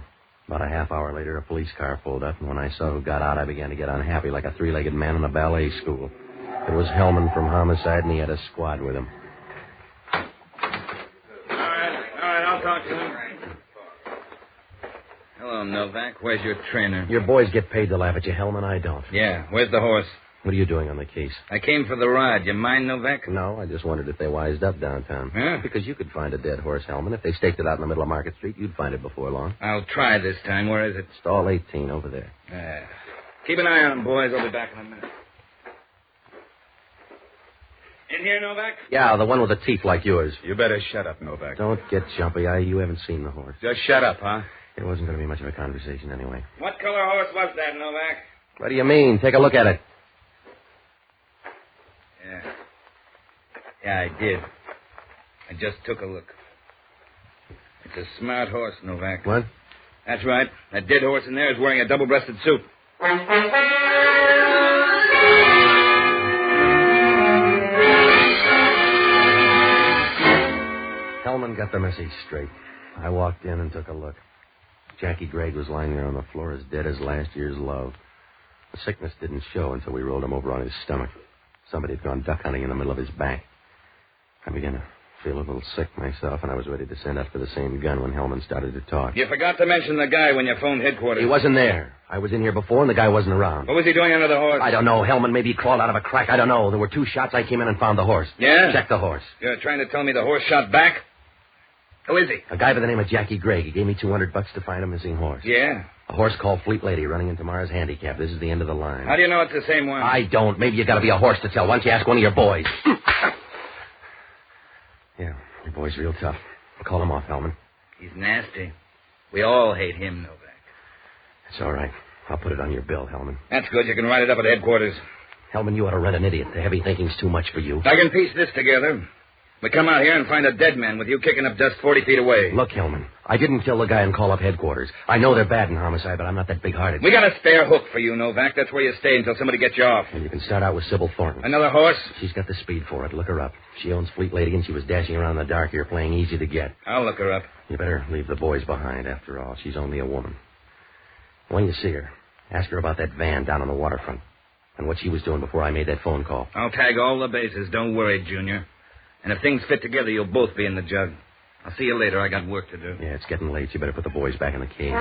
About a half hour later, a police car pulled up, and when I saw who got out, I began to get unhappy like a three-legged man in a ballet school. It was Hellman from Homicide, and he had a squad with him. All right, I'll talk to him. Hello, Novak. Where's your trainer? Your boys get paid to laugh at you, Hellman. I don't. Yeah, where's the horse? What are you doing on the case? I came for the ride. You mind, Novak? No, I just wondered if they wised up downtown. Huh? Because you could find a dead horse, Hellman. If they staked it out in the middle of Market Street, you'd find it before long. I'll try this time. Where is it? Stall 18 over there. Keep an eye on him, boys. I'll be back in a minute. In here, Novak? Yeah, the one with the teeth like yours. You better shut up, Novak. Don't get jumpy. You haven't seen the horse. Just shut up, huh? It wasn't going to be much of a conversation anyway. What color horse was that, Novak? What do you mean? Take a look at it. Yeah, I did. I just took a look. It's a smart horse, Novak. What? That's right. That dead horse in there is wearing a double-breasted suit. Hellman got the message straight. I walked in and took a look. Jackie Gregg was lying there on the floor as dead as last year's love. The sickness didn't show until we rolled him over on his stomach. Somebody had gone duck hunting in the middle of his back. I began to feel a little sick myself, and I was ready to send up for the same gun when Hellman started to talk. You forgot to mention the guy when you phoned headquarters. He wasn't there. I was in here before, and the guy wasn't around. What was he doing under the horse? I don't know. Hellman, maybe he crawled out of a crack. I don't know. There were 2 shots. I came in and found the horse. Yeah? Check the horse. You're trying to tell me the horse shot back? Who is he? A guy by the name of Jackie Gregg. He gave me $200 to find a missing horse. Yeah? A horse called Fleet Lady running in tomorrow's handicap. This is the end of the line. How do you know it's the same one? I don't. Maybe you got to be a horse to tell. Why don't you ask one of your boys? Yeah, your boy's real tough. Call him off, Hellman. He's nasty. We all hate him, Novak. It's all right. I'll put it on your bill, Hellman. That's good. You can write it up at headquarters. Hellman, you ought to rent an idiot. The heavy thinking's too much for you. I can piece this together. We come out here and find a dead man with you kicking up dust 40 feet away. Look, Hellman, I didn't kill the guy and call up headquarters. I know they're bad in homicide, but I'm not that big-hearted. We got a spare hook for you, Novak. That's where you stay until somebody gets you off. And you can start out with Sybil Thornton. Another horse? She's got the speed for it. Look her up. She owns Fleet Lady, and she was dashing around in the dark here playing easy to get. I'll look her up. You better leave the boys behind, after all. She's only a woman. When you see her, ask her about that van down on the waterfront and what she was doing before I made that phone call. I'll tag all the bases. Don't worry, Junior. And if things fit together, you'll both be in the jug. I'll see you later. I got work to do. Yeah, it's getting late. You better put the boys back in the cage.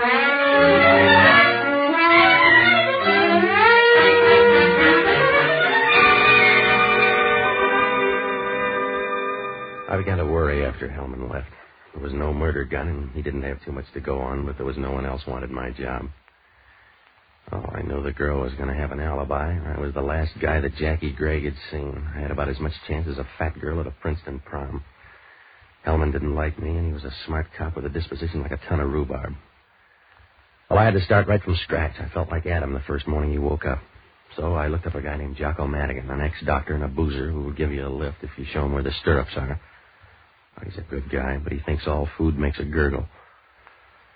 I began to worry after Hellman left. There was no murder gun, and he didn't have too much to go on, but there was no one else wanted my job. Oh, I knew the girl was going to have an alibi. I was the last guy that Jackie Gregg had seen. I had about as much chance as a fat girl at a Princeton prom. Hellman didn't like me, and he was a smart cop with a disposition like a ton of rhubarb. Well, I had to start right from scratch. I felt like Adam the first morning he woke up. So I looked up a guy named Jocko Madigan, an ex-doctor and a boozer who would give you a lift if you show him where the stirrups are. Well, he's a good guy, but he thinks all food makes a gurgle.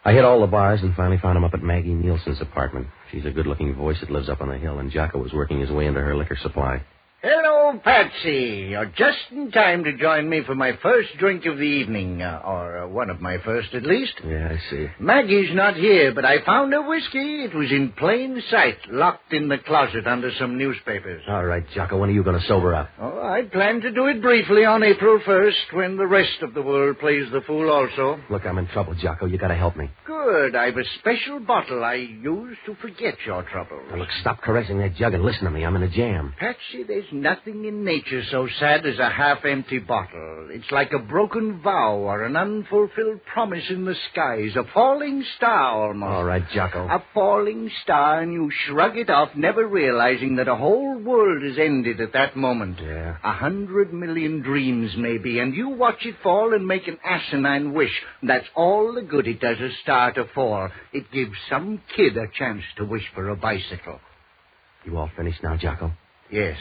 I hit all the bars and finally found him up at Maggie Nielsen's apartment. She's a good-looking voice that lives up on the hill, and Jocko was working his way into her liquor supply. Hello, Patsy. You're just in time to join me for my first drink of the evening, or one of my first, at least. Yeah, I see. Maggie's not here, but I found her whiskey. It was in plain sight, locked in the closet under some newspapers. All right, Jocko, when are you going to sober up? Oh, I plan to do it briefly on April 1st, when the rest of the world plays the fool also. Look, I'm in trouble, Jocko. You got to help me. Good. I've a special bottle I use to forget your troubles. Now, look, stop caressing that jug and listen to me. I'm in a jam. Patsy, there's nothing in nature so sad as a half-empty bottle. It's like a broken vow or an unfulfilled promise in the skies. A falling star, almost. All right, Jocko. A falling star, and you shrug it off, never realizing that a whole world is ended at that moment. Yeah. 100 million dreams, maybe, and you watch it fall and make an asinine wish. That's all the good it does a star to fall. It gives some kid a chance to wish for a bicycle. You all finished now, Jocko? Yes.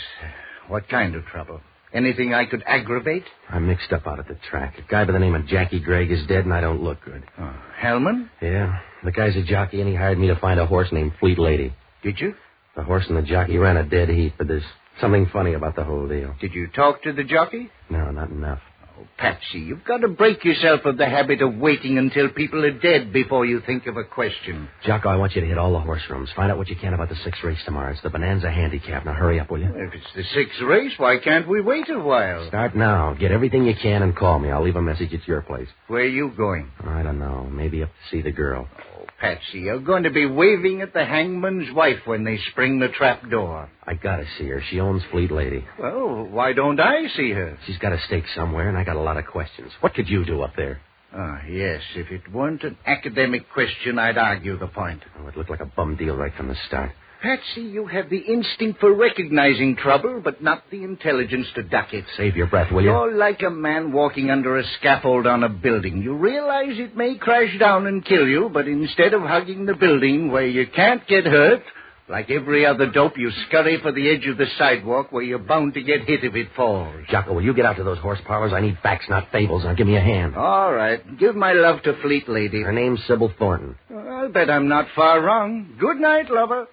What kind of trouble? Anything I could aggravate? I'm mixed up out at the track. A guy by the name of Jackie Gregg is dead, and I don't look good. Oh, Hellman? Yeah. The guy's a jockey, and he hired me to find a horse named Fleet Lady. Did you? The horse and the jockey ran a dead heat, but there's something funny about the whole deal. Did you talk to the jockey? No, not enough. Oh, Patsy, you've got to break yourself of the habit of waiting until people are dead before you think of a question. Jocko, I want you to hit all the horse rooms. Find out what you can about the 6th race tomorrow. It's the Bonanza Handicap. Now, hurry up, will you? If it's the 6th race, why can't we wait a while? Start now. Get everything you can and call me. I'll leave a message at your place. Where are you going? I don't know. Maybe up to see the girl. Oh, Patsy, you're going to be waving at the hangman's wife when they spring the trap door. I gotta see her. She owns Fleet Lady. Well, why don't I see her? She's got a stake somewhere, and I got a lot of questions. What could you do up there? Ah, yes. If it weren't an academic question, I'd argue the point. Oh, it looked like a bum deal right from the start. Patsy, you have the instinct for recognizing trouble, but not the intelligence to duck it. Save your breath, will you? You're like a man walking under a scaffold on a building. You realize it may crash down and kill you, but instead of hugging the building where you can't get hurt, like every other dope, you scurry for the edge of the sidewalk where you're bound to get hit if it falls. Jocko, will you get out to those horse parlors? I need facts, not fables. Now, give me a hand. All right. Give my love to Fleet Lady. Her name's Sybil Thornton. I'll bet I'm not far wrong. Good night, lover.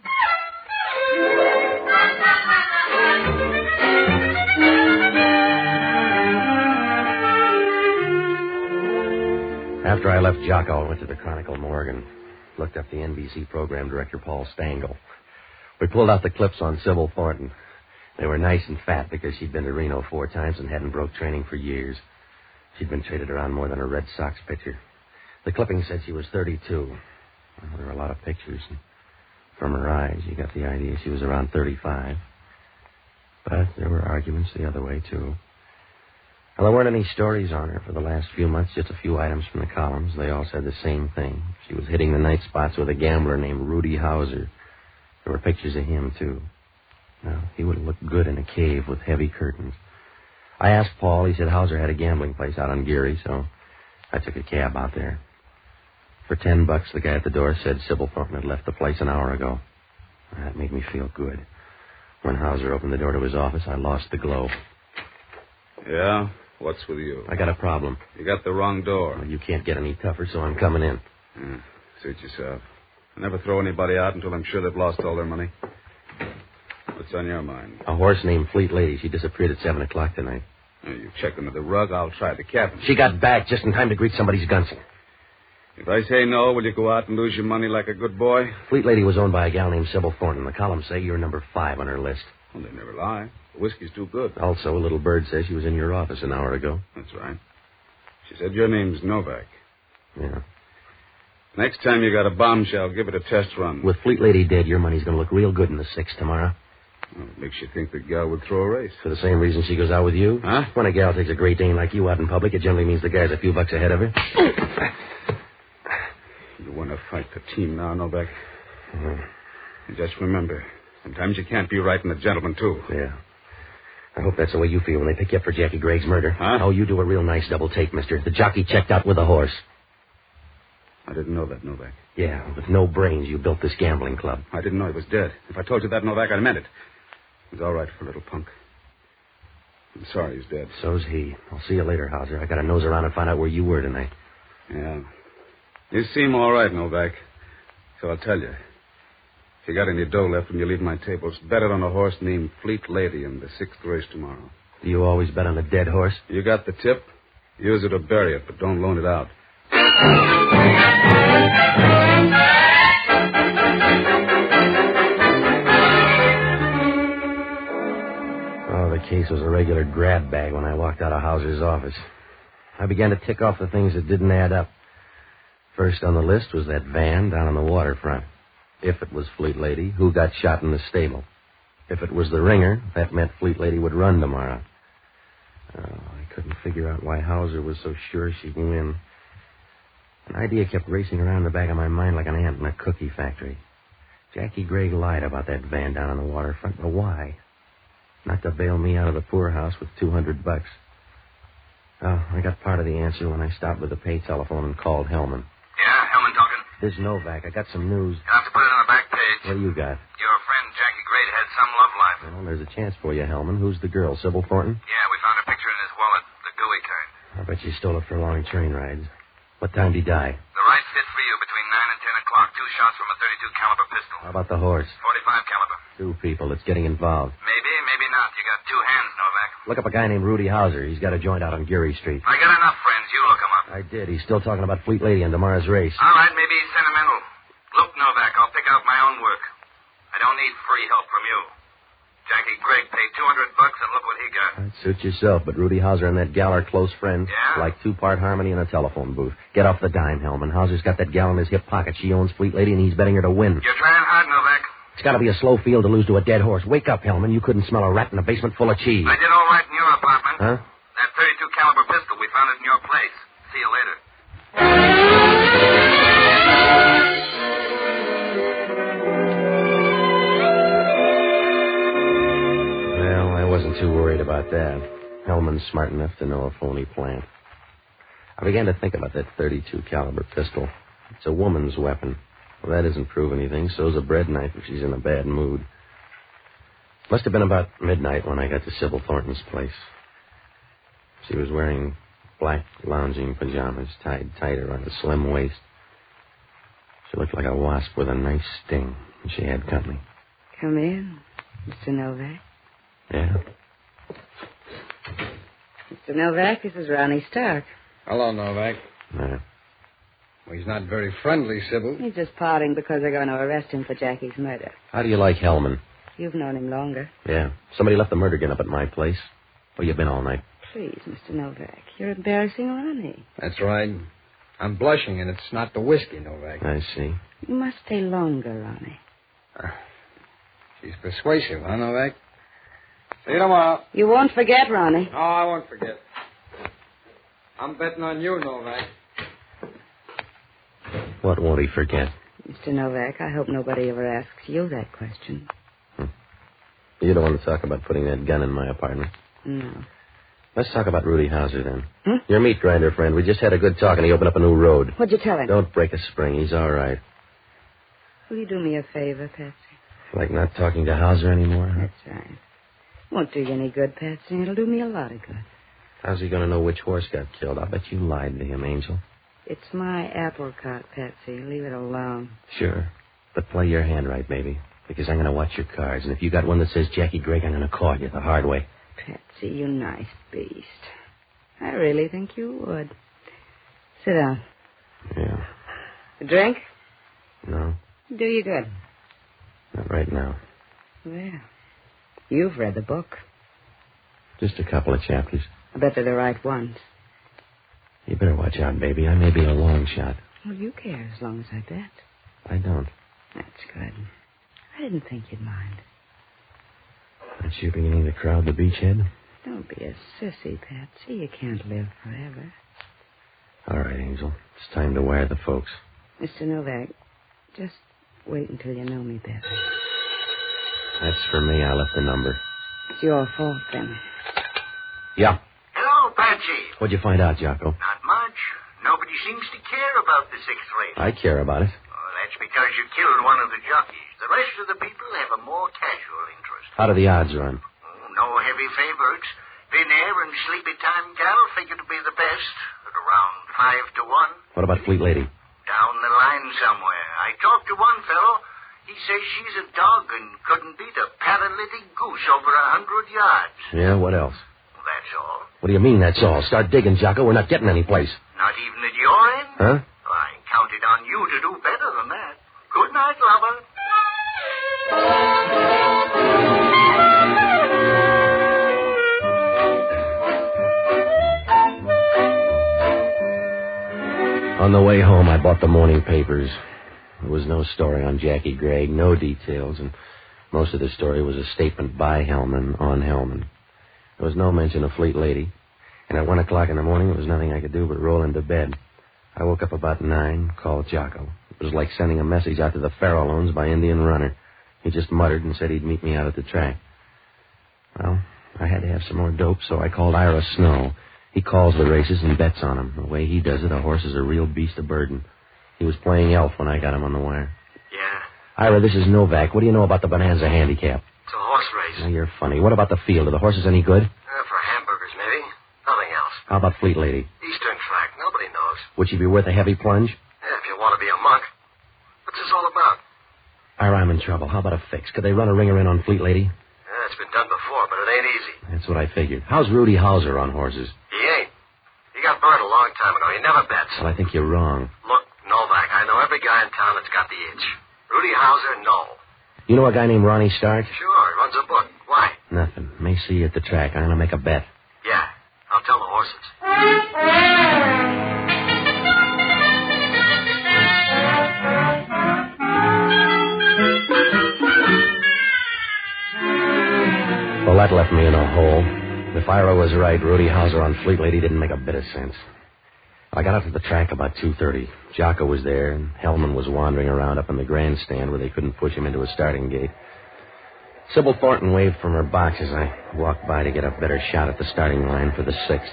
After I left Jocko, I went to the Chronicle morgue and looked up the NBC program director, Paul Stangl. We pulled out the clips on Sybil Thornton. They were nice and fat because she'd been to Reno 4 times and hadn't broke training for years. She'd been traded around more than a Red Sox pitcher. The clipping said she was 32. Well, there were a lot of pictures. And from her eyes, you got the idea she was around 35. But there were arguments the other way, too. Well, there weren't any stories on her for the last few months, just a few items from the columns. They all said the same thing. She was hitting the night spots with a gambler named Rudy Hauser. There were pictures of him, too. Now, he would have looked good in a cave with heavy curtains. I asked Paul. He said Hauser had a gambling place out on Geary, so I took a cab out there. For $10, the guy at the door said Sybil Thornton had left the place an hour ago. That made me feel good. When Hauser opened the door to his office, I lost the glow. Yeah? What's with you? I got a problem. You got the wrong door. Well, you can't get any tougher, so I'm coming in. Suit yourself. I never throw anybody out until I'm sure they've lost all their money. What's on your mind? A horse named Fleet Lady. She disappeared at 7 o'clock tonight. You checked under the rug. I'll try the cabin. She got back just in time to greet somebody's gunsing. If I say no, will you go out and lose your money like a good boy? Fleet Lady was owned by a gal named Sybil Thornton. The columns say you're number 5 on her list. Well, they never lie. The whiskey's too good. Also, a little bird says she was in your office an hour ago. That's right. She said your name's Novak. Yeah. Next time you got a bombshell, give it a test run. With Fleet Lady dead, your money's going to look real good in the 6th tomorrow. Well, it makes you think the gal would throw a race. For the same reason she goes out with you? Huh? When a gal takes a Great Dane like you out in public, it generally means the guy's a few bucks ahead of her. You want to fight the team now, Novak? And just remember, sometimes you can't be right and a gentleman, too. Yeah. I hope that's the way you feel when they pick you up for Jackie Gregg's murder. Huh? Oh, you do a real nice double take, mister. The jockey checked out with the horse. I didn't know that, Novak. Yeah, with no brains, you built this gambling club. I didn't know he was dead. If I told you that, Novak, I meant it. He's all right for a little punk. I'm sorry he's dead. So's he. I'll see you later, Hauser. I got to nose around and find out where you were tonight. Yeah. You seem all right, Novak. So I'll tell you. If you got any dough left when you leave my tables, bet it on a horse named Fleet Lady in the 6th race tomorrow. Do you always bet on a dead horse? You got the tip. Use it or bury it, but don't loan it out. Oh, the case was a regular grab bag when I walked out of Hauser's office. I began to tick off the things that didn't add up. First on the list was that van down on the waterfront. If it was Fleet Lady, who got shot in the stable? If it was the ringer, that meant Fleet Lady would run tomorrow. Oh, I couldn't figure out why Hauser was so sure she'd win. An idea kept racing around the back of my mind like an ant in a cookie factory. Jackie Gregg lied about that van down on the waterfront, but why? Not to bail me out of the poorhouse with $200. Oh, I got part of the answer when I stopped with the pay telephone and called Hellman. Yeah, Helen talking. This is Novak. I got some news. You'll have to put it on the back page. What do you got? Your friend Jackie Gray had some love life. Well, there's a chance for you, Hellman. Who's the girl, Sybil Thornton? Yeah, we found a picture in his wallet, the gooey kind. I bet you stole it for long train rides. What time did he die? The right fit for you between 9 and 10 o'clock. 2 shots from a .32 caliber pistol. How about the horse? 45 caliber. 2 people. It's getting involved. Maybe, maybe not. You got 2 hands, Novak. Look up a guy named Rudy Hauser. He's got a joint out on Geary Street. I got enough friends. You look him up. I did. He's still talking about Fleet Lady and tomorrow's race. All right, maybe he's sentimental. Look, Novak, I'll pick out my own work. I don't need free help from you. Jackie Gregg paid $200 and look what he got. Suit yourself, but Rudy Hauser and that gal are close friends. Yeah? Like 2-part harmony in a telephone booth. Get off the dime, Hellman. Hauser's got that gal in his hip pocket. She owns Fleet Lady, and he's betting her to win. You're trying hard, Novak. It's got to be a slow field to lose to a dead horse. Wake up, Hellman. You couldn't smell a rat in a basement full of cheese. I did all right in your apartment. Huh? That .32 caliber pistol, we found it in your place. See you later. Well, I wasn't too worried about that. Hellman's smart enough to know a phony plant. I began to think about that .32 caliber pistol. It's a woman's weapon. Well, that doesn't prove anything. So's a bread knife if she's in a bad mood. Must have been about midnight when I got to Sybil Thornton's place. She was wearing black lounging pajamas tied tight around a slim waist. She looked like a wasp with a nice sting, and she had company. Come in, Mr. Novak. Yeah? Mr. Novak, this is Ronnie Stark. Hello, Novak. Yeah. Well, he's not very friendly, Sybil. He's just parting because they're going to arrest him for Jackie's murder. How do you like Hellman? You've known him longer. Yeah. Somebody left the murder gun up at my place. Where you been all night? Please, Mr. Novak, you're embarrassing Ronnie. That's right. I'm blushing, and it's not the whiskey, Novak. I see. You must stay longer, Ronnie. She's persuasive, huh, Novak? See you tomorrow. You won't forget, Ronnie. No, I won't forget. I'm betting on you, Novak. What won't he forget? Mr. Novak, I hope nobody ever asks you that question. You don't want to talk about putting that gun in my apartment? No. Let's talk about Rudy Hauser, then. Your meat grinder friend. We just had a good talk, and he opened up a new road. What'd you tell him? Don't break a spring. He's all right. Will you do me a favor, Patsy? Like not talking to Hauser anymore? Huh? That's right. Won't do you any good, Patsy. It'll do me a lot of good. How's he going to know which horse got killed? I'll bet you lied to him, Angel. It's my apricot, Patsy. Leave it alone. Sure. But play your hand right, baby. Because I'm going to watch your cards. And if you got one that says Jackie Gregg, I'm going to call you the hard way. Patsy, you nice beast. I really think you would. Sit down. Yeah. A drink? No. Do you good. Not right now. Well, you've read the book. Just a couple of chapters. I bet they're the right ones. You better watch out, baby. I may be a long shot. Well, you care as long as I bet. I don't. That's good. I didn't think you'd mind. Aren't you beginning to crowd the beachhead? Don't be a sissy, Patsy. You can't live forever. All right, Angel. It's time to wire the folks. Mr. Novak, just wait until you know me better. That's for me. I left the number. It's your fault, then. Yeah. Hello, Patsy. What'd you find out, Jocko? Not much. Nobody seems to care about the sixth race. I care about it. Oh, that's because you killed one of the jockeys. The rest of the people have a more casual interest. How do the odds run? Oh, no heavy favorites. Vin Air and Sleepy Time Gal figure to be the best at around 5 to 1. What about Fleet Lady? Down the line somewhere. I talked to one fellow. He says she's a dog and couldn't beat a paralytic goose over 100 yards. Yeah, what else? Well, that's all. What do you mean, that's all? Start digging, Jocko. We're not getting any place. Not even at your end? Huh? Well, I counted on you to do better than that. Good night, lover. On the way home, I bought the morning papers. There was no story on Jackie Gregg, no details, and most of the story was a statement by Hellman on Hellman. There was no mention of Fleet Lady, and at 1 o'clock in the morning, there was nothing I could do but roll into bed. I woke up about 9, called Jocko. It was like sending a message out to the Farallones by Indian Runner. He just muttered and said he'd meet me out at the track. Well, I had to have some more dope, so I called Ira Snow. He calls the races and bets on them. The way he does it, a horse is a real beast of burden. He was playing elf when I got him on the wire. Yeah, Ira, this is Novak. What do you know about the Bonanza handicap? it's a horse race. Oh, you're funny. What about the field? Are the horses any good? For hamburgers, maybe. Nothing else. How about Fleet Lady? Eastern track. Nobody knows. Would she be worth a heavy plunge? Yeah, if you want to be a monk. What's this all about? Ira, I'm in trouble. How about a fix? Could they run a ringer in on Fleet Lady? Yeah, it's been done before, but it ain't easy. That's what I figured. How's Rudy Hauser on horses? He ain't. He got burned a long time ago. He never bets. Well, I think you're wrong. Look, Novak, I know every guy in town that's got the itch. Rudy Hauser, no. You know a guy named Ronnie Stark? Sure, he runs a book. Why? Nothing. May see you at the track. I'm going to make a bet. Yeah, I'll tell the horses. Well, that left me in a hole. If Ira was right, Rudy Hauser on Fleet Lady didn't make a bit of sense. I got out to the track about 2:30. Jocko was there, and Hellman was wandering around up in the grandstand where they couldn't push him into a starting gate. Sybil Thornton waved from her box as I walked by to get a better shot at the starting line for the 6th.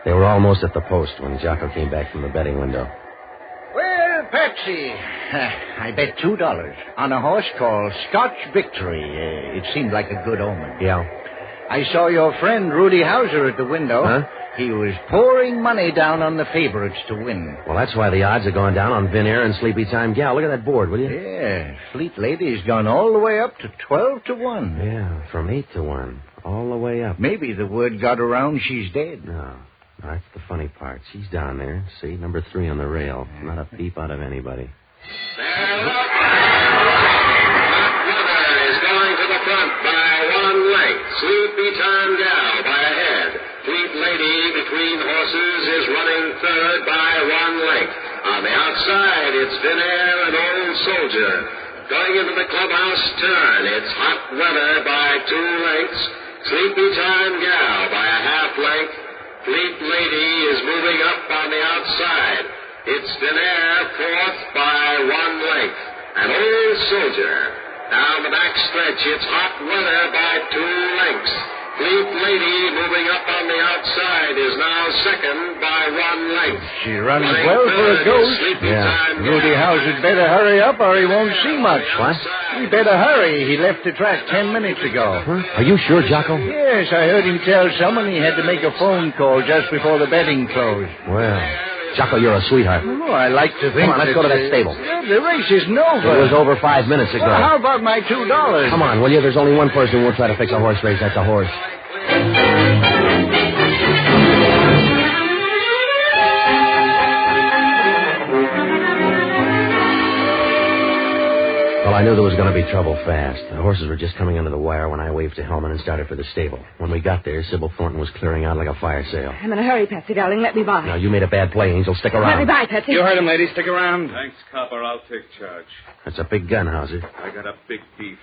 They were almost at the post when Jocko came back from the betting window. Well, Patsy, I bet $2 on a horse called Scotch Victory. It seemed like a good omen. Yeah. I saw your friend Rudy Hauser at the window. Huh? He was pouring money down on the favorites to win. Well, that's why the odds are going down on Vin Air and Sleepy Time Gal. Look at that board, will you? Yeah, Fleet Lady's gone all the way up to 12 to 1. Yeah, from 8 to 1. All the way up. Maybe the word got around she's dead. No, that's the funny part. She's down there. See, number 3 on the rail. Not a peep out of anybody. Is going to the front by 1 length. Sleepy Time Gal by a head. Fleet Lady between horses is running third by 1 length. On the outside, it's Vin Air and Old Soldier. Going into the clubhouse turn, it's Hot Weather by 2 lengths. Sleepy Time Gal by a half length. Fleet Lady is moving up on the outside. It's Vin Air fourth by 1 length. And Old Soldier. Down the back stretch, it's Hot Weather by 2 lengths. Fleet Lady moving up on the outside is now second by 1 length. She runs well for a ghost. Yeah. Rudy Hauser'd better hurry up or he won't see much. What? He better hurry. He left the track 10 minutes ago. Huh? Are you sure, Jocko? Yes, I heard him tell someone he had to make a phone call just before the betting closed. Well, Jocko, you're a sweetheart. Oh, I like to think. Come on, let's go to that stable. The race isn't over. It was over 5 minutes ago. Well, how about my $2? Come on, will you? There's only one person who will try to fix a horse race. That's a horse. Well, I knew there was going to be trouble fast. The horses were just coming under the wire when I waved to Hellman and started for the stable. When we got there, Sybil Thornton was clearing out like a fire sale. I'm in a hurry, Patsy, darling. Let me by. Now, you made a bad play, Angel. Stick around. Let me by, Patsy. You heard him, lady. Stick around. Thanks, Copper. I'll take charge. That's a big gun, Hauser. I got a big beef.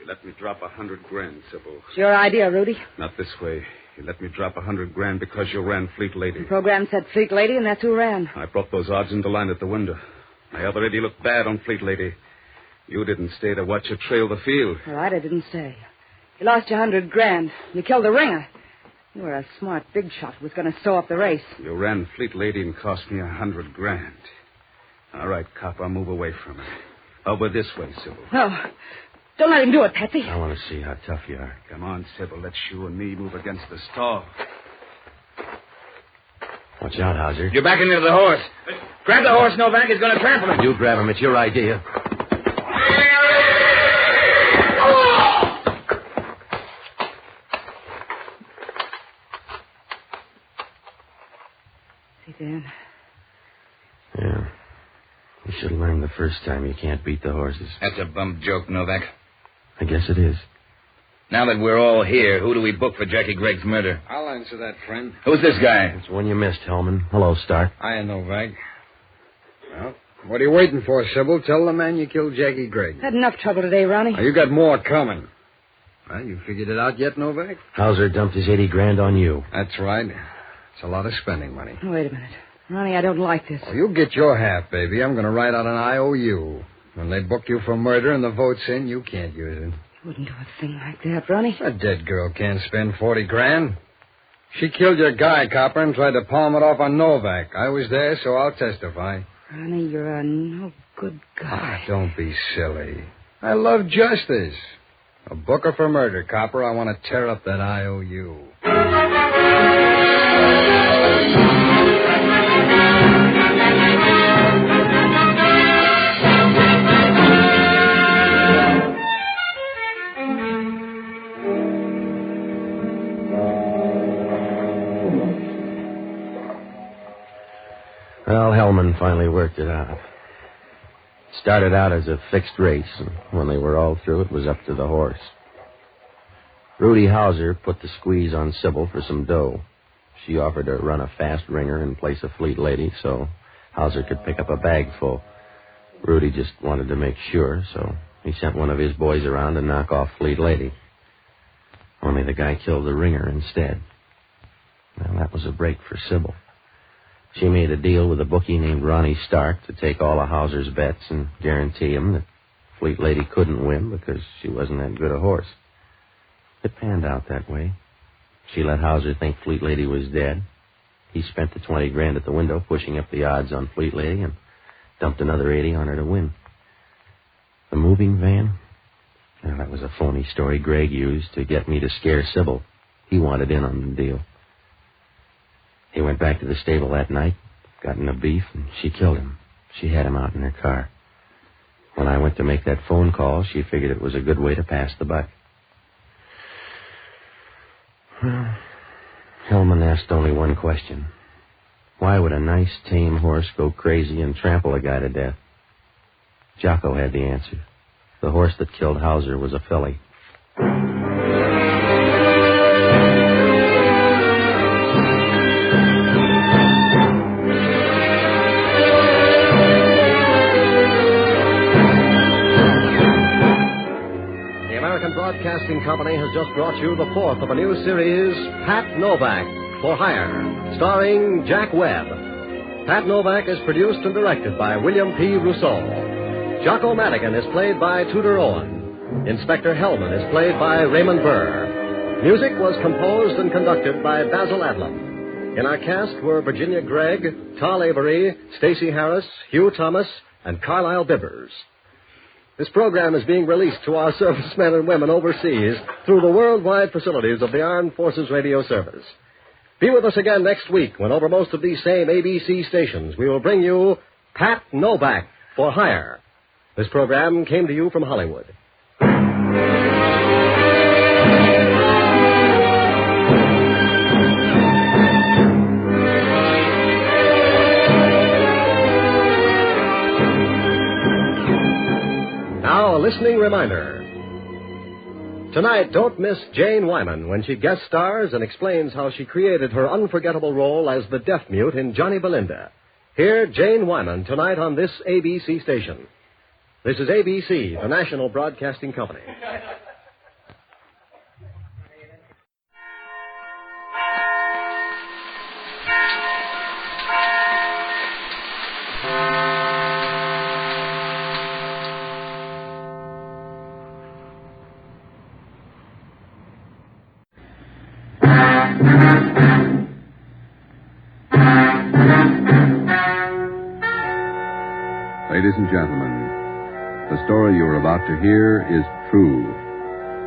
You let me drop $100 grand, Sybil. It's your idea, Rudy. Not this way. You let me drop $100 grand because you ran Fleet Lady. The program said Fleet Lady, and that's who ran. I brought those odds into line at the window. I already looked bad on Fleet Lady. You didn't stay to watch her trail the field. All right, I didn't say. You lost your $100 grand. You killed the ringer. You were a smart big shot who was going to sew up the race. You ran Fleet Lady and cost me $100,000. All right, cop, I'll move away from it. Over this way, Sybil. Oh, don't let him do it, Patsy. I want to see how tough you are. Come on, Sybil. Let's you and me move against the stall. Watch out, Hauser. You're backing into the horse. Grab the horse, Novak. He's going to trample him. You grab him. It's your idea. Dan. Yeah. You should have learned the first time you can't beat the horses. That's a bum joke, Novak. I guess it is. Now that we're all here, who do we book for Jackie Gregg's murder? I'll answer that, friend. Who's this guy? It's one you missed, Hellman. Hello, Stark. I know, Novak. Well, what are you waiting for, Sybil? Tell the man you killed Jackie Gregg. Had enough trouble today, Ronnie. You got more coming. Well, you figured it out yet, Novak? Hauser dumped his $80,000 on you. That's right. It's a lot of spending money. Wait a minute. Ronnie, I don't like this. Well, you get your half, baby. I'm going to write out an IOU. When they book you for murder and the vote's in, you can't use it. You wouldn't do a thing like that, Ronnie. A dead girl can't spend $40,000. She killed your guy, copper, and tried to palm it off on Novak. I was there, so I'll testify. Ronnie, you're a no good guy. Don't be silly. I love justice. A booker for murder, copper. I want to tear up that IOU. Well, Hellman finally worked it out. It started out as a fixed race, and when they were all through, it was up to the horse. Rudy Hauser put the squeeze on Sybil for some dough. She offered to run a fast ringer in place of Fleet Lady, so Hauser could pick up a bag full. Rudy just wanted to make sure, so he sent one of his boys around to knock off Fleet Lady. Only the guy killed the ringer instead. Well, that was a break for Sybil. She made a deal with a bookie named Ronnie Stark to take all of Hauser's bets and guarantee him that Fleet Lady couldn't win because she wasn't that good a horse. It panned out that way. She let Hauser think Fleet Lady was dead. He spent the $20,000 at the window pushing up the odds on Fleet Lady and dumped another $80 on her to win. The moving van? Well, that was a phony story Gregg used to get me to scare Sybil. He wanted in on the deal. He went back to the stable that night, got in a beef, and she killed him. She had him out in her car. When I went to make that phone call, she figured it was a good way to pass the buck. Well, Hellman asked only one question. Why would a nice, tame horse go crazy and trample a guy to death? Jocko had the answer. The horse that killed Hauser was a filly. Broadcasting Company has just brought you the fourth of a new series, Pat Novak, for Hire, starring Jack Webb. Pat Novak is produced and directed by William P. Rousseau. Jocko Madigan is played by Tudor Owen. Inspector Hellman is played by Raymond Burr. Music was composed and conducted by Basil Adlam. In our cast were Virginia Gregg, Tal Avery, Stacey Harris, Hugh Thomas, and Carlisle Bibbers. This program is being released to our servicemen and women overseas through the worldwide facilities of the Armed Forces Radio Service. Be with us again next week when over most of these same ABC stations we will bring you Pat Novak for Hire. This program came to you from Hollywood. Now, a listening reminder. Tonight, don't miss Jane Wyman when she guest stars and explains how she created her unforgettable role as the deaf mute in Johnny Belinda. Hear Jane Wyman tonight on this ABC station. This is ABC, the national broadcasting company. and gentlemen, the story you are about to hear is true.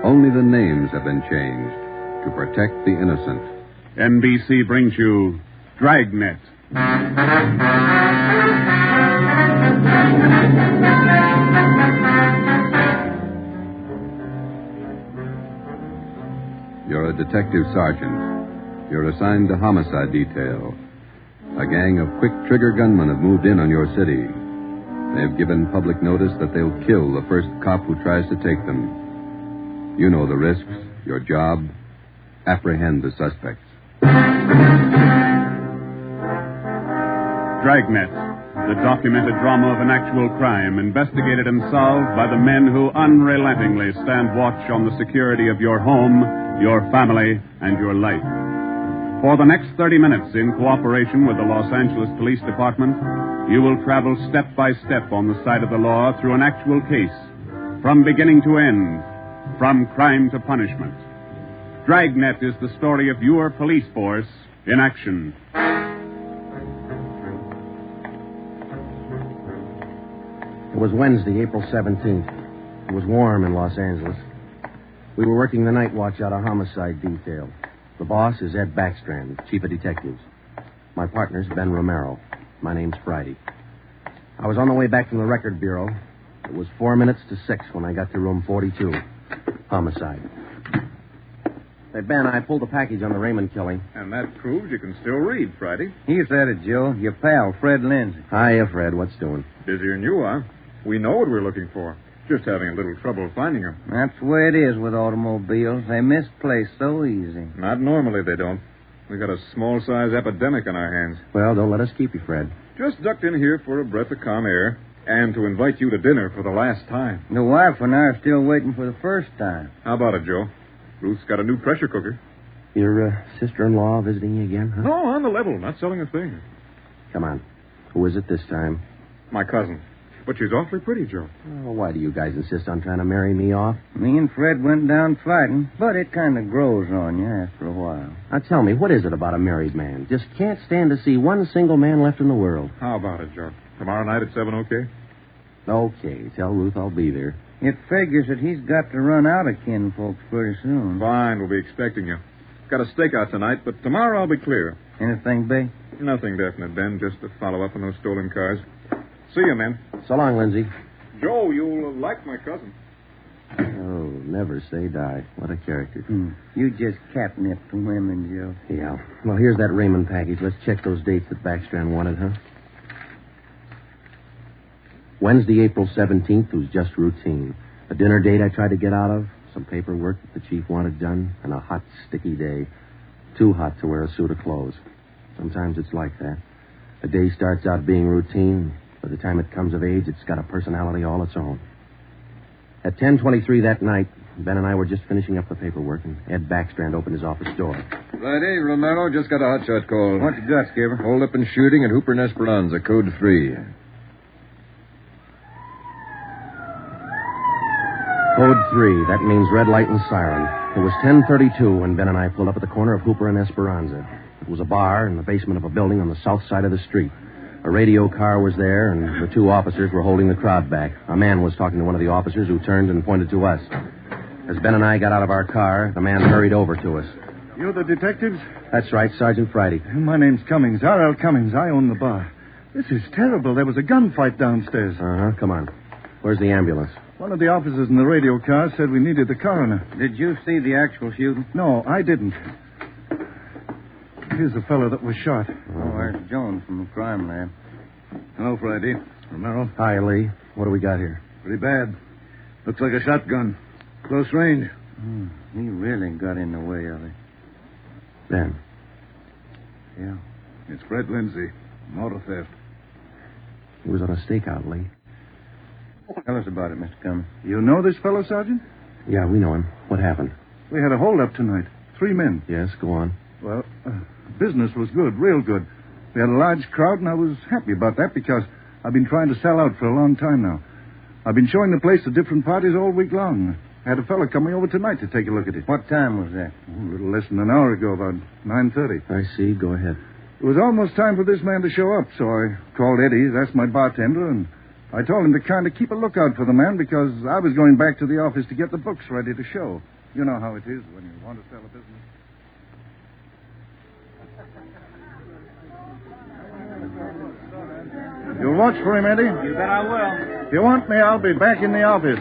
Only the names have been changed to protect the innocent. NBC brings you Dragnet. You're a detective sergeant. You're assigned to homicide detail. A gang of quick-trigger gunmen have moved in on your city. They have given public notice that they'll kill the first cop who tries to take them. You know the risks. Your job, apprehend the suspects. Dragnet, the documented drama of an actual crime, investigated and solved by the men who unrelentingly stand watch on the security of your home, your family, and your life. For the next 30 minutes, in cooperation with the Los Angeles Police Department, you will travel step by step on the side of the law through an actual case, from beginning to end, from crime to punishment. Dragnet is the story of your police force in action. It was Wednesday, April 17th. It was warm in Los Angeles. We were working the night watch out of homicide detail. The boss is Ed Backstrand, chief of detectives. My partner's Ben Romero. My name's Friday. I was on the way back from the record bureau. It was 4 minutes to 6 when I got to room 42. Homicide. Hey, Ben, I pulled a package on the Raymond killing. And that proves you can still read, Friday. Here's at it, Joe. Your pal, Fred Lindsay. Hiya, Fred. What's doing? Busier than you are. We know what we're looking for. Just having a little trouble finding them. That's the way it is with automobiles. They misplace so easy. Not normally, they don't. We got a small-size epidemic on our hands. Well, don't let us keep you, Fred. Just ducked in here for a breath of calm air and to invite you to dinner for the last time. The wife and I are still waiting for the first time. How about it, Joe? Ruth's got a new pressure cooker. Your sister-in-law visiting you again, huh? No, on the level. Not selling a thing. Come on. Who is it this time? My cousin. But she's awfully pretty, Joe. Oh, why do you guys insist on trying to marry me off? Me and Fred went down fighting, but it kind of grows on you after a while. Now, tell me, what is it about a married man? Just can't stand to see one single man left in the world. How about it, Joe? Tomorrow night at 7, okay? Okay. Tell Ruth I'll be there. It figures that he's got to run out of kinfolks pretty soon. Fine, we'll be expecting you. Got a stakeout tonight, but tomorrow I'll be clear. Anything big? Nothing definite, Ben. Just to follow up on those stolen cars. See you, man. So long, Lindsay. Joe, you'll like my cousin. Oh, never say die. What a character. You just catnip the women, Joe. Yeah. Well, here's that Raymond package. Let's check those dates that Backstrand wanted, huh? Wednesday, April 17th was just routine. A dinner date I tried to get out of, some paperwork that the chief wanted done, and a hot, sticky day. Too hot to wear a suit of clothes. Sometimes it's like that. A day starts out being routine. By the time it comes of age, it's got a personality all its own. At 10:23 that night, Ben and I were just finishing up the paperwork, and Ed Backstrand opened his office door. Friday, Romero, just got a hotshot call. What you got, Skipper? Hold up and shooting at Hooper and Esperanza, code 3. Code 3, that means red light and siren. It was 10:32 when Ben and I pulled up at the corner of Hooper and Esperanza. It was a bar in the basement of a building on the south side of the street. A radio car was there, and the two officers were holding the crowd back. A man was talking to one of the officers who turned and pointed to us. As Ben and I got out of our car, the man hurried over to us. You're the detectives? That's right, Sergeant Friday. My name's Cummings, R.L. Cummings. I own the bar. This is terrible. There was a gunfight downstairs. Uh-huh, come on. Where's the ambulance? One of the officers in the radio car said we needed the coroner. Did you see the actual shooting? No, I didn't. Here's the fellow that was shot. Oh, there's Jones from the crime lab. Hello, Friday. Romero. Hi, Lee. What do we got here? Pretty bad. Looks like a shotgun. Close range. He really got in the way of it. Ben. Yeah. It's Fred Lindsay. Motor theft. He was on a stakeout, Lee. Tell us about it, Mr. Cummings. You know this fellow, Sergeant? Yeah, we know him. What happened? We had a holdup tonight. 3 men. Yes, go on. Well, business was good, real good. We had a large crowd, and I was happy about that because I've been trying to sell out for a long time now. I've been showing the place to different parties all week long. I had a fellow coming over tonight to take a look at it. What time was that? A little less than an hour ago, about 9:30. I see. Go ahead. It was almost time for this man to show up, so I called Eddie, that's my bartender, and I told him to kind of keep a lookout for the man because I was going back to the office to get the books ready to show. You know how it is when you want to sell a business. You'll watch for him, Eddie? You bet I will. If you want me, I'll be back in the office.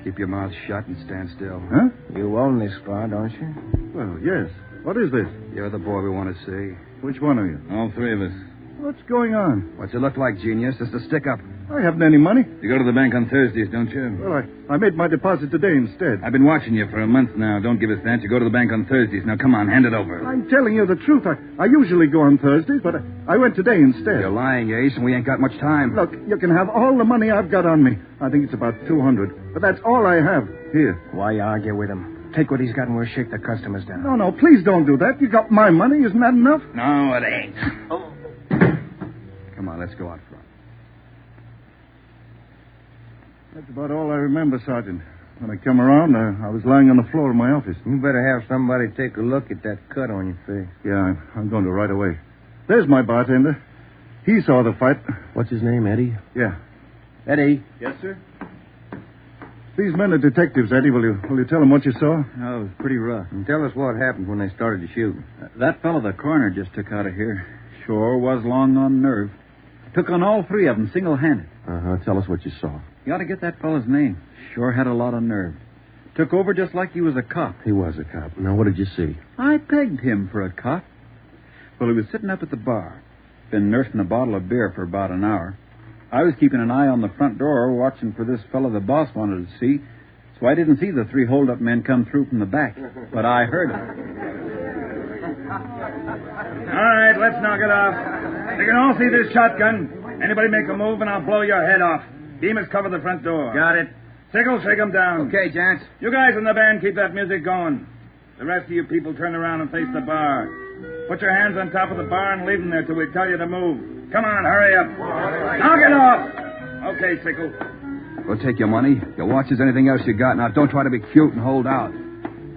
Keep your mouth shut and stand still. Huh? You own this bar, don't you? Well, yes. What is this? You're the boy we want to see. Which one are you? All three of us. What's going on? What's it look like, genius? Just a stick-up. I haven't any money. You go to the bank on Thursdays, don't you? Well, I made my deposit today instead. I've been watching you for a month now. Don't give us that. You go to the bank on Thursdays. Now, come on, hand it over. I'm telling you the truth. I usually go on Thursdays, but I went today instead. You're lying, Ace, and we ain't got much time. Look, you can have all the money I've got on me. I think it's about $200. But that's all I have. Here. Why argue with him? Take what he's got and we'll shake the customers down. No, please don't do that. You got my money. Isn't that enough? No, it ain't. Come on, let's go out front. That's about all I remember, Sergeant. When I come around, I was lying on the floor of my office. You better have somebody take a look at that cut on your face. Yeah, I'm going to right away. There's my bartender. He saw the fight. What's his name, Eddie? Yeah. Eddie. Yes, sir? These men are detectives, Eddie. Will you tell them what you saw? Oh, it was pretty rough. And tell us what happened when they started to shoot. That fellow the coroner just took out of here sure was long on nerve. Took on all three of them single-handed. Tell us what you saw. You ought to get that fellow's name. Sure had a lot of nerve. Took over just like he was a cop. He was a cop. Now, what did you see? I pegged him for a cop. Well, he was sitting up at the bar. Been nursing a bottle of beer for about an hour. I was keeping an eye on the front door, watching for this fellow the boss wanted to see, so I didn't see the three hold-up men come through from the back, but I heard them. All right, let's knock it off. You can all see this shotgun. Anybody make a move, and I'll blow your head off. Beamers cover the front door. Got it. Sickles, shake them down. Okay, gents. You guys in the band, keep that music going. The rest of you people turn around and face the bar. Put your hands on top of the bar and leave them there till we tell you to move. Come on, hurry up. Knock it off. Okay, Sickles. We'll take your money, your watches, anything else you got. Now, don't try to be cute and hold out.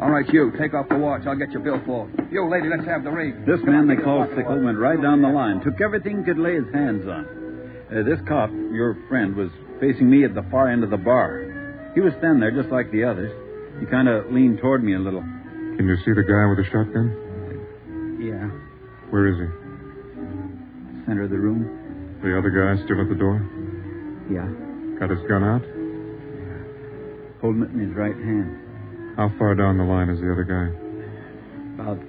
All right, you, take off the watch. I'll get your bill for it. You, lady, let's have the ring. This man they called Sickle went right down the line, took everything he could lay his hands on. This cop, your friend, was facing me at the far end of the bar. He was standing there just like the others. He kind of leaned toward me a little. Can you see the guy with the shotgun? Yeah. Where is he? Center of the room. The other guy still at the door? Yeah. Got his gun out? Yeah. Holding it in his right hand. How far down the line is the other guy? About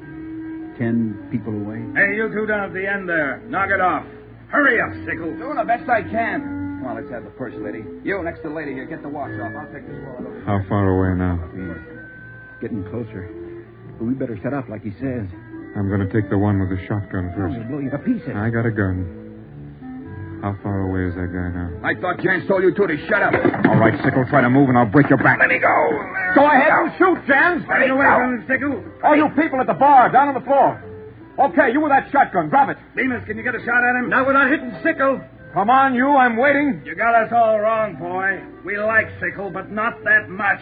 10 people away. Hey, you two down at the end there. Knock it off. Hurry up, Sickles. Doing the best I can. Come on, let's have the purse, lady. You, next to the lady here, get the watch off. I'll take this wallet over. How far away now? Getting closer. But we better shut up like he says. I'm going to take the one with the shotgun first. He'll blow you to pieces. I got a gun. How far away is that guy now? I thought Jans told you two to shut up. All right, Sickle, try to move and I'll break your back. Let me go. Go ahead and shoot, Jans. Get away from him, Sickles. All you people at the bar, down on the floor. Okay, you with that shotgun. Grab it. Bemis, can you get a shot at him? Not without hitting Sickle. Come on, you. I'm waiting. You got us all wrong, boy. We like Sickle, but not that much.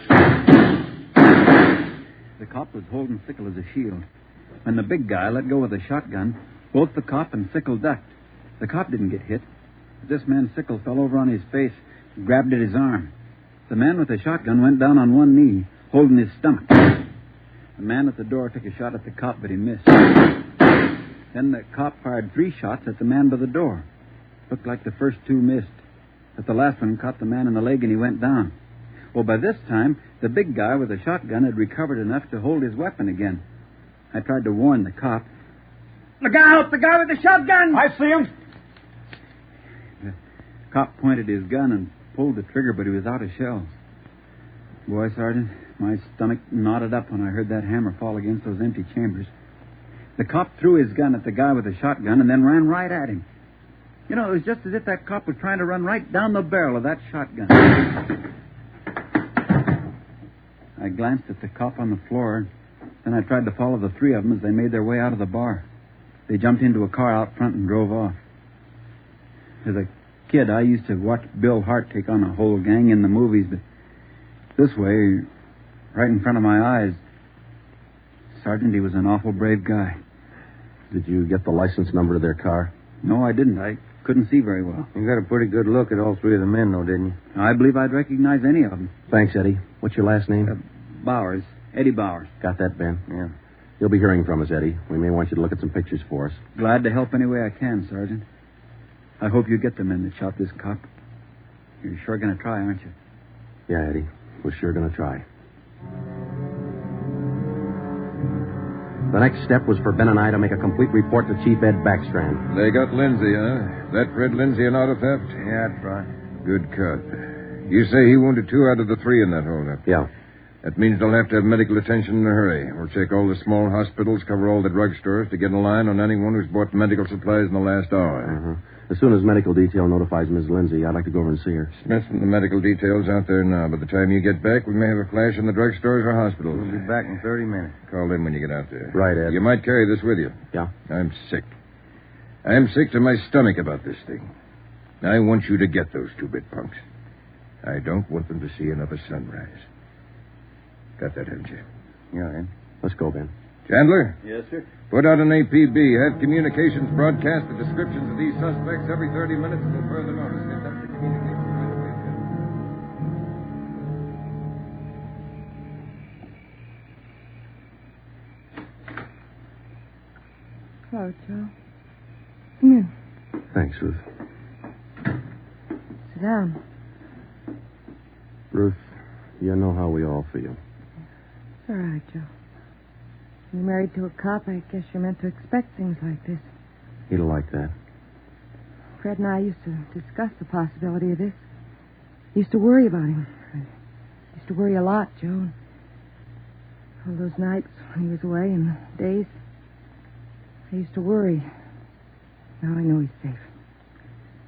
The cop was holding Sickle as a shield. When the big guy let go of the shotgun, both the cop and Sickle ducked. The cop didn't get hit. This man, Sickle, fell over on his face, grabbed at his arm. The man with the shotgun went down on one knee, holding his stomach. The man at the door took a shot at the cop, but he missed. Then the cop fired 3 shots at the man by the door. Looked like the first 2 missed, but the last one caught the man in the leg and he went down. Well, by this time, the big guy with the shotgun had recovered enough to hold his weapon again. I tried to warn the cop. Look out! The guy with the shotgun! I see him! The cop pointed his gun and pulled the trigger, but he was out of shells. Boy, Sergeant, my stomach knotted up when I heard that hammer fall against those empty chambers. The cop threw his gun at the guy with the shotgun and then ran right at him. You know, it was just as if that cop was trying to run right down the barrel of that shotgun. I glanced at the cop on the floor, then I tried to follow the 3 of them as they made their way out of the bar. They jumped into a car out front and drove off. As a kid, I used to watch Bill Hart take on a whole gang in the movies, but this way, right in front of my eyes, Sergeant, he was an awful brave guy. Did you get the license number of their car? No, I didn't. I couldn't see very well. You got a pretty good look at all three of the men, though, didn't you? I believe I'd recognize any of them. Thanks, Eddie. What's your last name? Bowers. Eddie Bowers. Got that, Ben? Yeah. You'll be hearing from us, Eddie. We may want you to look at some pictures for us. Glad to help any way I can, Sergeant. I hope you get the men that shot this cop. You're sure going to try, aren't you? Yeah, Eddie. We're sure going to try. The next step was for Ben and I to make a complete report to Chief Ed Backstrand. They got Lindsay, huh? That Fred Lindsay an auto theft? Yeah, that's right. Good cut. You say he wounded 2 out of the 3 in that holdup? Yeah. That means they'll have to have medical attention in a hurry. We'll check all the small hospitals, cover all the drugstores to get a line on anyone who's bought medical supplies in the last hour. Uh-huh. As soon as medical detail notifies Miss Lindsay, I'd like to go over and see her. Smith and the medical detail's out there now. By the time you get back, we may have a flash in the drugstores or hospitals. We'll be back in 30 minutes. Call in when you get out there. Right, Ed. You might carry this with you. Yeah? I'm sick. I'm sick to my stomach about this thing. I want you to get those 2-bit punks. I don't want them to see another sunrise. Got that, haven't you? Yeah, Ed. Let's go, Ben. Chandler? Yes, sir. Put out an APB. Have communications broadcast the descriptions of these suspects every 30 minutes until further notice. Get them to communicate right away. Hello, Joe. Come in. Thanks, Ruth. Sit down. Ruth, you know how we all feel. It's all right, Joe. You're married to a cop. I guess you're meant to expect things like this. He'd like that. Fred and I used to discuss the possibility of this. Used to worry about him. I used to worry a lot, Joe. All those nights when he was away and the days, I used to worry. Now I know he's safe.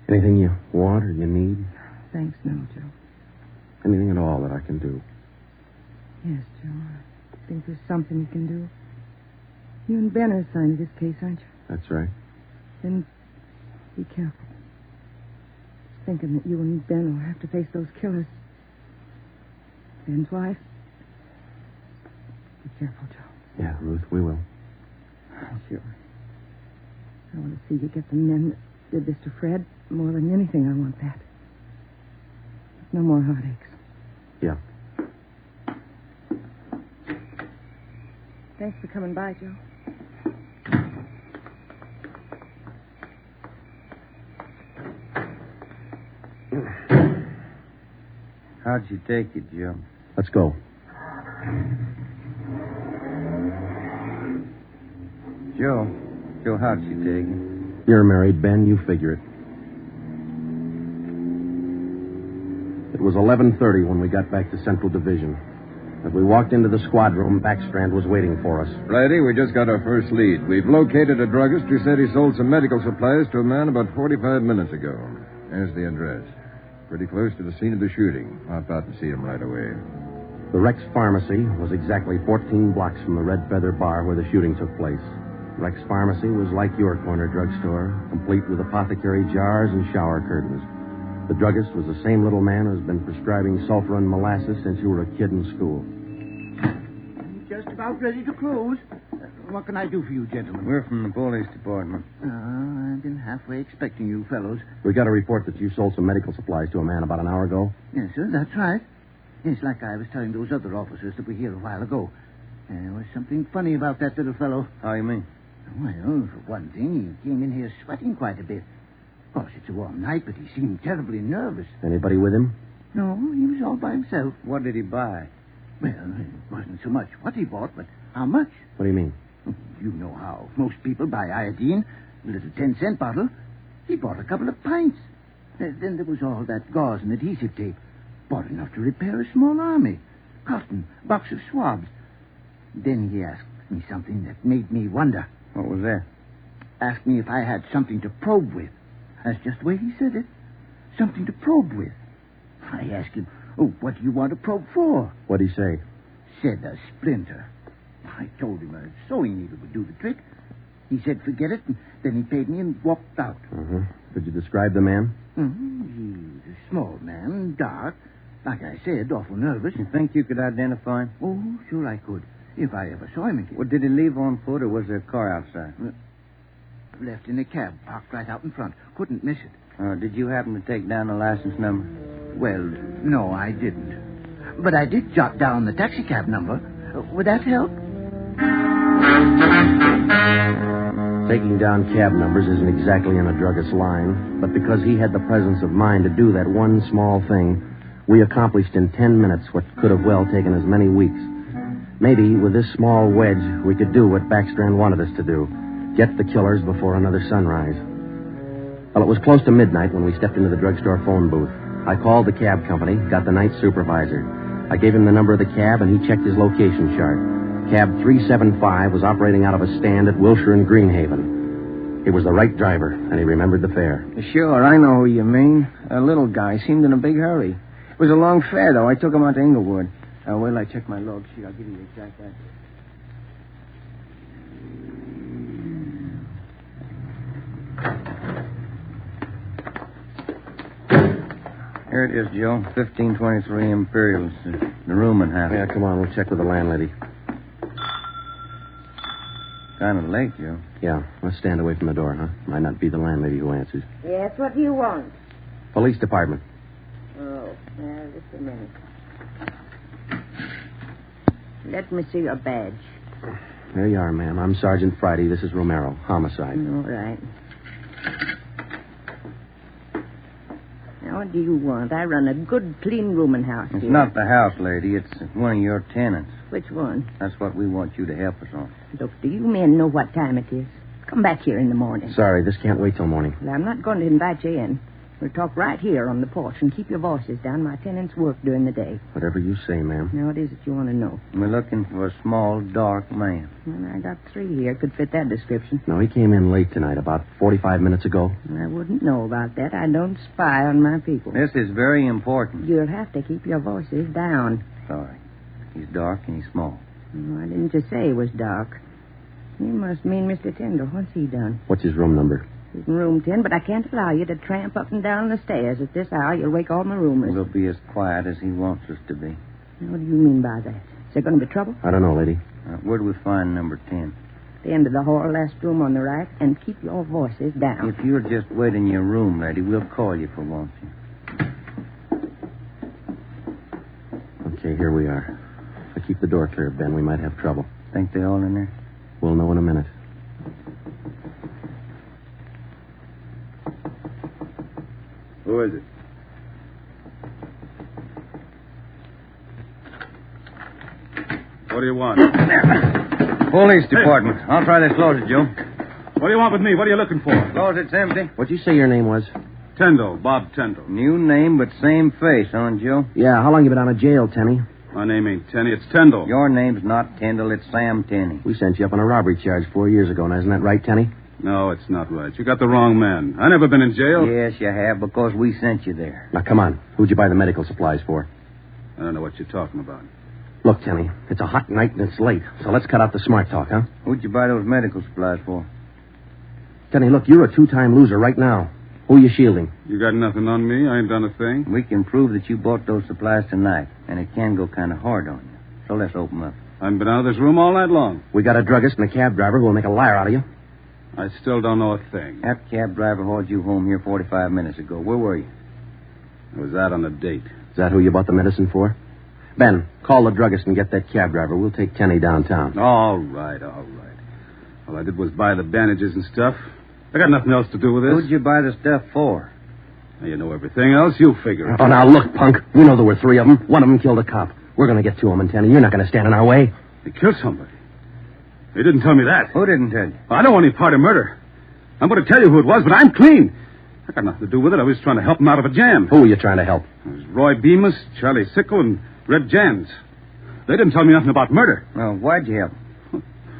Anything you want or you need? Thanks, no, Joe. Anything at all that I can do? Yes, Joe. I think there's something you can do. You and Ben are assigned to this case, aren't you? That's right. Then be careful. Thinking that you and Ben will have to face those killers. Ben's wife. Be careful, Joe. Yeah, Ruth, we will. Sure. I want to see you get the men that did this to Fred. More than anything, I want that. No more heartaches. Yeah. Thanks for coming by, Joe. How'd you take it, Joe? Let's go. Joe, how'd you take it? You're married, Ben. You figure it. It was 11:30 when we got back to Central Division. As we walked into the squad room, Backstrand was waiting for us. Righty, we just got our first lead. We've located a druggist who said he sold some medical supplies to a man about 45 minutes ago. There's the address. Pretty close to the scene of the shooting. Hop out and see him right away. The Rex Pharmacy was exactly 14 blocks from the Red Feather Bar where the shooting took place. Rex Pharmacy was like your corner drugstore, complete with apothecary jars and shower curtains. The druggist was the same little man who's been prescribing sulfur and molasses since you were a kid in school. Just about ready to close. What can I do for you, gentlemen? We're from the police department. I've been halfway expecting you fellows. We got a report that you sold some medical supplies to a man about an hour ago. Yes, sir, that's right. It's like I was telling those other officers that were here a while ago. There was something funny about that little fellow. How you mean? Well, for one thing, he came in here sweating quite a bit. Of course, it's a warm night, but he seemed terribly nervous. Anybody with him? No, he was all by himself. What did he buy? Well, it wasn't so much what he bought, but how much. What do you mean? You know how most people buy iodine, a little 10-cent bottle. He bought a couple of pints. Then there was all that gauze and adhesive tape. Bought enough to repair a small army. Cotton, box of swabs. Then he asked me something that made me wonder. What was that? Asked me if I had something to probe with. That's just the way he said it. Something to probe with. I asked him, what do you want to probe for? What'd he say? Said a splinter. I told him a sewing needle would do the trick. He said forget it, and then he paid me and walked out. Uh-huh. Could you describe the man? Mm-hmm. He was a small man, dark. Like I said, awful nervous. You think you could identify him? Oh, sure I could. If I ever saw him again. Well, did he leave on foot or was there a car outside? Left in a cab, parked right out in front. Couldn't miss it. Did you happen to take down the license number? Well, no, I didn't. But I did jot down the taxicab number. Would that help? Taking down cab numbers isn't exactly in a druggist's line, but because he had the presence of mind to do that one small thing, we accomplished in 10 minutes what could have well taken as many weeks. Maybe with this small wedge, we could do what Backstrand wanted us to do, get the killers before another sunrise. Well, it was close to midnight when we stepped into the drugstore phone booth. I called the cab company, got the night supervisor. I gave him the number of the cab, and he checked his location chart. Cab 375 was operating out of a stand at Wilshire and Greenhaven. He was the right driver, and he remembered the fare. Sure, I know who you mean. A little guy seemed in a big hurry. It was a long fare, though. I took him out to Inglewood. Wait till I check my log sheet. I'll give you the exact address. Here it is, Joe. 1523 Imperials. The room and half. Yeah, come on. We'll check with the landlady. Kind of late, Joe. Yeah, let's stand away from the door, huh? Might not be the landlady who answers. Yes, what do you want? Police department. Oh, just a minute. Let me see your badge. There you are, ma'am. I'm Sergeant Friday. This is Romero. Homicide. All right. Now, what do you want? I run a good, clean rooming house It's here. not the house, lady. It's one of your tenants. Which one? That's what we want you to help us on. Look, do you men know what time it is? Come back here in the morning. Sorry, this can't wait till morning. Well, I'm not going to invite you in. We'll talk right here on the porch and keep your voices down. My tenants work during the day. Whatever you say, ma'am. Now, what is it you want to know? We're looking for a small, dark man. Well, I got 3 here. Could fit that description. No, he came in late tonight, about 45 minutes ago. I wouldn't know about that. I don't spy on my people. This is very important. You'll have to keep your voices down. Sorry. He's dark and he's small. Why didn't you say he was dark? You must mean Mr. Tyndall. What's he done? What's his room number? He's in room 10, but I can't allow you to tramp up and down the stairs at this hour. You'll wake all my roomers. We'll be as quiet as he wants us to be. Now, what do you mean by that? Is there going to be trouble? I don't know, lady. Where do we find number 10? The end of the hall, last room on the right, and keep your voices down. If you'll just wait in your room, lady, we'll call you for once. Okay, here we are. If I keep the door clear, Ben, we might have trouble. Think they're all in there? We'll know in a minute. Who is it? What do you want? Police department. I'll try this closet, Joe. What do you want with me? What are you looking for? Closet's empty. What'd you say your name was? Tyndall, Bob Tyndall. New name, but same face, huh, Joe? Yeah, how long you been out of jail, Tenny? My name ain't Tenney, it's Tyndall. Your name's not Tyndall, it's Sam Tenney. We sent you up on a robbery charge 4 years ago. Now, isn't that right, Tenny? No, it's not right. You got the wrong man. I never been in jail. Yes, you have, because we sent you there. Now, come on. Who'd you buy the medical supplies for? I don't know what you're talking about. Look, Tenny, it's a hot night and it's late, so let's cut out the smart talk, huh? Who'd you buy those medical supplies for? Tenny, look, you're a 2-time loser right now. Who are you shielding? You got nothing on me? I ain't done a thing. We can prove that you bought those supplies tonight, and it can go kind of hard on you. So let's open up. I haven't been out of this room all night long. We got a druggist and a cab driver who will make a liar out of you. I still don't know a thing. That cab driver hauled you home here 45 minutes ago. Where were you? I was out on a date. Is that who you bought the medicine for? Ben, call the druggist and get that cab driver. We'll take Tenny downtown. All right. All I did was buy the bandages and stuff. I got nothing else to do with this. Who'd you buy the stuff for? Now, you know everything else. You figure it. Oh, now, look, punk. We know there were 3 of them. One of them killed a cop. We're going to get to him, and Tenny, you're not going to stand in our way. They killed somebody. They didn't tell me that. Who didn't tell you? I don't want any part of murder. I'm going to tell you who it was, but I'm clean. I got nothing to do with it. I was trying to help him out of a jam. Who were you trying to help? It was Roy Bemis, Charlie Sickle, and Red Jans. They didn't tell me nothing about murder. Well, why'd you help?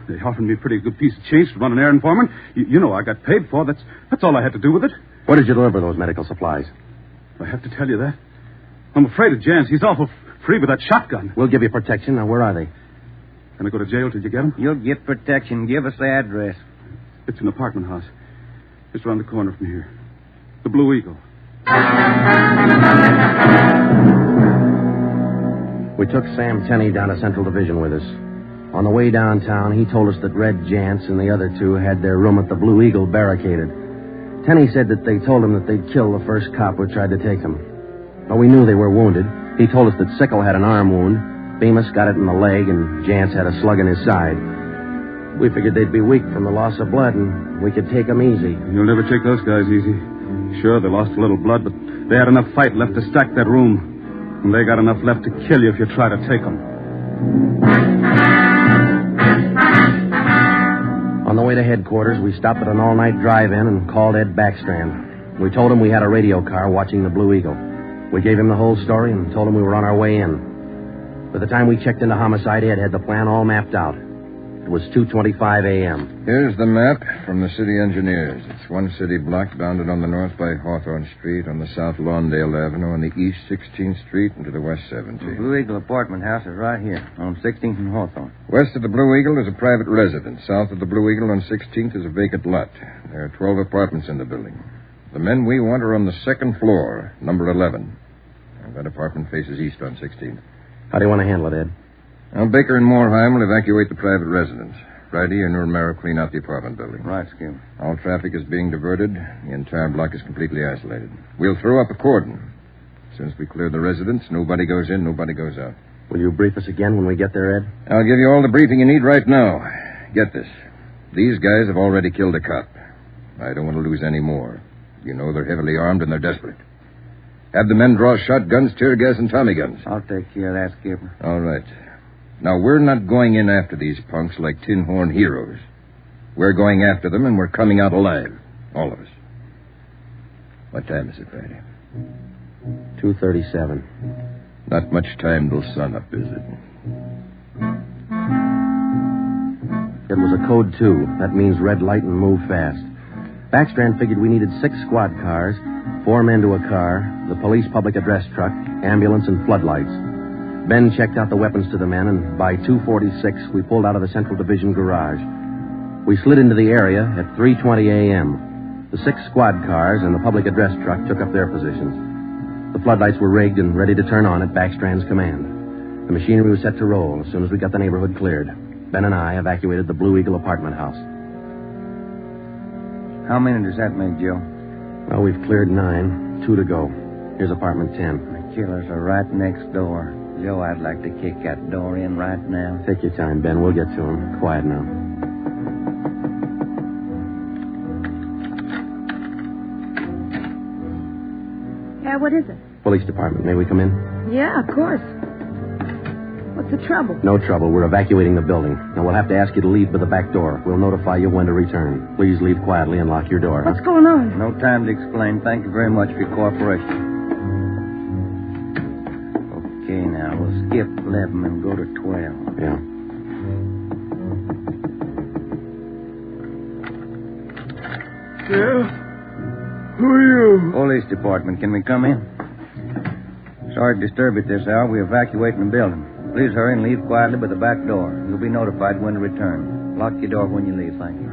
They offered me a pretty good piece of change to run an errand for them. You know I got paid for. That's all I had to do with it. Where did you deliver those medical supplies? I have to tell you that. I'm afraid of Jans. He's awful free with that shotgun. We'll give you protection. Now, where are they? Can I go to jail till you get them? You'll get protection. Give us the address. It's an apartment house. Just around the corner from here. The Blue Eagle. We took Sam Tenney down to Central Division with us. On the way downtown, he told us that Red Jance and the other two had their room at the Blue Eagle barricaded. Tenny said that they told him that they'd kill the first cop who tried to take him. But we knew they were wounded. He told us that Sickle had an arm wound, Bemis got it in the leg, and Jance had a slug in his side. We figured they'd be weak from the loss of blood, and we could take them easy. You'll never take those guys easy. Sure, they lost a little blood, but they had enough fight left to stack that room. And they got enough left to kill you if you try to take them. On the way to headquarters, we stopped at an all-night drive-in and called Ed Backstrand. We told him we had a radio car watching the Blue Eagle. We gave him the whole story and told him we were on our way in. By the time we checked into homicide, Ed had the plan all mapped out. It was 2:25 a.m. Here's the map from the city engineers. It's one city block bounded on the north by Hawthorne Street, on the south Lawndale Avenue, on the east 16th Street, and to the west 17th. The Blue Eagle apartment house is right here, on 16th and Hawthorne. West of the Blue Eagle is a private residence. South of the Blue Eagle on 16th is a vacant lot. There are 12 apartments in the building. The men we want are on the second floor, number 11. That apartment faces east on 16th. How do you want to handle it, Ed? Now, Baker and Moorheim will evacuate the private residence. Friday and Romero clean out the apartment building. Right, Skip. All traffic is being diverted. The entire block is completely isolated. We'll throw up a cordon. As soon as we clear the residence, nobody goes in, nobody goes out. Will you brief us again when we get there, Ed? I'll give you all the briefing you need right now. Get this. These guys have already killed a cop. I don't want to lose any more. You know they're heavily armed and they're desperate. Have the men draw shotguns, tear gas, and Tommy guns. I'll take care of that, Skipper. All right. Now, we're not going in after these punks like tin horn heroes. We're going after them, and we're coming out alive. All of us. What time is it, Friday? 2:37. Not much time till sunup, is it? It was a code 2. That means red light and move fast. Backstrand figured we needed 6 squad cars, 4 men to a car, the police public address truck, ambulance, and floodlights. Ben checked out the weapons to the men, and by 2:46, we pulled out of the Central Division garage. We slid into the area at 3:20 a.m. The 6 squad cars and the public address truck took up their positions. The floodlights were rigged and ready to turn on at Backstrand's command. The machinery was set to roll as soon as we got the neighborhood cleared. Ben and I evacuated the Blue Eagle apartment house. How many does that make, Joe? Well, we've cleared 9. 2 to go. Here's apartment 10. The killers are right next door. Joe, I'd like to kick that door in right now. Take your time, Ben. We'll get to him. Quiet now. Yeah, what is it? Police department. May we come in? Yeah, of course. What's the trouble? No trouble. We're evacuating the building. Now, we'll have to ask you to leave by the back door. We'll notify you when to return. Please leave quietly and lock your door. What's going on? No time to explain. Thank you very much for your cooperation. Okay, now, we'll skip 11 and go to 12. Yeah. Yeah? Who are you? Police department. Can we come in? Sorry to disturb you at this hour. We're evacuating the building. Please hurry and leave quietly by the back door. You'll be notified when to return. Lock your door when you leave. Thank you.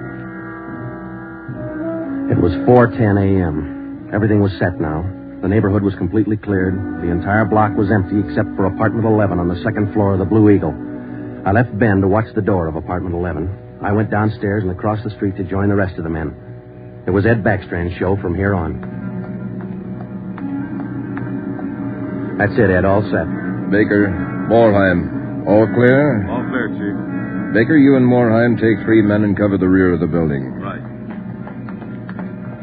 It was 4:10 a.m. Everything was set now. The neighborhood was completely cleared. The entire block was empty except for apartment 11 on the second floor of the Blue Eagle. I left Ben to watch the door of apartment 11. I went downstairs and across the street to join the rest of the men. It was Ed Backstrand's show from here on. That's it, Ed. All set. Baker, Moorheim, all clear? All clear, Chief. Baker, you and Moorheim take 3 men and cover the rear of the building. Right.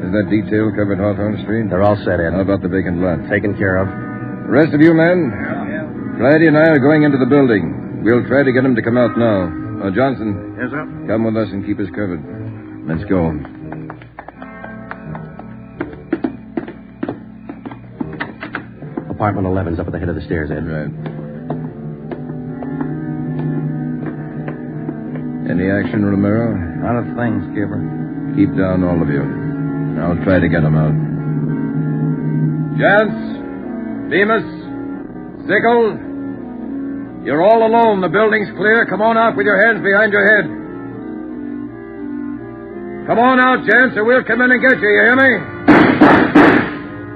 Is that detail covered Hawthorne Street? They're all set, Ed. How about the vacant lot? Taken care of. The rest of you men? Yeah. Claudia and I are going into the building. We'll try to get him to come out now. Johnson. Yes, sir? Come with us and keep us covered. Let's go. Apartment 11's up at the head of the stairs, Ed. Right. Any action, Romero? Not a thing, Skipper. Keep down, all of you. I'll try to get him out. Jance, Bemis, Sickle, you're all alone. The building's clear. Come on out with your hands behind your head. Come on out, Jance, or we'll come in and get you. You hear me?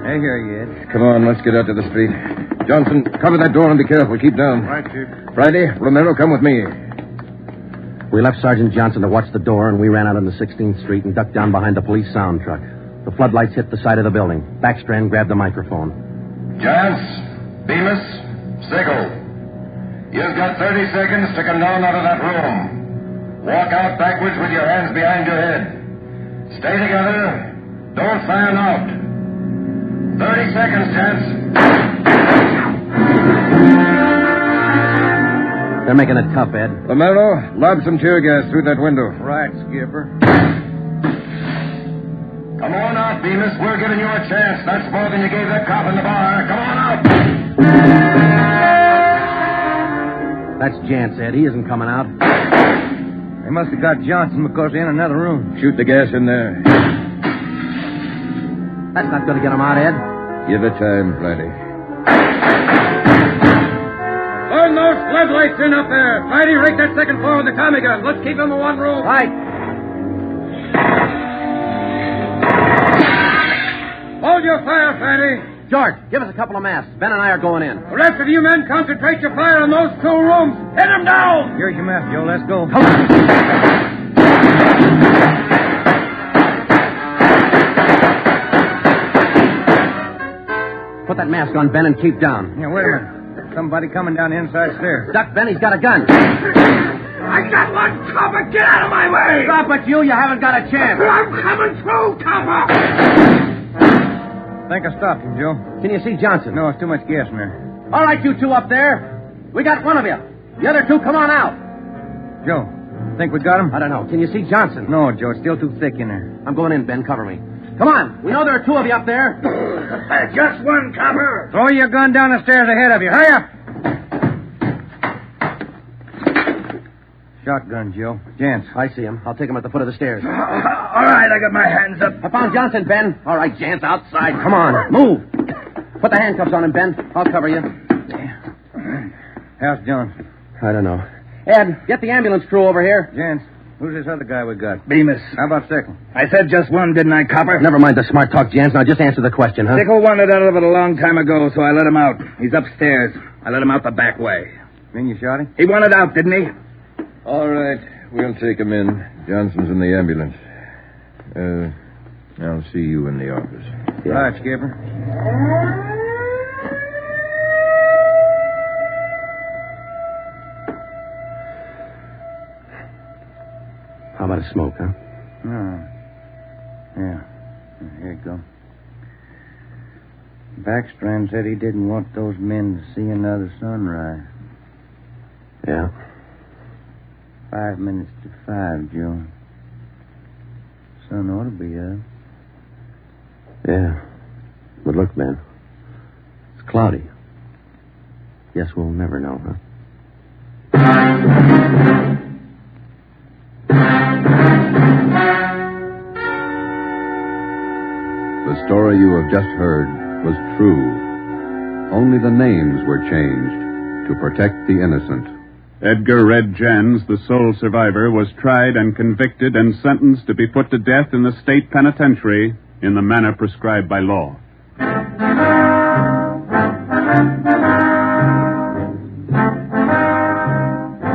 I hear you, Ed. Come on, let's get out to the street. Johnson, cover that door and be careful. Keep down. Right, Chief. Friday, Romero, come with me. We left Sergeant Johnson to watch the door, and we ran out onto 16th Street and ducked down behind the police sound truck. The floodlights hit the side of the building. Backstrand grabbed the microphone. Jance, Bemis, Sigel. You've got 30 seconds to come down out of that room. Walk out backwards with your hands behind your head. Stay together. Don't fan out. 30 seconds, Jance. They're making it tough, Ed. Romero, lob some tear gas through that window. Right, Skipper. Come on out, Bemis. We're giving you a chance. That's more than you gave that cop in the bar. Come on out. That's Jance, Ed. He isn't coming out. They must have got Johnson because they're in another room. Shoot the gas in there. That's not going to get him out, Ed. Give it time, plenty. Burn those floodlights in up there. Friday, rake that second floor with the Tommy gun. Let's keep them in one room. Right. Hold your fire, Friday. George, give us a couple of masks. Ben and I are going in. The rest of you men concentrate your fire on those 2 rooms. Hit them down! Here's your mask, Joe. Let's go. Put that mask on, Ben, and keep down. Yeah, wait a minute. Somebody coming down the inside stairs. Duck, Ben. He's got a gun. I got one, copper. Get out of my way! Stop it, you. You haven't got a chance. I'm coming through, copper! I think I stopped him, Joe. Can you see Johnson? No, it's too much gas in there. All right, you two up there. We got one of you. The other 2, come on out. Joe, think we got him? I don't know. Can you see Johnson? No, Joe. It's still too thick in there. I'm going in, Ben. Cover me. Come on. We know there are 2 of you up there. Just one, copper. Throw your gun down the stairs ahead of you. Hurry up. Shotgun, Joe. Jance. I see him. I'll take him at the foot of the stairs. All right, I got my hands up. I found Johnson, Ben. All right, Jance, outside. Come on. Move. Put the handcuffs on him, Ben. I'll cover you. How's Johnson? I don't know. Ed, get the ambulance crew over here. Jance, who's this other guy we got? Bemis. How about Sickle? I said just one, didn't I, copper? Never mind the smart talk, Jance. Now just answer the question, huh? Sickle wanted out of it a long time ago, so I let him out. He's upstairs. I let him out the back way. Mean you shot him? He wanted out, didn't he? All right. We'll take him in. Johnson's in the ambulance. I'll see you in the office. Yeah. Right, Skipper. How about a smoke, huh? Oh. Yeah. Here you go. Backstrand said he didn't want those men to see another sunrise. Yeah. 5 minutes to 5, Joe. Sun ought to be up. Yeah. But look, Ben. It's cloudy. Guess we'll never know, huh? The story you have just heard was true. Only the names were changed to protect the innocent. Edgar Red Jans, the sole survivor, was tried and convicted and sentenced to be put to death in the state penitentiary in the manner prescribed by law.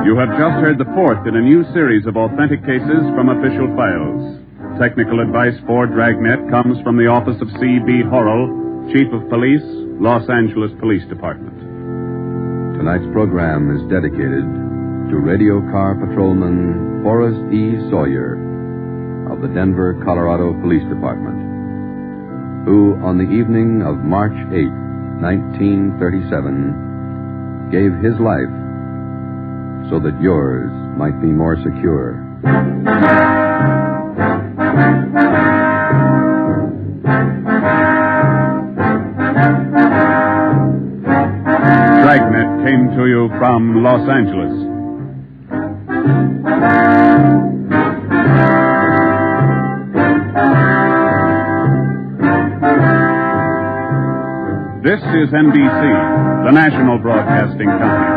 You have just heard the 4th in a new series of authentic cases from official files. Technical advice for Dragnet comes from the office of C.B. Horrell, Chief of Police, Los Angeles Police Department. Tonight's program is dedicated to Radio Car Patrolman Forrest E. Sawyer of the Denver, Colorado Police Department, who, on the evening of March 8, 1937, gave his life so that yours might be more secure. Dragnet came to you from Los Angeles. This is NBC, the national broadcasting company.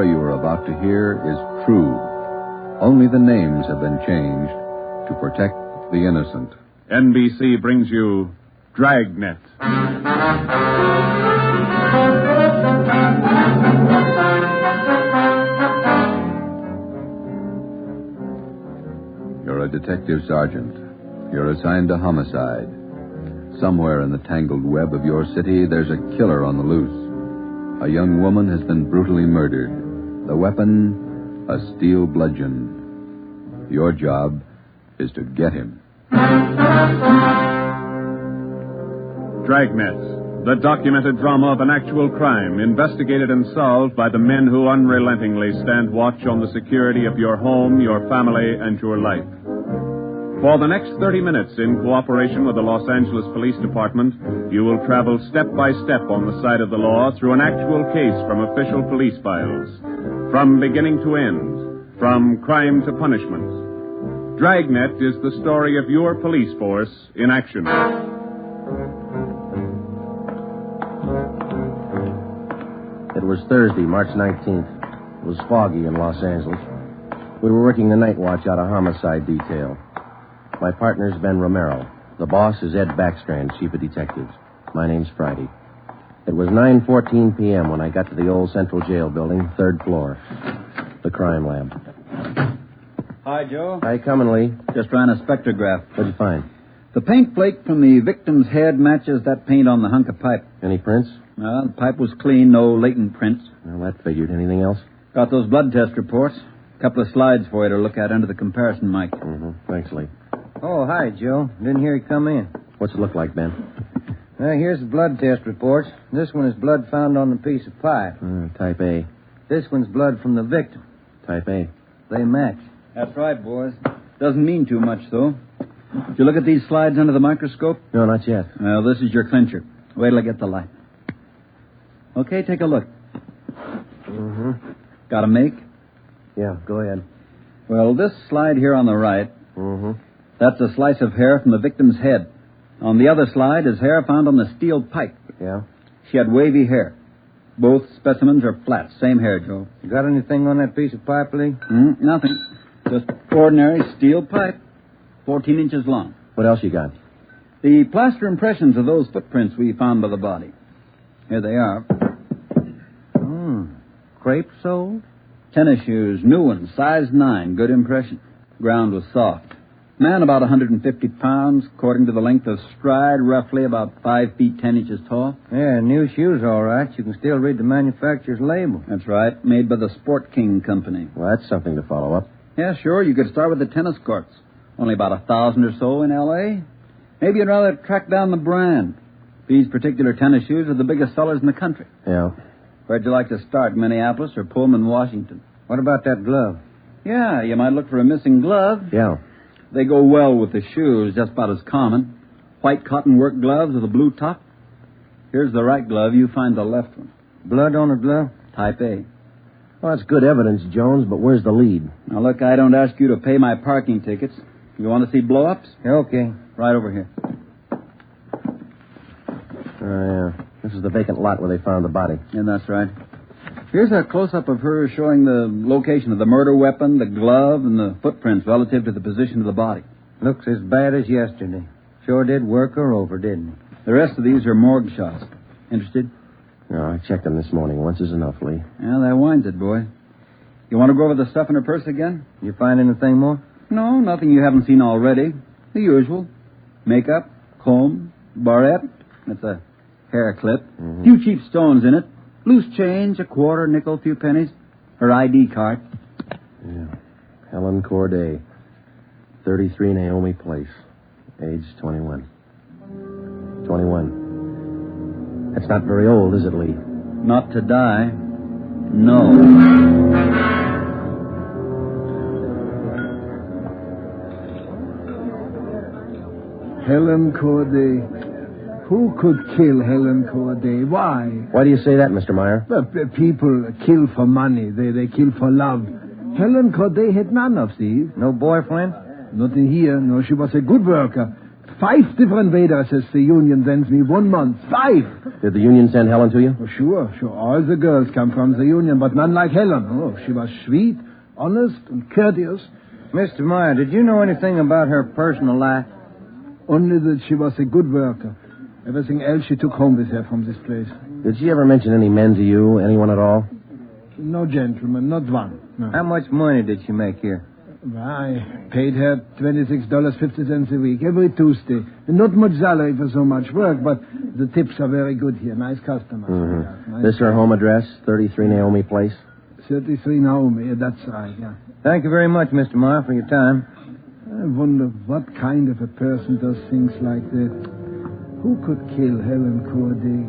story you are about to hear is true. Only the names have been changed to protect the innocent. NBC brings you Dragnet. You're a detective sergeant. You're assigned to homicide. Somewhere in the tangled web of your city, there's a killer on the loose. A young woman has been brutally murdered. The weapon, a steel bludgeon. Your job is to get him. Dragnet, the documented drama of an actual crime, investigated and solved by the men who unrelentingly stand watch on the security of your home, your family, and your life. For the next 30 minutes, in cooperation with the Los Angeles Police Department, you will travel step by step on the side of the law through an actual case from official police files. From beginning to end, from crime to punishment. Dragnet is the story of your police force in action. It was Thursday, March 19th. It was foggy in Los Angeles. We were working the night watch out of homicide detail. My partner's Ben Romero. The boss is Ed Backstrand, chief of detectives. My name's Friday. It was 9:14 p.m. when I got to the old Central Jail building, 3rd floor. The crime lab. Hi, Joe. How you coming, Lee? Just ran a spectrograph. What'd you find? The paint flake from the victim's head matches that paint on the hunk of pipe. Any prints? No, the pipe was clean, no latent prints. Well, that figured. Anything else? Got those blood test reports. A couple of slides for you to look at under the comparison mic. Mm-hmm. Thanks, Lee. Oh, hi, Joe. Didn't hear you come in. What's it look like, Ben? Here's the blood test reports. This one is blood found on the piece of pipe. Type A. This one's blood from the victim. Type A. They match. That's right, boys. Doesn't mean too much, though. Did you look at these slides under the microscope? No, not yet. Well, this is your clincher. Wait till I get the light. Okay, take a look. Mm-hmm. Got a make? Yeah, go ahead. Well, this slide here on the right, Mm-hmm. that's a slice of hair from the victim's head. On the other slide is hair found on the steel pipe. Yeah? She had wavy hair. Both specimens are flat. Same hair, Joe. You got anything on that piece of pipe, Lee? Nothing. Just ordinary steel pipe. 14 inches long. What else you got? The plaster impressions of those footprints we found by the body. Here they are. Crepe sole? Tennis shoes, new ones, size 9, good impression. Ground was soft. Man about 150 pounds, according to the length of stride, roughly about 5 feet 10 inches tall. Yeah, new shoes, all right. You can still read the manufacturer's label. That's right, made by the Sport King Company. Well, that's something to follow up. Yeah, sure, you could start with the tennis courts. Only about 1,000 or so in L.A. Maybe you'd rather track down the brand. These particular tennis shoes are the biggest sellers in the country. Yeah. Where'd you like to start, Minneapolis or Pullman, Washington? What about that glove? Yeah, you might look for a missing glove. Yeah. They go well with the shoes, just about as common. White cotton work gloves with a blue top. Here's the right glove. You find the left one. Blood on the glove? Type A. Well, that's good evidence, Jones, but where's the lead? Now, look, I don't ask you to pay my parking tickets. You want to see blow-ups? Okay. Right over here. Yeah. This is the vacant lot where they found the body. Yeah, that's right. Here's a close-up of her showing the location of the murder weapon, the glove, and the footprints relative to the position of the body. Looks as bad as yesterday. Sure did work her over, didn't he? The rest of these are morgue shots. Interested? No, I checked them this morning. Once is enough, Lee. Yeah, that winds it, boy. You want to go over the stuff in her purse again? You find anything more? No, nothing you haven't seen already. The usual. Makeup, comb, barrette. That's a hair clip. Mm-hmm. Few cheap stones in it. Loose change, a quarter, nickel, few pennies. Her ID card. Yeah. Helen Corday. 33 Naomi Place. Age 21. 21. That's not very old, is it, Lee? Not to die. No. Helen Corday. Who could kill Helen Corday? Why? Why do you say that, Mr. Meyer? People kill for money. They kill for love. Helen Corday had none of these. No boyfriend? Nothing here. No, she was a good worker. 5 different addresses the union sends me 1 month. 5. Did the union send Helen to you? Oh, sure. All the girls come from the union, but none like Helen. Oh, she was sweet, honest, and courteous. Mr. Meyer, did you know anything about her personal life? Only that she was a good worker. Everything else she took home with her from this place. Did she ever mention any men to you, anyone at all? No gentleman, not one. No. How much money did she make here? I paid her $26.50 a week, every Tuesday. Not much salary for so much work, but the tips are very good here. Nice customers. Mm-hmm. Nice. This her home address, 33 Naomi Place? 33 Naomi, that's right, yeah. Thank you very much, Mr. Meyer, for your time. I wonder what kind of a person does things like that. Who could kill Helen Corday?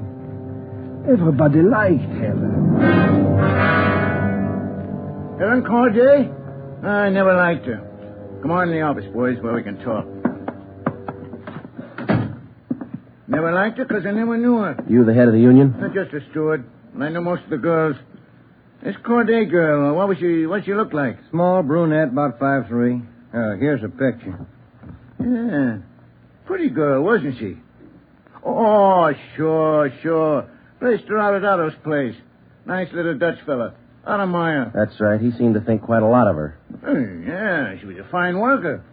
Everybody liked Helen. Helen Corday? I never liked her. Come on in the office, boys, where we can talk. Never liked her because I never knew her. You the head of the union? Not just a steward. I know most of the girls. This Corday girl, what'd she look like? Small brunette, about 5'3". Here's a picture. Yeah. Pretty girl, wasn't she? Oh, sure. Placed her out at Otto's place. Nice little Dutch fella. Otto Meyer. That's right. He seemed to think quite a lot of her. Yeah, she was a fine worker.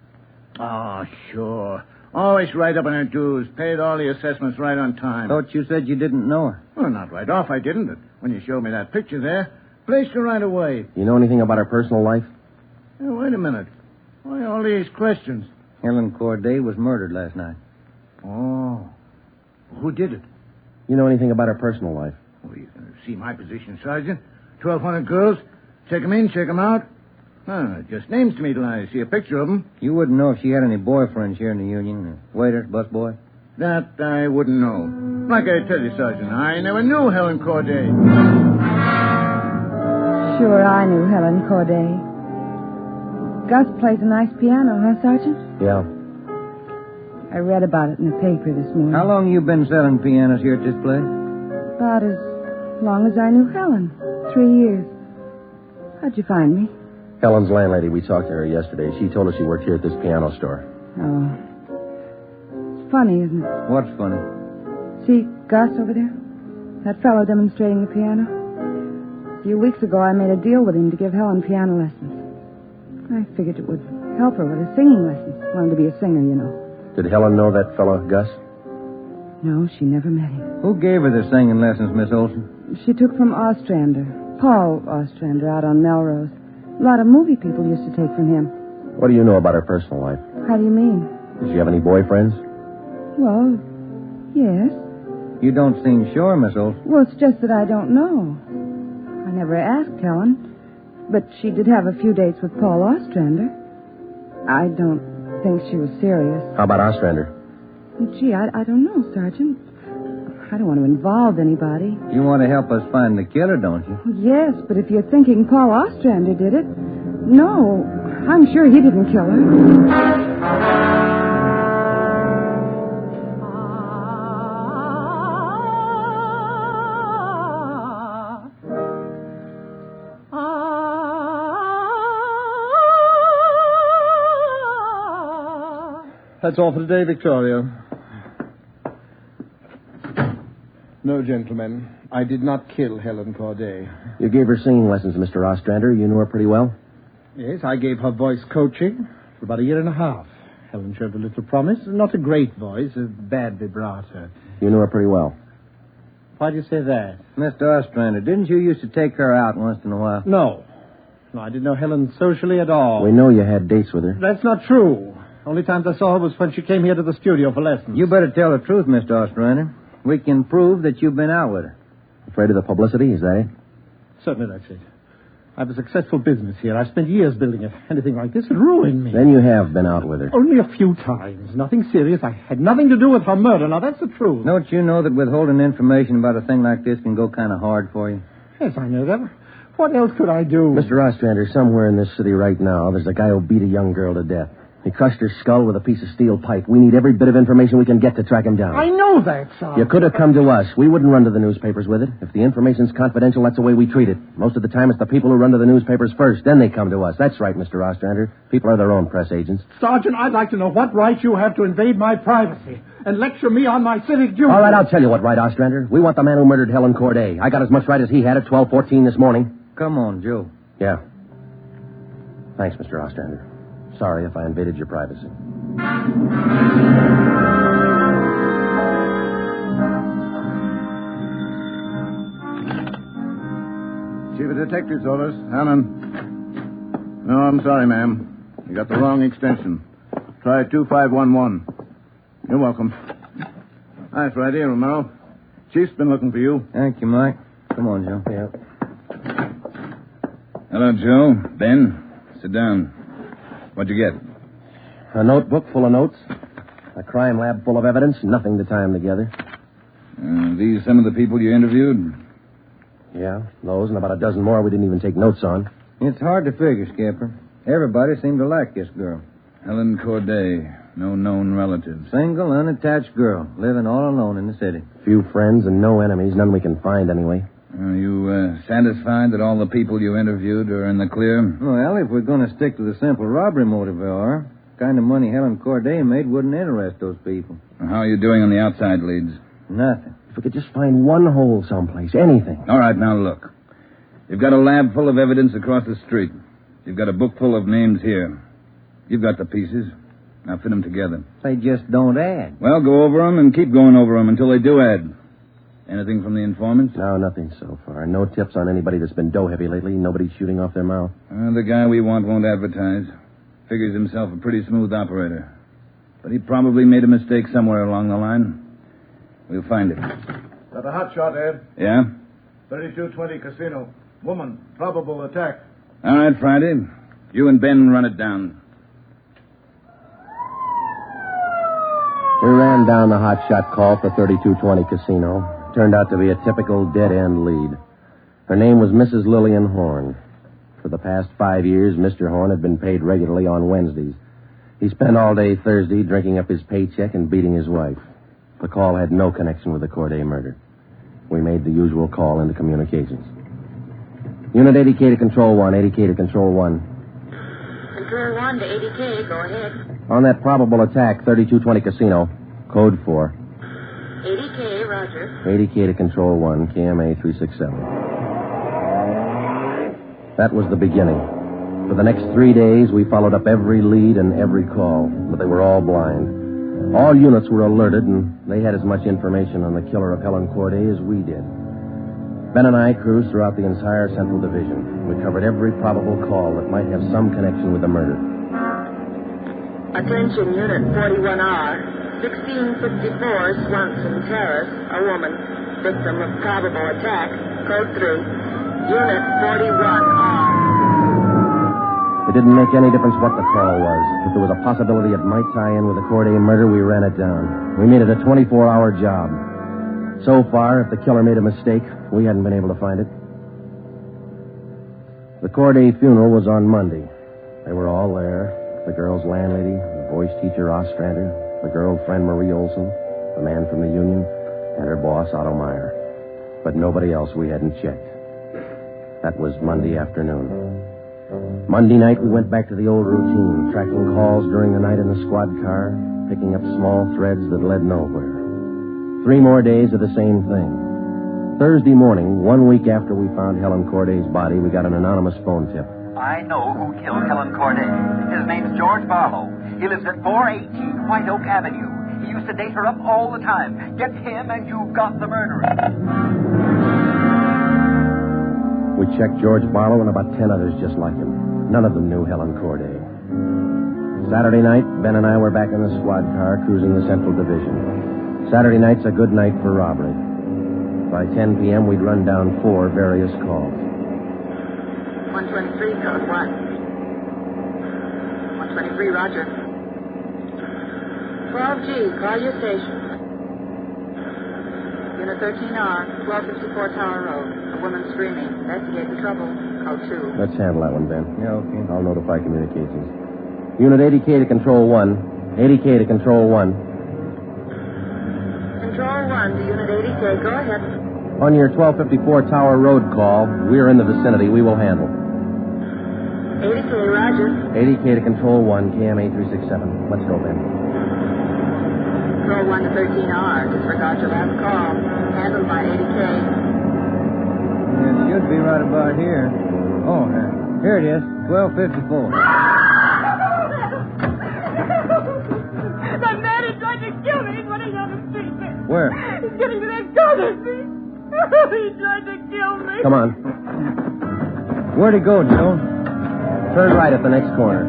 Oh, sure. Always right up on her dues. Paid all the assessments right on time. Thought you said you didn't know her. Well, not right off, I didn't. But when you showed me that picture there, placed her right away. You know anything about her personal life? Hey, wait a minute. Why all these questions? Helen Corday was murdered last night. Oh. Who did it? You know anything about her personal life? Well, you can see my position, Sergeant. 1,200 girls. Check them in, check them out. Just names to me till I see a picture of them. You wouldn't know if she had any boyfriends here in the union? Waiters, busboy? That I wouldn't know. Like I tell you, Sergeant, I never knew Helen Corday. Sure, I knew Helen Corday. Gus plays a nice piano, huh, Sergeant? Yeah. I read about it in the paper this morning. How long you been selling pianos here at this place? About as long as I knew Helen. 3 years. How'd you find me? Helen's landlady, we talked to her yesterday. She told us she worked here at this piano store. Oh. It's funny, isn't it? What's funny? See Gus over there? That fellow demonstrating the piano? A few weeks ago, I made a deal with him to give Helen piano lessons. I figured it would help her with her singing lessons. Wanted to be a singer, you know. Did Helen know that fellow, Gus? No, she never met him. Who gave her the singing lessons, Miss Olson? She took from Ostrander. Paul Ostrander out on Melrose. A lot of movie people used to take from him. What do you know about her personal life? How do you mean? Does she have any boyfriends? Well, yes. You don't seem sure, Miss Olson. Well, it's just that I don't know. I never asked Helen. But she did have a few dates with Paul Ostrander. I don't think she was serious. How about Ostrander? Gee, I don't know, Sergeant. I don't want to involve anybody. You want to help us find the killer, don't you? Yes, but if you're thinking Paul Ostrander did it, no, I'm sure he didn't kill her. That's all for today, Victoria. No, gentlemen. I did not kill Helen Corday. You gave her singing lessons, Mr. Ostrander. You knew her pretty well? Yes, I gave her voice coaching for about 1.5 years. Helen showed a little promise. Not a great voice, a bad vibrato. You knew her pretty well. Why do you say that? Mr. Ostrander, didn't you used to take her out once in a while? No, I didn't know Helen socially at all. We know you had dates with her. That's not true. Only times I saw her was when she came here to the studio for lessons. You better tell the truth, Mr. Ostrander. We can prove that you've been out with her. Afraid of the publicity, is that it? Certainly that's it. I have a successful business here. I've spent years building it. Anything like this would ruin me. Then you have been out with her. Only a few times. Nothing serious. I had nothing to do with her murder. Now, that's the truth. Don't you know that withholding information about a thing like this can go kind of hard for you? Yes, I know that. What else could I do? Mr. Ostrander, somewhere in this city right now, there's a guy who beat a young girl to death. He crushed her skull with a piece of steel pipe. We need every bit of information we can get to track him down. I know that, Sergeant. You could have come to us. We wouldn't run to the newspapers with it. If the information's confidential, that's the way we treat it. Most of the time, it's the people who run to the newspapers first. Then they come to us. That's right, Mr. Ostrander. People are their own press agents. Sergeant, I'd like to know what right you have to invade my privacy and lecture me on my civic duty. All right, I'll tell you what right, Ostrander. We want the man who murdered Helen Corday. I got as much right as he had at 12:14 this morning. Come on, Joe. Yeah. Thanks, Mr. Ostrander. Sorry if I invaded your privacy. Chief of Detectives orders. Helen. No, I'm sorry, ma'am. You got the wrong extension. Try 2511. You're welcome. Hi, Friday, Romero. Chief's been looking for you. Thank you, Mike. Come on, Joe. Yeah. Hello, Joe. Ben, sit down. What'd you get? A notebook full of notes. A crime lab full of evidence. Nothing to tie them together. These some of the people you interviewed? Yeah, those and about a dozen more we didn't even take notes on. It's hard to figure, Skipper. Everybody seemed to like this girl. Helen Corday. No known relatives. Single, unattached girl, living all alone in the city. Few friends and no enemies. None we can find anyway. Are you satisfied that all the people you interviewed are in the clear? Well, if we're going to stick to the simple robbery motive, we are. The kind of money Helen Corday made wouldn't interest those people. How are you doing on the outside leads? Nothing. If we could just find one hole someplace, anything. All right, now look. You've got a lab full of evidence across the street. You've got a book full of names here. You've got the pieces. Now fit them together. They just don't add. Well, go over them and keep going over them until they do add. Anything from the informants? No, nothing so far. No tips on anybody that's been dough heavy lately. Nobody shooting off their mouth. The guy we want won't advertise. Figures himself a pretty smooth operator. But he probably made a mistake somewhere along the line. We'll find it. Got a hot shot, Ed. Yeah? 3220 Casino. Woman. Probable attack. All right, Friday. You and Ben run it down. We ran down the hot shot call for 3220 Casino. Turned out to be a typical dead-end lead. Her name was Mrs. Lillian Horn. For the past 5 years, Mr. Horn had been paid regularly on Wednesdays. He spent all day Thursday drinking up his paycheck and beating his wife. The call had no connection with the Corday murder. We made the usual call into communications. Unit 80K to Control 1, 80K to Control 1. Control 1 to 80K, go ahead. On that probable attack, 3220 Casino, Code 4. 80K, roger. 80K to Control 1, KMA 367. That was the beginning. For the next 3 days, we followed up every lead and every call, but they were all blind. All units were alerted, and they had as much information on the killer of Helen Corday as we did. Ben and I cruised throughout the entire Central Division. We covered every probable call that might have some connection with the murder. Attention, Unit 41R. 1654 Swanson Terrace, a woman, victim of probable attack, Code 3. Unit 41R. It didn't make any difference what the call was. If there was a possibility it might tie in with the Corday murder, we ran it down. We made it a 24-hour job. So far, if the killer made a mistake, we hadn't been able to find it. The Corday funeral was on Monday. They were all there. The girl's landlady, the voice teacher Ostrander, the girlfriend Marie Olson, the man from the union, and her boss Otto Meyer. But nobody else we hadn't checked. That was Monday afternoon. Monday night, we went back to the old routine, tracking calls during the night in the squad car, picking up small threads that led nowhere. 3 more days of the same thing. Thursday morning, 1 week after we found Helen Corday's body, we got an anonymous phone tip. I know who killed Helen Corday. His name's George Barlow. He lives at 418 White Oak Avenue. He used to date her up all the time. Get him and you've got the murderer. We checked George Barlow and about 10 others just like him. None of them knew Helen Corday. Saturday night, Ben and I were back in the squad car cruising the Central Division. Saturday night's a good night for robbery. By 10 p.m., we'd run down 4 various calls. 123, Code 1. 123, roger. 12G, call your station. Unit 13R, 1254 Tower Road. A woman screaming. Investigate the trouble. Code 2. Let's handle that one, Ben. Yeah, okay. I'll notify communications. Unit 80K to Control 1. 80K to Control 1. Control 1 to Unit 80K. Go ahead. On your 1254 Tower Road call, we're in the vicinity. We will handle. 80K, roger. 80K to Control 1, KMA 367. Let's go, Ben. Control 1 to 13R. Disregard your last call. Handled by 80K. It should be right about here. Oh, here it is. 1254. That man is trying to kill me. He's running down the street. Where? He's getting to that corner street. He tried to kill me. Come on. Where'd he go, Joe? Turn right at the next corner.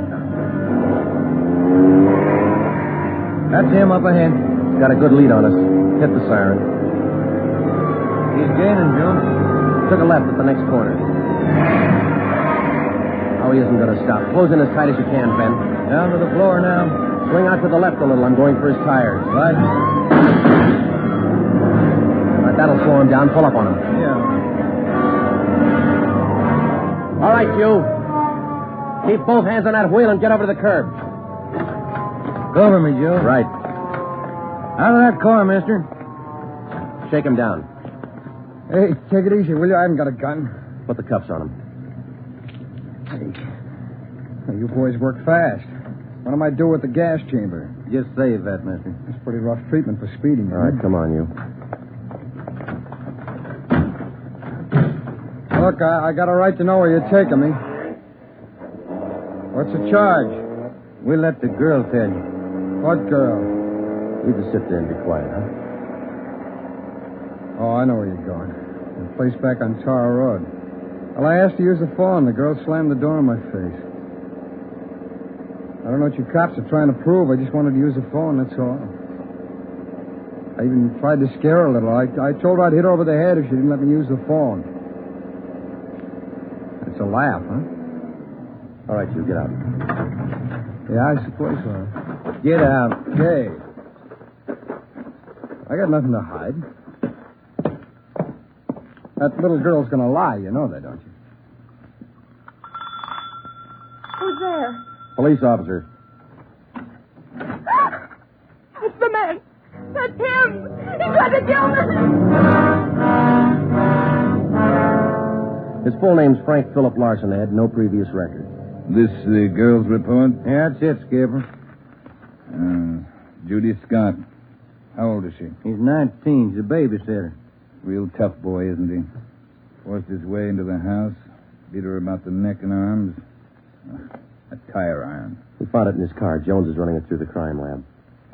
That's him up ahead. He's got a good lead on us. Hit the siren. He's gaining, Joe. Took a left at the next corner. Oh, he isn't going to stop. Close in as tight as you can, Ben. Down to the floor now. Swing out to the left a little. I'm going for his tires. Right. All right, that'll slow him down. Pull up on him. Yeah. All right, you. Keep both hands on that wheel and get over to the curb. Cover me, Joe. Right. Out of that car, mister. Shake him down. Hey, take it easy, will you? I haven't got a gun. Put the cuffs on him. Hey, you boys work fast. What am I do with the gas chamber? Just save that, mister. It's pretty rough treatment for speeding. All right, come on, you. Look, I got a right to know where you're taking me. What's the charge? We'll let the girl tell you. What girl? You just sit there and be quiet, huh? Oh, I know where you're going. The place back on Tar Road. Well, I asked to use the phone. The girl slammed the door in my face. I don't know what you cops are trying to prove. I just wanted to use the phone, that's all. I even tried to scare her a little. I told her I'd hit her over the head if she didn't let me use the phone. It's a laugh, huh? All right, you get out. Yeah, I suppose so. Get out. Okay. I got nothing to hide. That little girl's going to lie. You know that, don't you? Who's there? Police officer. It's the man. That's him. He tried to kill me. His full name's Frank Philip Larson, Ed. No previous record. This the girl's report? Yeah, that's it, Skipper. Judy Scott. How old is she? He's 19. He's a babysitter. Real tough boy, isn't he? Forced his way into the house, beat her about the neck and arms. A tire iron. We found it in his car. Jones is running it through the crime lab.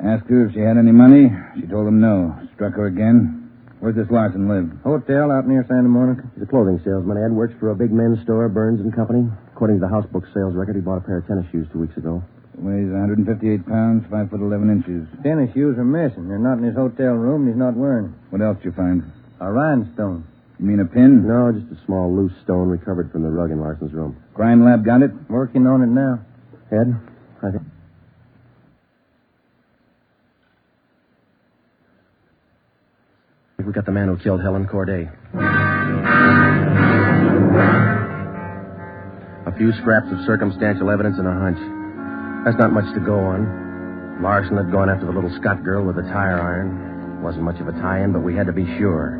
Asked her if she had any money. She told him no. Struck her again. Where's this Larson live? Hotel out near Santa Monica. He's a clothing salesman, Ed. Works for a big men's store, Burns and Company. According to the house book sales record, he bought a pair of tennis shoes 2 weeks ago. Weighs 158 pounds, 5 foot 11 inches. Tennis shoes are missing. They're not in his hotel room, and he's not wearing them. What else did you find? A rhinestone. You mean a pin? No, just a small loose stone recovered from the rug in Larson's room. Crime lab got it? Working on it now. Ed, I think... We got the man who killed Helen Corday. A few scraps of circumstantial evidence and a hunch. That's not much to go on. Larson had gone after the little Scott girl with a tire iron. Wasn't much of a tie-in, but we had to be sure.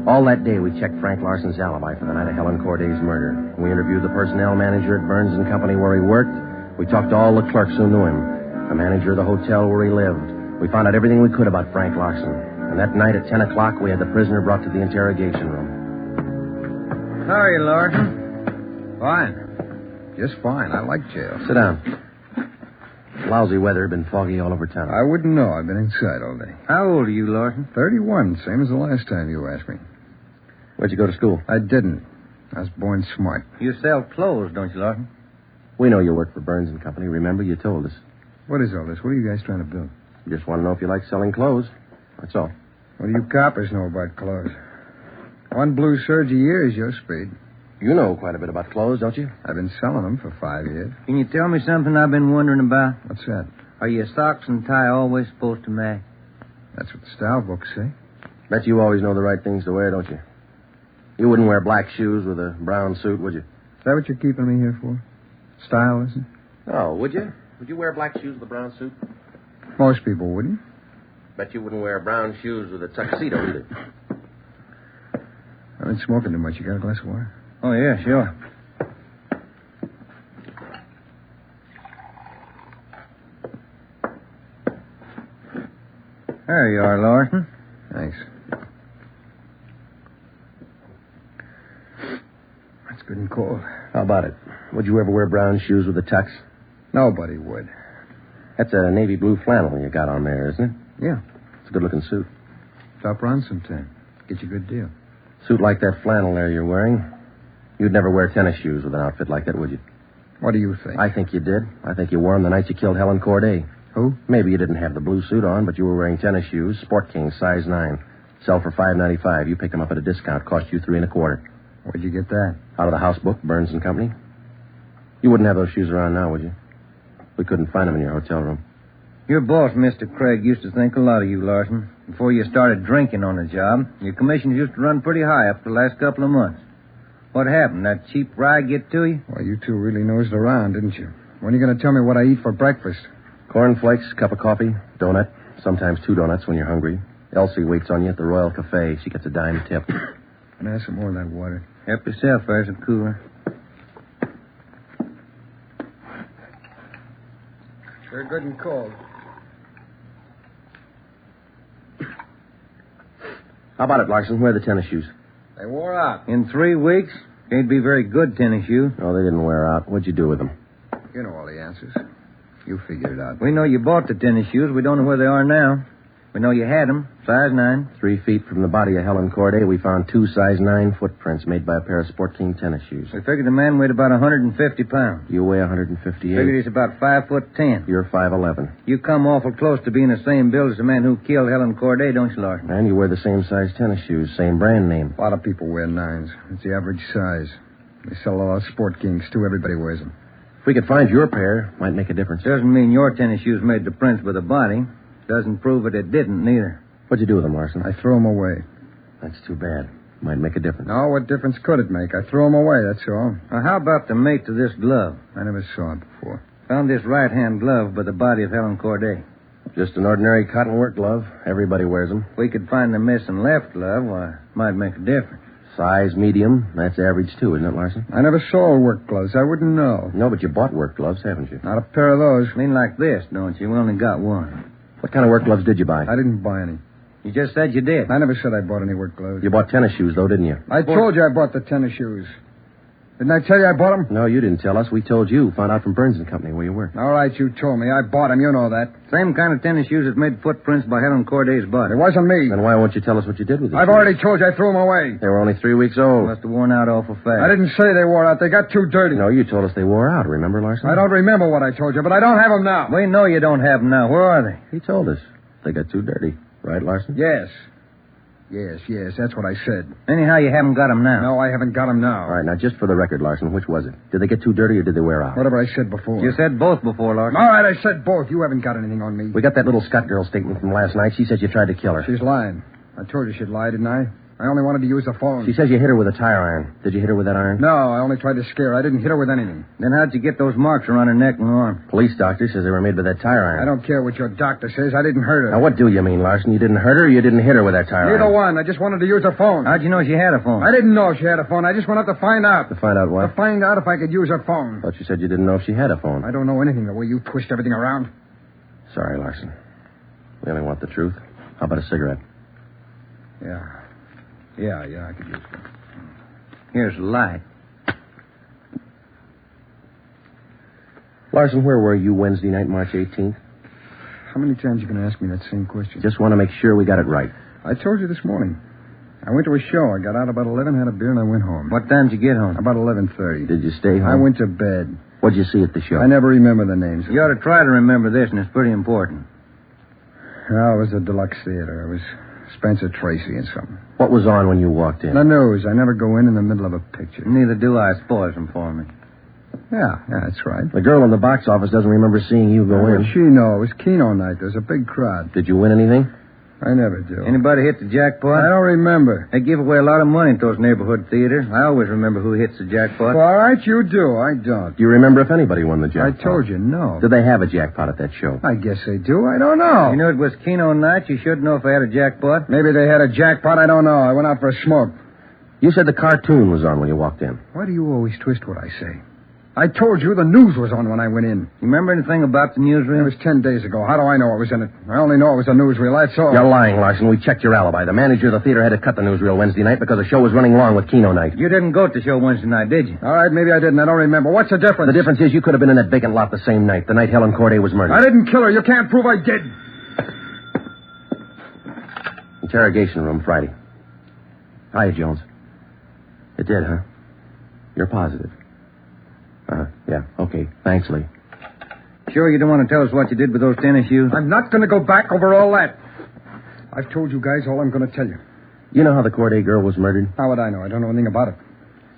All that day, we checked Frank Larson's alibi for the night of Helen Corday's murder. We interviewed the personnel manager at Burns and Company where he worked. We talked to all the clerks who knew him. The manager of the hotel where he lived. We found out everything we could about Frank Larson. And that night at 10 o'clock, we had the prisoner brought to the interrogation room. How are you, Larson? Fine. Just fine. I like jail. Sit down. Lousy weather, been foggy all over town. I wouldn't know. I've been inside all day. How old are you, Larson? 31, same as the last time you asked me. Where'd you go to school? I didn't. I was born smart. You sell clothes, don't you, Larson? We know you work for Burns and Company. Remember, you told us. What is all this? What are you guys trying to build? Just want to know if you like selling clothes. That's all. What do you coppers know about clothes? One blue serge a year is your speed. You know quite a bit about clothes, don't you? I've been selling them for 5 years. Can you tell me something I've been wondering about? What's that? Are your socks and tie always supposed to match? That's what the style books say. Bet you always know the right things to wear, don't you? You wouldn't wear black shoes with a brown suit, would you? Is that what you're keeping me here for? Style, isn't it? Oh, would you? Would you wear black shoes with a brown suit? Most people wouldn't. Bet you wouldn't wear brown shoes with a tuxedo either. I've been smoking too much. You got a glass of water? Oh, yeah, sure. There you are, Larson. Thanks. That's good and cold. How about it? Would you ever wear brown shoes with a tux? Nobody would. That's a navy blue flannel you got on there, isn't it? Yeah. It's a good-looking suit. Stop around sometime. Get you a good deal. Suit like that flannel there you're wearing. You'd never wear tennis shoes with an outfit like that, would you? What do you think? I think you did. I think you wore them the night you killed Helen Corday. Who? Maybe you didn't have the blue suit on, but you were wearing tennis shoes, Sport King, size 9. Sell for $5.95. You picked them up at a discount. Cost you $3.25. Where'd you get that? Out of the house book, Burns and Company. You wouldn't have those shoes around now, would you? We couldn't find them in your hotel room. Your boss, Mr. Craig, used to think a lot of you, Larson. Before you started drinking on the job, your commissions used to run pretty high up the last couple of months. What happened? That cheap rye get to you? Well, you two really nosed around, didn't you? When are you going to tell me what I eat for breakfast? Cornflakes, cup of coffee, donut, sometimes 2 donuts when you're hungry. Elsie waits on you at the Royal Cafe. She gets a dime tip. Can I have some more of that water? Help yourself, there's a cooler. They're good and cold. How about it, Larson? Where are the tennis shoes? They wore out. In 3 weeks? Can't be very good tennis shoes. Oh, they didn't wear out. What'd you do with them? You know all the answers. You figured it out. We know you bought the tennis shoes. We don't know where they are now. We know you had them. Size 9. 3 feet from the body of Helen Corday, we found 2 size 9 footprints made by a pair of Sport King tennis shoes. We figured the man weighed about 150 pounds. You weigh 158. Figured he's about 5'10". You're 5'11". You come awful close to being the same build as the man who killed Helen Corday, don't you, Larson? And you wear the same size tennis shoes, same brand name. A lot of people wear 9s. It's the average size. They sell a lot of Sport Kings, too. Everybody wears them. If we could find your pair, might make a difference. Doesn't mean your tennis shoes made the prints with the body. Doesn't prove it didn't, neither. What'd you do with them, Larson? I threw them away. That's too bad. Might make a difference. No, what difference could it make? I threw them away, that's all. Now, how about the mate to this glove? I never saw it before. Found this right-hand glove by the body of Helen Corday. Just an ordinary cotton work glove. Everybody wears them. If we could find the missing left glove, why, it might make a difference. Size medium. That's average, too, isn't it, Larson? I never saw work gloves. I wouldn't know. No, but you bought work gloves, haven't you? Not a pair of those. Mean like this, don't you? We only got one. What kind of work gloves did you buy? I didn't buy any. You just said you did. I never said I bought any work gloves. You bought tennis shoes, though, didn't you? I told you I bought the tennis shoes. Didn't I tell you I bought them? No, you didn't tell us. We told you. Found out from Burns and Company where you were. All right, you told me. I bought them. You know that. Same kind of tennis shoes that made footprints by Helen Corday's body. It wasn't me. Then why won't you tell us what you did with them? I've already told you I threw them away. They were only 3 weeks old. Must have worn out awful fast. I didn't say they wore out. They got too dirty. No, you told us they wore out. Remember, Larson? I don't remember what I told you, but I don't have them now. We know you don't have them now. Where are they? He told us. They got too dirty. Right, Larson? Yes. Yes, that's what I said. Anyhow, you haven't got them now. No, I haven't got them now. All right, now, just for the record, Larson, which was it? Did they get too dirty or did they wear out? Whatever I said before. You said both before, Larson. All right, I said both. You haven't got anything on me. We got that little Scott girl statement from last night. She said you tried to kill her. She's lying. I told you she'd lie, didn't I? I only wanted to use the phone. She says you hit her with a tire iron. Did you hit her with that iron? No, I only tried to scare her. I didn't hit her with anything. Then how'd you get those marks around her neck and arm? Police doctor says they were made with that tire iron. I don't care what your doctor says. I didn't hurt her. Now, what do you mean, Larson? You didn't hurt her or you didn't hit her with that tire iron? Neither one. I just wanted to use her phone. How'd you know she had a phone? I didn't know she had a phone. I just went out to find out. To find out what? To find out if I could use her phone. Thought you said you didn't know if she had a phone. I don't know anything the way you twist everything around. Sorry, Larson. We only want the truth. How about a cigarette? Yeah, I could use one. Here's the light. Larson, where were you Wednesday night, March 18th? How many times you going to ask me that same question? Just want to make sure we got it right. I told you this morning. I went to a show. I got out about 11, had a beer, and I went home. What time did you get home? About 11:30. Did you stay home? I went to bed. What'd you see at the show? I never remember the names. You ought to try to remember this, and it's pretty important. Oh, it was a deluxe theater. It was Spencer Tracy and something. What was on when you walked in? The news. I never go in the middle of a picture. Neither do I. Spoils them for me. Yeah, that's right. The girl in the box office doesn't remember seeing you go in. She know. It was Keno night. There was a big crowd. Did you win anything? I never do. Anybody hit the jackpot? I don't remember. They give away a lot of money at those neighborhood theaters. I always remember who hits the jackpot. Well, all right, you do. I don't. Do you remember if anybody won the jackpot? I told you, no. Did they have a jackpot at that show? I guess they do. I don't know. You knew it was Keno night. You should know if they had a jackpot. Maybe they had a jackpot. I don't know. I went out for a smoke. You said the cartoon was on when you walked in. Why do you always twist what I say? I told you the news was on when I went in. You remember anything about the newsreel? It was 10 days ago. How do I know it was in it? I only know it was a newsreel. That's all. You're lying, Larson. We checked your alibi. The manager of the theater had to cut the newsreel Wednesday night because the show was running long with Keno night. You didn't go to the show Wednesday night, did you? All right, maybe I didn't. I don't remember. What's the difference? The difference is you could have been in that vacant lot the same night, the night Helen Corday was murdered. I didn't kill her. You can't prove I did. Interrogation room Friday. Hi, Jones. It did, huh? You're positive. Yeah, okay. Thanks, Lee. Sure you don't want to tell us what you did with those tennis shoes? I'm not going to go back over all that. I've told you guys all I'm going to tell you. You know how the Corday girl was murdered? How would I know? I don't know anything about it.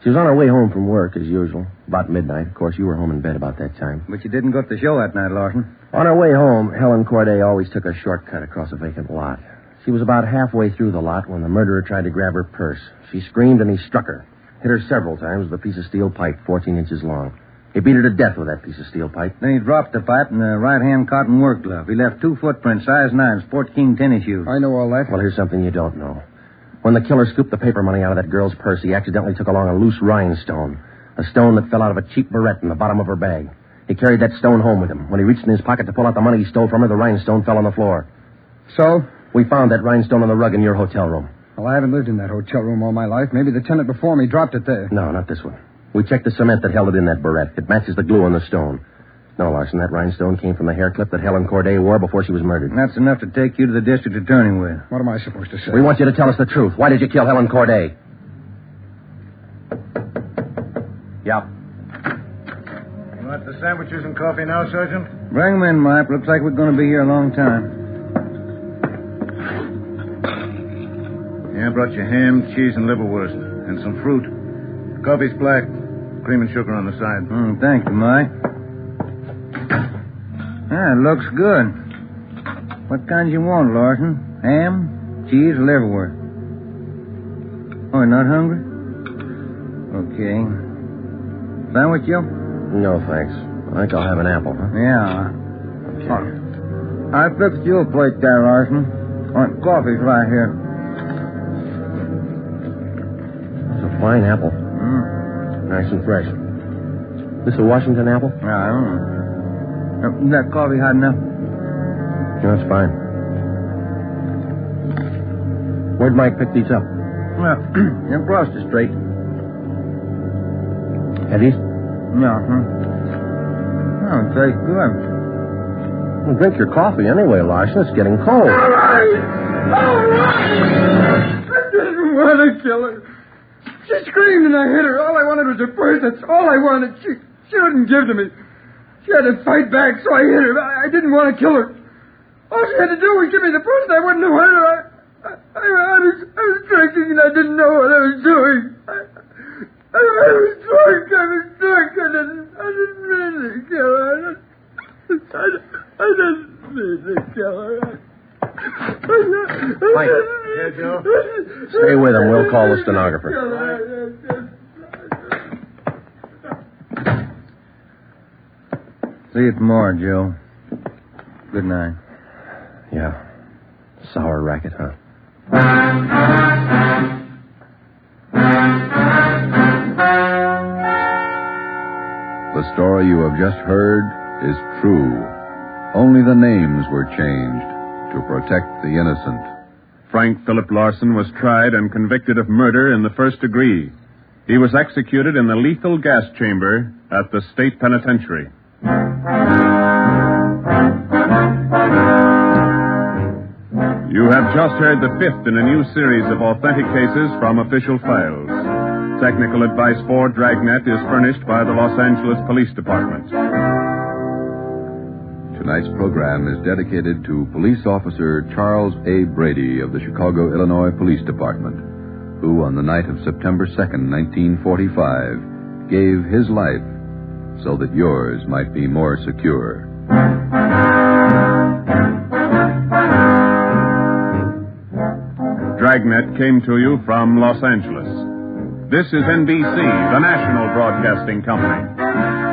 She was on her way home from work, as usual, about midnight. Of course, you were home in bed about that time. But you didn't go to the show that night, Larson. On her way home, Helen Corday always took a shortcut across a vacant lot. She was about halfway through the lot when the murderer tried to grab her purse. She screamed and he struck her. Hit her several times with a piece of steel pipe 14 inches long. He beat her to death with that piece of steel pipe. Then he dropped the pipe in the right-hand cotton work glove. He left 2 footprints, size 9, Sport King tennis shoes. I know all that. Well, here's something you don't know. When the killer scooped the paper money out of that girl's purse, he accidentally took along a loose rhinestone. A stone that fell out of a cheap barrette in the bottom of her bag. He carried that stone home with him. When he reached in his pocket to pull out the money he stole from her, the rhinestone fell on the floor. So? We found that rhinestone on the rug in your hotel room. Well, I haven't lived in that hotel room all my life. Maybe the tenant before me dropped it there. No, not this one. We checked the cement that held it in that barrette. It matches the glue on the stone. No, Larson, that rhinestone came from the hair clip that Helen Corday wore before she was murdered. And that's enough to take you to the district attorney with. What am I supposed to say? We want you to tell us the truth. Why did you kill Helen Corday? Yeah. You want the sandwiches and coffee now, Sergeant? Bring them in, Mike. Looks like we're going to be here a long time. Yeah, I brought you ham, cheese, and liverwurst. And some fruit. Coffee's black. Cream and sugar on the side. Thank you, Mike. Ah, it looks good. What kind you want, Larson? Ham, cheese, or liverwurst? Oh, you're not hungry? Okay. Sandwich, Joe? No, thanks. I think I'll have an apple, huh? Yeah. Okay. I fixed you a plate there, Larson. Coffee's right here. It's a fine apple. Nice and fresh. This a Washington apple? Yeah, I don't know. Is that coffee hot enough? No, it's fine. Where'd Mike pick these up? Well, across the street. Eddie's? Yeah, Oh, it tastes good. Well, drink your coffee anyway, Larson. It's getting cold. All right. I didn't want to kill her. She screamed and I hit her. All I wanted was her purse. That's all I wanted. She wouldn't give to me. She had to fight back, so I hit her. I didn't want to kill her. All she had to do was give me the purse and I wouldn't have hurt her. I was drinking and I didn't know what I was doing. I was drunk. I didn't mean to kill her. I didn't mean to kill her. Mike. Yeah, Joe? Stay with him. We'll call the stenographer. See you tomorrow, Joe. Good night. Yeah. Sour racket, huh? The story you have just heard is true. Only the names were changed to protect the innocent. Frank Philip Larson was tried and convicted of murder in the first degree. He was executed in the lethal gas chamber at the state penitentiary. You have just heard the fifth in a new series of authentic cases from official files. Technical advice for Dragnet is furnished by the Los Angeles Police Department. Tonight's program is dedicated to Police Officer Charles A. Brady of the Chicago, Illinois Police Department, who on the night of September 2nd, 1945, gave his life so that yours might be more secure. Dragnet came to you from Los Angeles. This is NBC, the national broadcasting company.